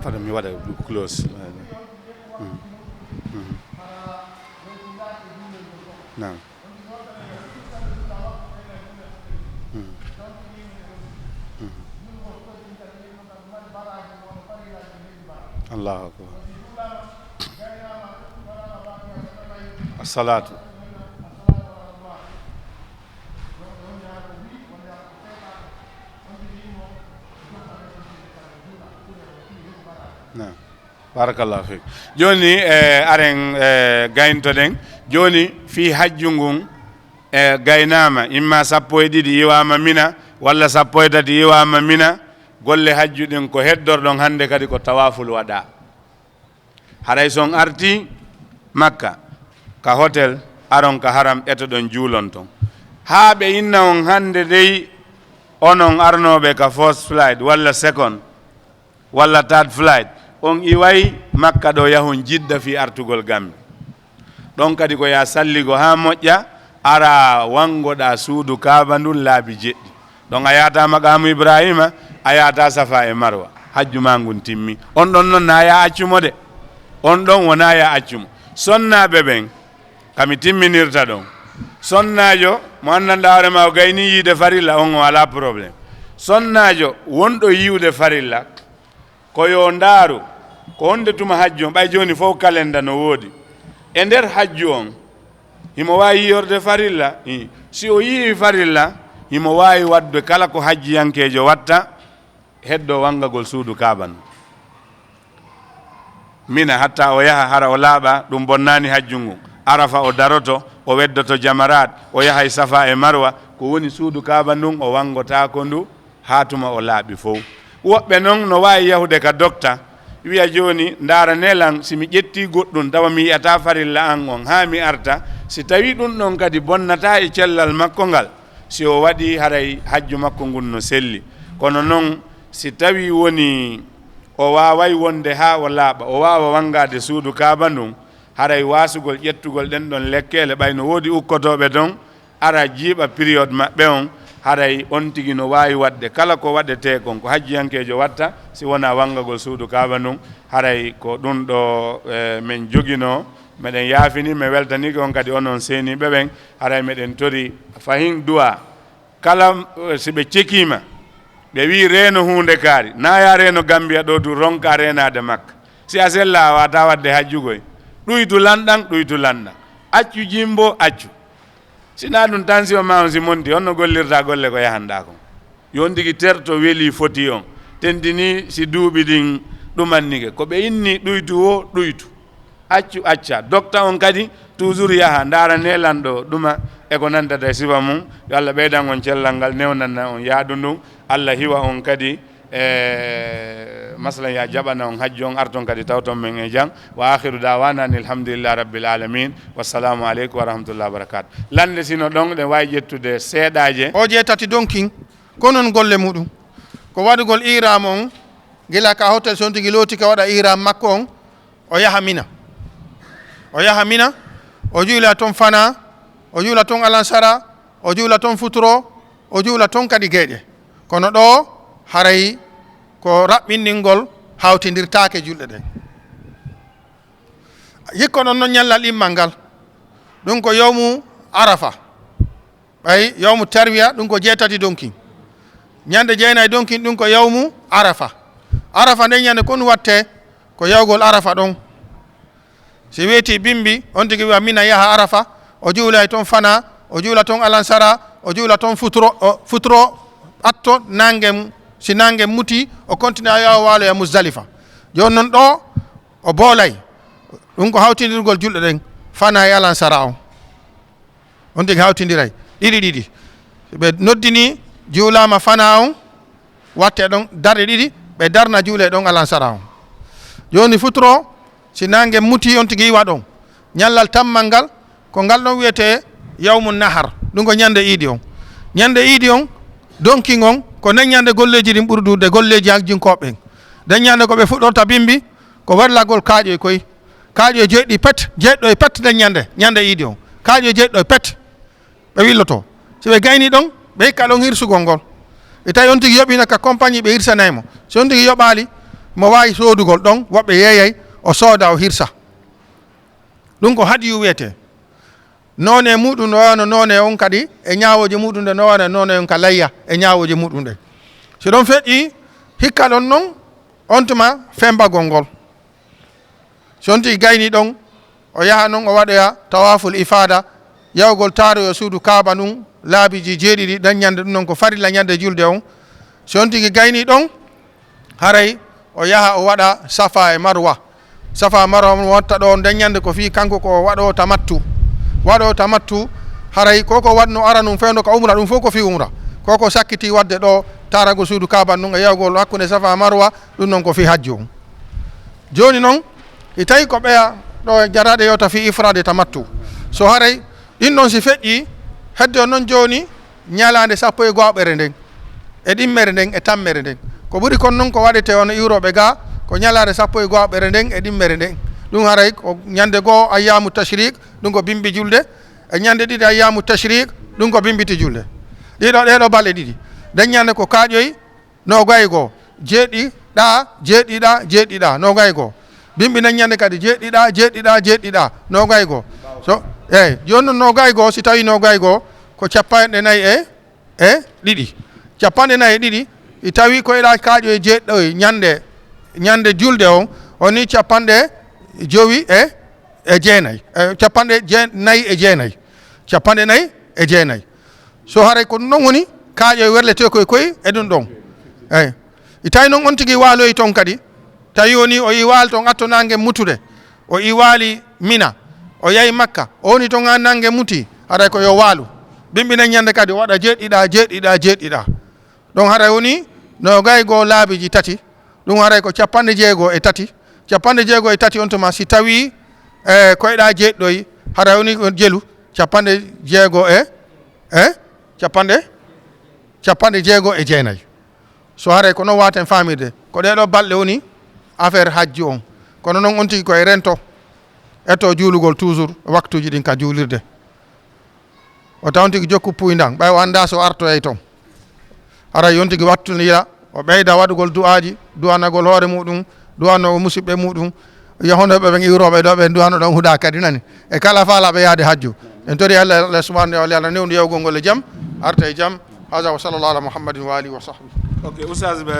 A: Pardon me, what I close. No. Allah Akbar. As-salatu. Barakallahu fik. Joni aren gaynto den joni fi hajjungun gaynama imma sappo e ɗiɗi yiwama mina walla sappo e tati yiwama mina golle hajjuɗen ko heddorɗon hande kadi ko tawaful waɗa haray son arti Makka ka hotel aron ka haram etoɗon juulon ton ha ɓe inna on hande dey onon arnoɓe ka first flight walla second walla third flight on iway Makka ɗo yahon jidda fi artugol Gambi ɗon kadi ko ya salligo ha moƴƴa ara wangoɗa suudu Kaaba ndun laabi jeɗɗi ɗon a yata maqamu Ibrahima a yata Safa e Marwa hajju ma ngun timmi on ɗon noon na ya accumo de on ɗon wona ya accumo sonnaɓe ɓen kami timminirta ɗon sonnajo mo anndanɗa hoorema o gayni yiide farilla on o ala probléme sonnajo wonɗo yiwde farilla ko yo ndaaru ko honde tuma hajju on ɓay joni fof kalenda no woodi e nder hajju on himo wawi yiyorde farilla si o yiwi farilla himo wawi wadde kala ko hajjiyankejo watta heddo wangagol suudu Kaaba mina hatta o yaha hara o laaɓa ɗum bonnani hajju ngu Arafa o daroto o weddoto jamarat o yahay Safa e Marwa ko woni suudu Kaaba ndun o wangotako ndu ha tuma o laaɓi fof woɓɓe noon no wawi yahude ka docta wiya joni ndara nelan simi ƴetti goɗɗum tawa mi yiyata farilla an on ha mi arta si tawi ɗum ɗon kadi bonnata e cellal makko ngal si o waɗi haray hajju makko ngun no selli kono noon si tawi woni o waway wonde ha o laaɓa o wawa wangade suudu Kaaba ndun haray wasugol ƴettugol ɗen ɗon lekkele ɓay no woodi ukkotoɓe ton ara jiiɓa période maɓɓe on haray on tigi no wawi wadde kala ko waɗete kon ko hajjiyankejo watta si wona wangagol suudu Kaaba ndun haray ko ɗum ɗo min jogino meɗen yaafini mi weltaniki on kadi onon seeniɓe ɓen haray meɗen tori fahin duwa kala si ɓe cekima ɓe wi reeno hunde kaari naya reeno Gambia ɗo du ronka renade Makka si a sella a wata wadde hajjugoy ɗuytu lanɗan accu jimbo accu sina ɗum tension ma on si monti on no gollirta golle ko yahanɗa kon yon tigi terto weeli foti on tendini si duuɓi ɗin ɗumannike ko ɓe inni ɗuytu o ɗuytu accu acca docta on kadi toujours yaha ndara nelanɗo ɗuma eko nandata e sifa mum yo Allah ɓeydan on cellal ngal newnanna on yaadu ndun Allah hiwa on kadi masalan ya jaɓana on hajju on arton kadi tawton men e jang wa akhiru dawana an alhamdulillah rabbil alamin wassalamu aleykum wa rahmatullahi wa barakatuh lande sino ɗon ɗen wawi ƴettude seeɗaje
C: o je tati donkin ko noon golle muɗum ko waɗugol iram on gila ka hotel son tigi looti ka waɗa iram makko on o yaha mina o juula toon fana o juula toon alansara o juula toon futuro o juula toon kadi geeƴe kono ɗo haray ko raɓɓinɗingol hawtidirtaake julɗe ɗen hikko ɗon noon ñallal immal ngal ɗum ko yawmu arafa ɓay yawmu tarwiya ɗum ko jeetati donkin ñande jeenayi donkin ɗum ko yawmu arafa arafa nden ñande kon watte ko yawgol arafa ɗon si weeti bimbi on tigi wiya mina yaha arafa o juulay toon fana o juula toon alansara o juula toon futuro atto nangem si nangem muti o continue a yawa waaloya musdalifa joni noon ɗo o boolay ɗum ko hawtidirgol julɗe ɗen fana e alansara on tigi hawtidiray ɗiɗi ɓe noddini juulama fana on watte ɗon darɗe ɗiɗi ɓe darna juule ɗon alansara on joni futuro si nangue muti on tigi yiwa ɗon ñallal tammal ngal ko ngal ɗon wiyete yawmu nahar ɗum ko ñande iidi on ñande iidi on donkin on ko nden ñande golleji ɗin ɓurdude golleji hajjinkoɓe nden ñande koɓe fuɗɗorta bimbi ko warlagol kaaƴo e koye kaaƴo e jeeɗɗi pet jeeɗɗo e pet nden ñande iidi on kaaƴo e jeeɗɗo e pet ɓe willoto so ɓe gayni ɗon ɓe hikka ɗon hirsugol ngol e tawi on tigi yoɓina ka compagnie ɓe hirsanaymo so on tigi yoɓali mo wawi sodugol ɗon woɓɓe yeeyay o sooda o hirsa ɗum ko hadiyu wiyete none muɗum no wano none on kadi e ñawoje muɗum ɗe no wana none on ka layya e ñawoje muɗum ɗe so ɗon feƴƴi hikka ɗon noon on tuma fembagol ngol so on tigi gayni ɗon o yaha noon o waɗoya tawaful ifada yawgol taaroyo suudu kaaba ɗum laabiji jeeɗiɗi ɗan ñande ɗum noon ko farilla ñande julde on so on tigi gayni ɗon haray o yaha o waɗa safa e marwa mo watta ɗo nden ñande ko fi kanko ko waɗo tamattu haray koko waɗno ara num fewno ko umra ɗum fof ko fi umra koko sakkiti wadde ɗo tarago suudu kaaba ɗum e yawgol hakkude safa marwa ɗum noon ko fi hajji on joni noon i tawi ko ɓeya ɗo jaraɗe yewta fi ifrade tamattu so haray ɗin ɗon si feƴƴi hedde o noon joni ñalande 12 ɓere nden e ɗimmere nden e tammere nden ko ɓuri kon noon ko waɗete on euroɓe ga ko ñalade 12 ɓere nden e ɗimmere nden ɗum haray ko ñande goo ayyamu tashrik ɗum ko bimbi julde e ñande ɗiɗi ayyamu tashrik ɗum ko bimbiti julde ɗeɗo balɗe ɗiɗi nden ñande ko kaaƴoy nogayi goo jeeɗiɗa nogayi goo bimbi nden ñande kadi jeeɗiɗa nogayi goo so eyyi joni noon nogayi goo si tawi nogayi goo ko 40 e ɗiɗi 40 i tawi koyeɗa kaaƴo e jeeɗɗo ñande julde on oni 50 jowi e jeenayyi 49 e jeenayyi so haray ko ɗum ɗon woni kaaƴo e werlete koye koye e ɗum ɗon eyyi i tawi noon on tigui waaloyi toon kadi tawi woni o yi waali toon atto nangue mutude o yi waali mina o yahi makka o woni toon ha nangue muti haray ko yo waalu bimɓinen ñande kadi o waɗa jeeɗiɗa ɗon haray woni no gay goo laabiji tati ɗum haray ko 63 63 on tuma si tawi koyɗa jeeɗɗoy haray woni on jelu 69 so haray ko noon waten famirde ko ɗeɗo balɗe woni affaire hajji on kono noon on tigi koye rento etto juulugol toujours waktuji ɗin ka juulirde o taw tigi jokku puydan ɓay o anda so artoyay toon haray yon tigi wattudira o ɓeyda waɗugol du'aji duwanagol hoore muɗum duwano musidɓe muɗum yahonoɓe ɓen iwroɓe ɗo ɓe duwano ɗon huuɗa kadi nani e kala faalaɓe yaade hajju en tori allah subhanahu wa ta'ala newnu yewgol ngol e jaam arta e jaam hada wa sallallahu ala muhammadin wa alihi wa sahbihi
A: ok oustaz ɓe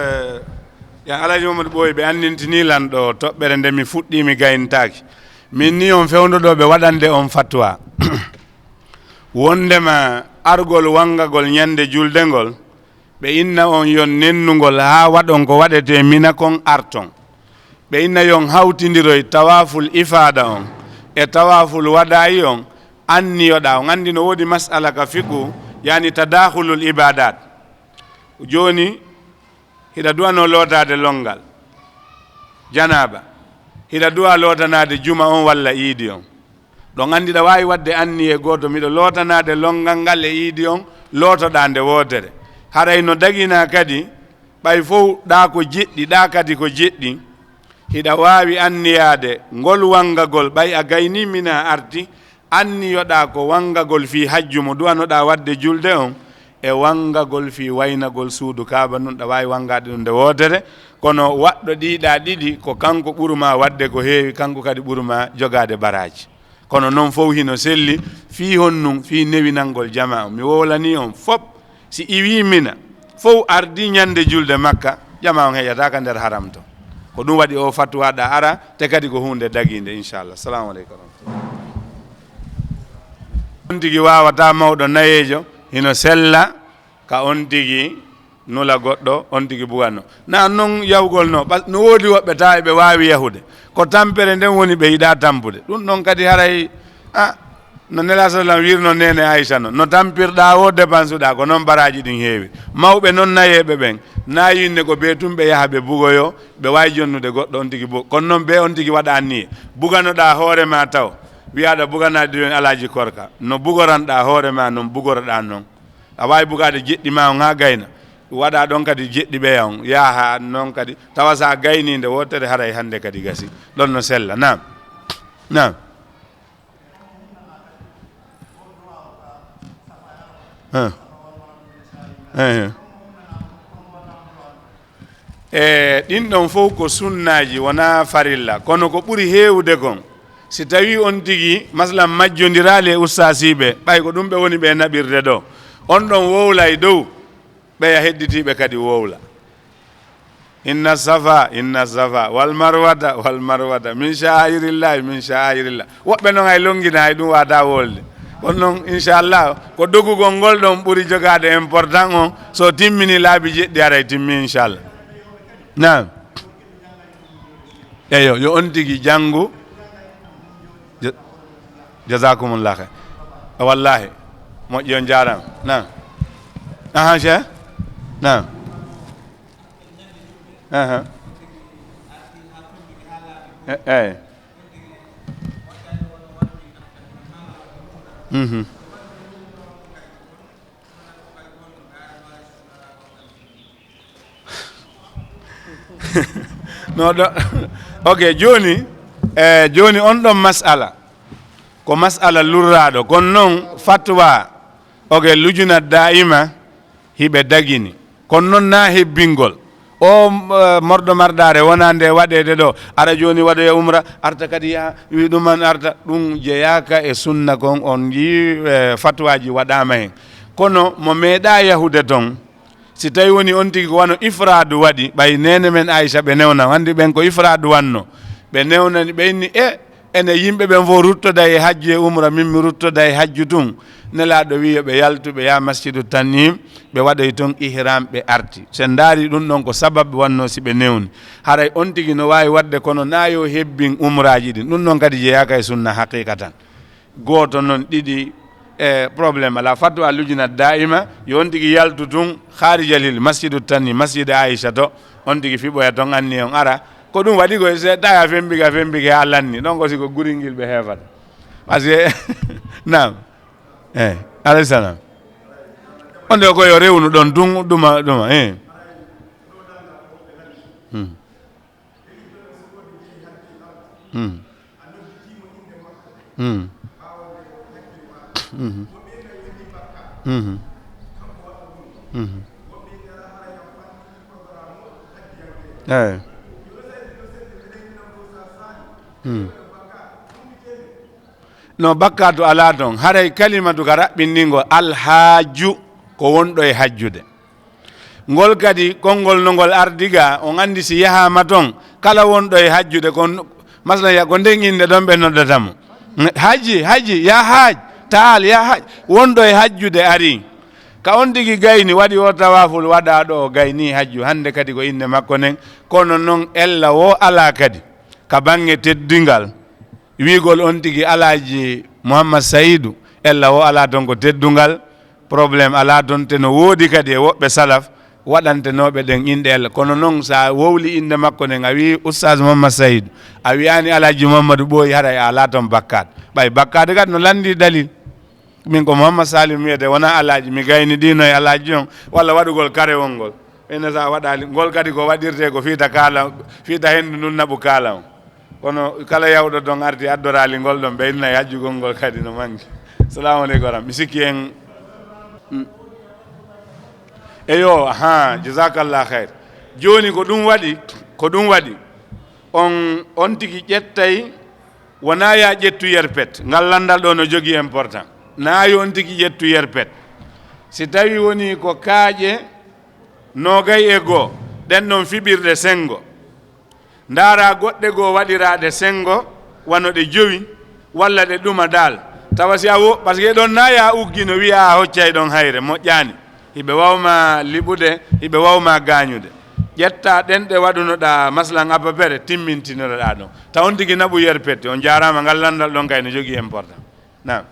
A: ya alaji mamadou ɓooyi ɓe andintini lan ɗo toɓɓere nde mi fuɗɗimi gaynitaki min ni on fewnuɗo ɓe waɗande on fatwa wondema argol wangagol ñande julde ngol ɓe inna on yon nennugol ha waɗon ko waɗete mina kon arton ɓe inna yon hawtidiroy tawaful ifada on e tawaful waɗayi on anniyoɗa on andi no woodi masala ka fiqu yani tadahulul ibadat joni hiɗa duwano lootade longal janaba hiɗa duwa lootanade juma on walla iidi on ɗon andi ɗa wawi wadde anniye goto miɗo lootanade longal ngal e iidi on lootoɗa nde wotere haray no dagina kadi ɓay fof ɗa ko jeɗɗi ɗa kadi ko jeɗɗi hiɗa wawi anniyade ngol wangagol ɓay a gayni mina arti anniyoɗa ko wangagol fi hajju mo duwanoɗa wadde julde on e wangagol fi waynagol suudu kaaba nun ɗa wawi wangade ɗum nde wotere kono waɗɗo ɗiɗa ɗiɗi ko kanko ɓuruma wadde ko heewi kanko kadi ɓuruma jogade baraji kono noon fof hino selli fi honnum fi newinalngol jama o mi wolani on fop si iwi mina fof ardi ñande julde makka jama on heƴata ka nder haram to ko ɗum waɗi o fatwaɗa ara te kadi ko hunde daguide inchallah. Assalamu aleykum on tigi wawata mawɗo nayejo hino sella ka on tigi nula goɗɗo on tigi buganno na noon yawgol no no woodi woɓɓe tawi ɓe wawi yahude ko tampere nden woni ɓe yiɗa tampude ɗum ɗon kadi haray no nela sallam wirno nene Aisha no tampirɗa o dépense uɗa ko noon baraji ɗin heewi mawɓe noon nayeɓe ɓen nayinne ko ɓe tum ɓe yaha ɓe bugoyo ɓe wawi jonnude goɗɗo on tigi kono noon ɓe on tigi waɗa niye buganoɗa hoorema taw wiyaɗa buganade jon alaji korka no bugoranɗa hoorema noon bugoroɗa noon a wawi bugade jeɗɗi ma on ha gayna waɗa ɗon kadi jeɗɗi ɓeya on yaha noon kadi tawa sa gaynide wotere haray hande kadi gasi ɗon no sella nam e ɗin ɗon fof ko sunnaji wona farilla kono ko ɓuri heewde kon si tawi on tigi masalan majjodirali e ustasiɓe ɓay ko ɗum ɓe woni ɓe naɓirde ɗo on ɗon wowla e dow ɓeya hedditiɓe kadi wowla inna safa wal marwata min sha'airillahi woɓɓe noon hay longina hay ɗum wata wolde kono noon inchallah ko dogugol ngol ɗon ɓuri jogade important on so timmini laabi jeɗɗi aray timmi inchallah nam eyo yo on tigi janggu jazakumullah khair wallahi moƴƴi on jarama nam cheikh nam eyi no ɗo ok joni on ɗon masala ko masala lurraɗo kono noon fatwa ok lujuna daima hiɓe dagini kono noon na hebbingol o morɗo mardare wona nde waɗede ɗo aɗa joni waɗoya umra arta kadi yaha wi ɗuman arta ɗum jeyaka e sunna kon on yi fatwaji waɗama hen kono mo meeɗa yahude toon si tawi woni on tigi ko wano ifradu waɗi ɓay nene men Aisha ɓe newna wandi ɓen ko ifradu wanno ɓe newnani ɓe inni ene yimɓe ɓen fof ruttoda e hajju e umra min mi ruttoda e hajju tun nelaɗo wi ɓe yaltu ɓe ya masjidu tannim ɓe waɗoy toon ihram ɓe arti sen daari ɗum ɗon ko sababu wanno si ɓe newni haray on tigi no wawi wadde kono nayo hebbin umraji ɗin ɗum ɗon kadi jeyaka e sunna haqiqatan goto noon ɗiɗi probléme ala fatwa lujina daima yo on tigi yaltu tun harijal hil masjidu tannim masjide Aisha to on tigi fiɓoya toon anni on ara ko ɗum waɗi koye se tawa fembike ha lanni ɗon ko siko guringil ɓe heefata par ce que nam eyi alayhi salam on de koyo rewnu ɗon ɗuma eyi no bakkatu ala toon haray kalimatu ka raɓɓinningo alhaaju ko wonɗo e hajjude ngol kadi konngol no ngol ardiga on andi si yahama toon kala wonɗo e hajjude kon masalan ko nden inde ɗon ɓe noddatamo haji ya haaj taal ya haaj wonɗo e hajjude ari ka on tigi gayni waɗi o tawaful waɗa ɗo gayni hajju hande kadi ko inde makko nden kono noon ella wo ala kadi ka bange teddingal wiigol on tigi alaji Mouhammad Saydou ella o ala toon ko teddungal probléme ala toon te no woodi kadi e woɓɓe salaf waɗantenoɓe ɗen inde ella kono noon sa wowli inde makko nden a wi oustaz Mouhammad Saydou a wiyani alaji Mouhamadou ɓooyi haray ala toon bakkat ɓay bakkade kadi no landi dalil min ko Mouhammad Salim wiyete wona alaji mi gayni ɗino e alaji on walla waɗugol karewol ngol ene sa waɗali ngol kadi ko waɗirte ko fiita kaala fiita hendu ndun naɓu kaala on kono kala yawɗo ɗon ardi addorali ngol ɗon ɓeydina yajjugol ngol kadi no mangi. Assalamu aleykum ram mi sikki en eyo ha jazakallah khair. Joni ko ɗum waɗi on tigi ƴettay wona ya ƴettu yerpet ngal landal ɗo no jogui important nayi on tigi ƴettu yerpet si tawi woni ko kaaƴe nogay e goo ɗen ɗon fiɓirɗe sengo ndara goɗɗe goo waɗiraɗe sengo wano ɗe jowi walla ɗe ɗuma dal tawa si a wo par ce que ɗon na ya uggi no wiya a hoccay ɗon hayre moƴƴani hiɓe wawma liɓude hiɓe wawma gañude ƴetta ɗen ɗe waɗunoɗa maslan ababere timmintinoɗa ɗon taw on tigi naɓu yerpette on jarama ngal landal ɗon kay ne jogui important nam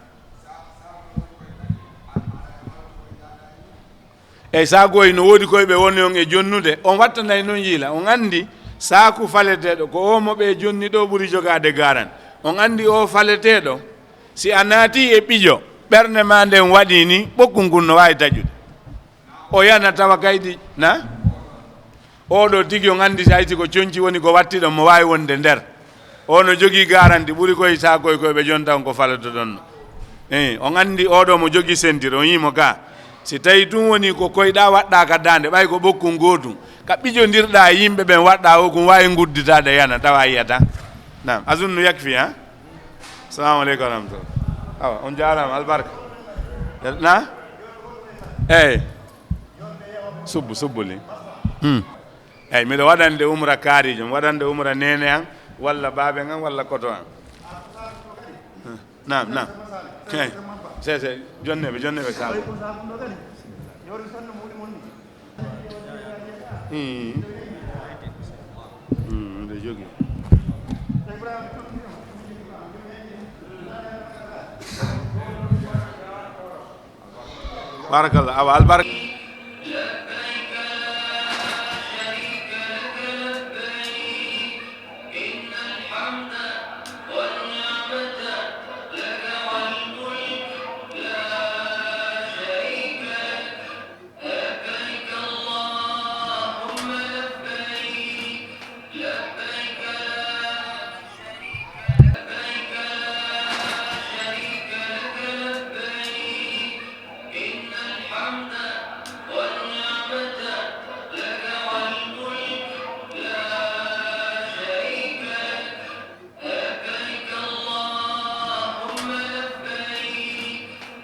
A: eyyi sagoyi no woodi koyeɓe woni on e jonnude on wattanay noon yiila on andi saku faleteɗo ko omo ɓe jonni ɗo ɓuuri jogade garan on andi o faleteɗo si a naati e ɓiƴo ɓerde ma nden waɗi ni ɓokkol ngol no wawi daƴude o yana tawa kaydi na oɗo tigi on andi sayti ko coñci woni ko wattiɗo mo wawi wonde nder o no jogui garanti ɓuuri koye sakoye koyeɓe jonta on ko faleto ɗon no eyi on andi oɗo mo jogui sentir on yimo ka si tawi ɗum woni ko koyɗa waɗɗa ka dande ɓay ko ɓokkol gotum ka ɓijodirɗa yimɓe ɓen waɗɗa o kum wawi gudditade yana tawa yiyata nam azunnu yakfi ha. Assalamu aleykum warahmatullah awa on jarama albarka na eyyi subbuli eyyi miɗo waɗande umra kaarijo mi waɗande umra nene an walla baaɓe an walla koto an nam eyyi se jonneɓe kaaba nde jogui barakallah awa albarka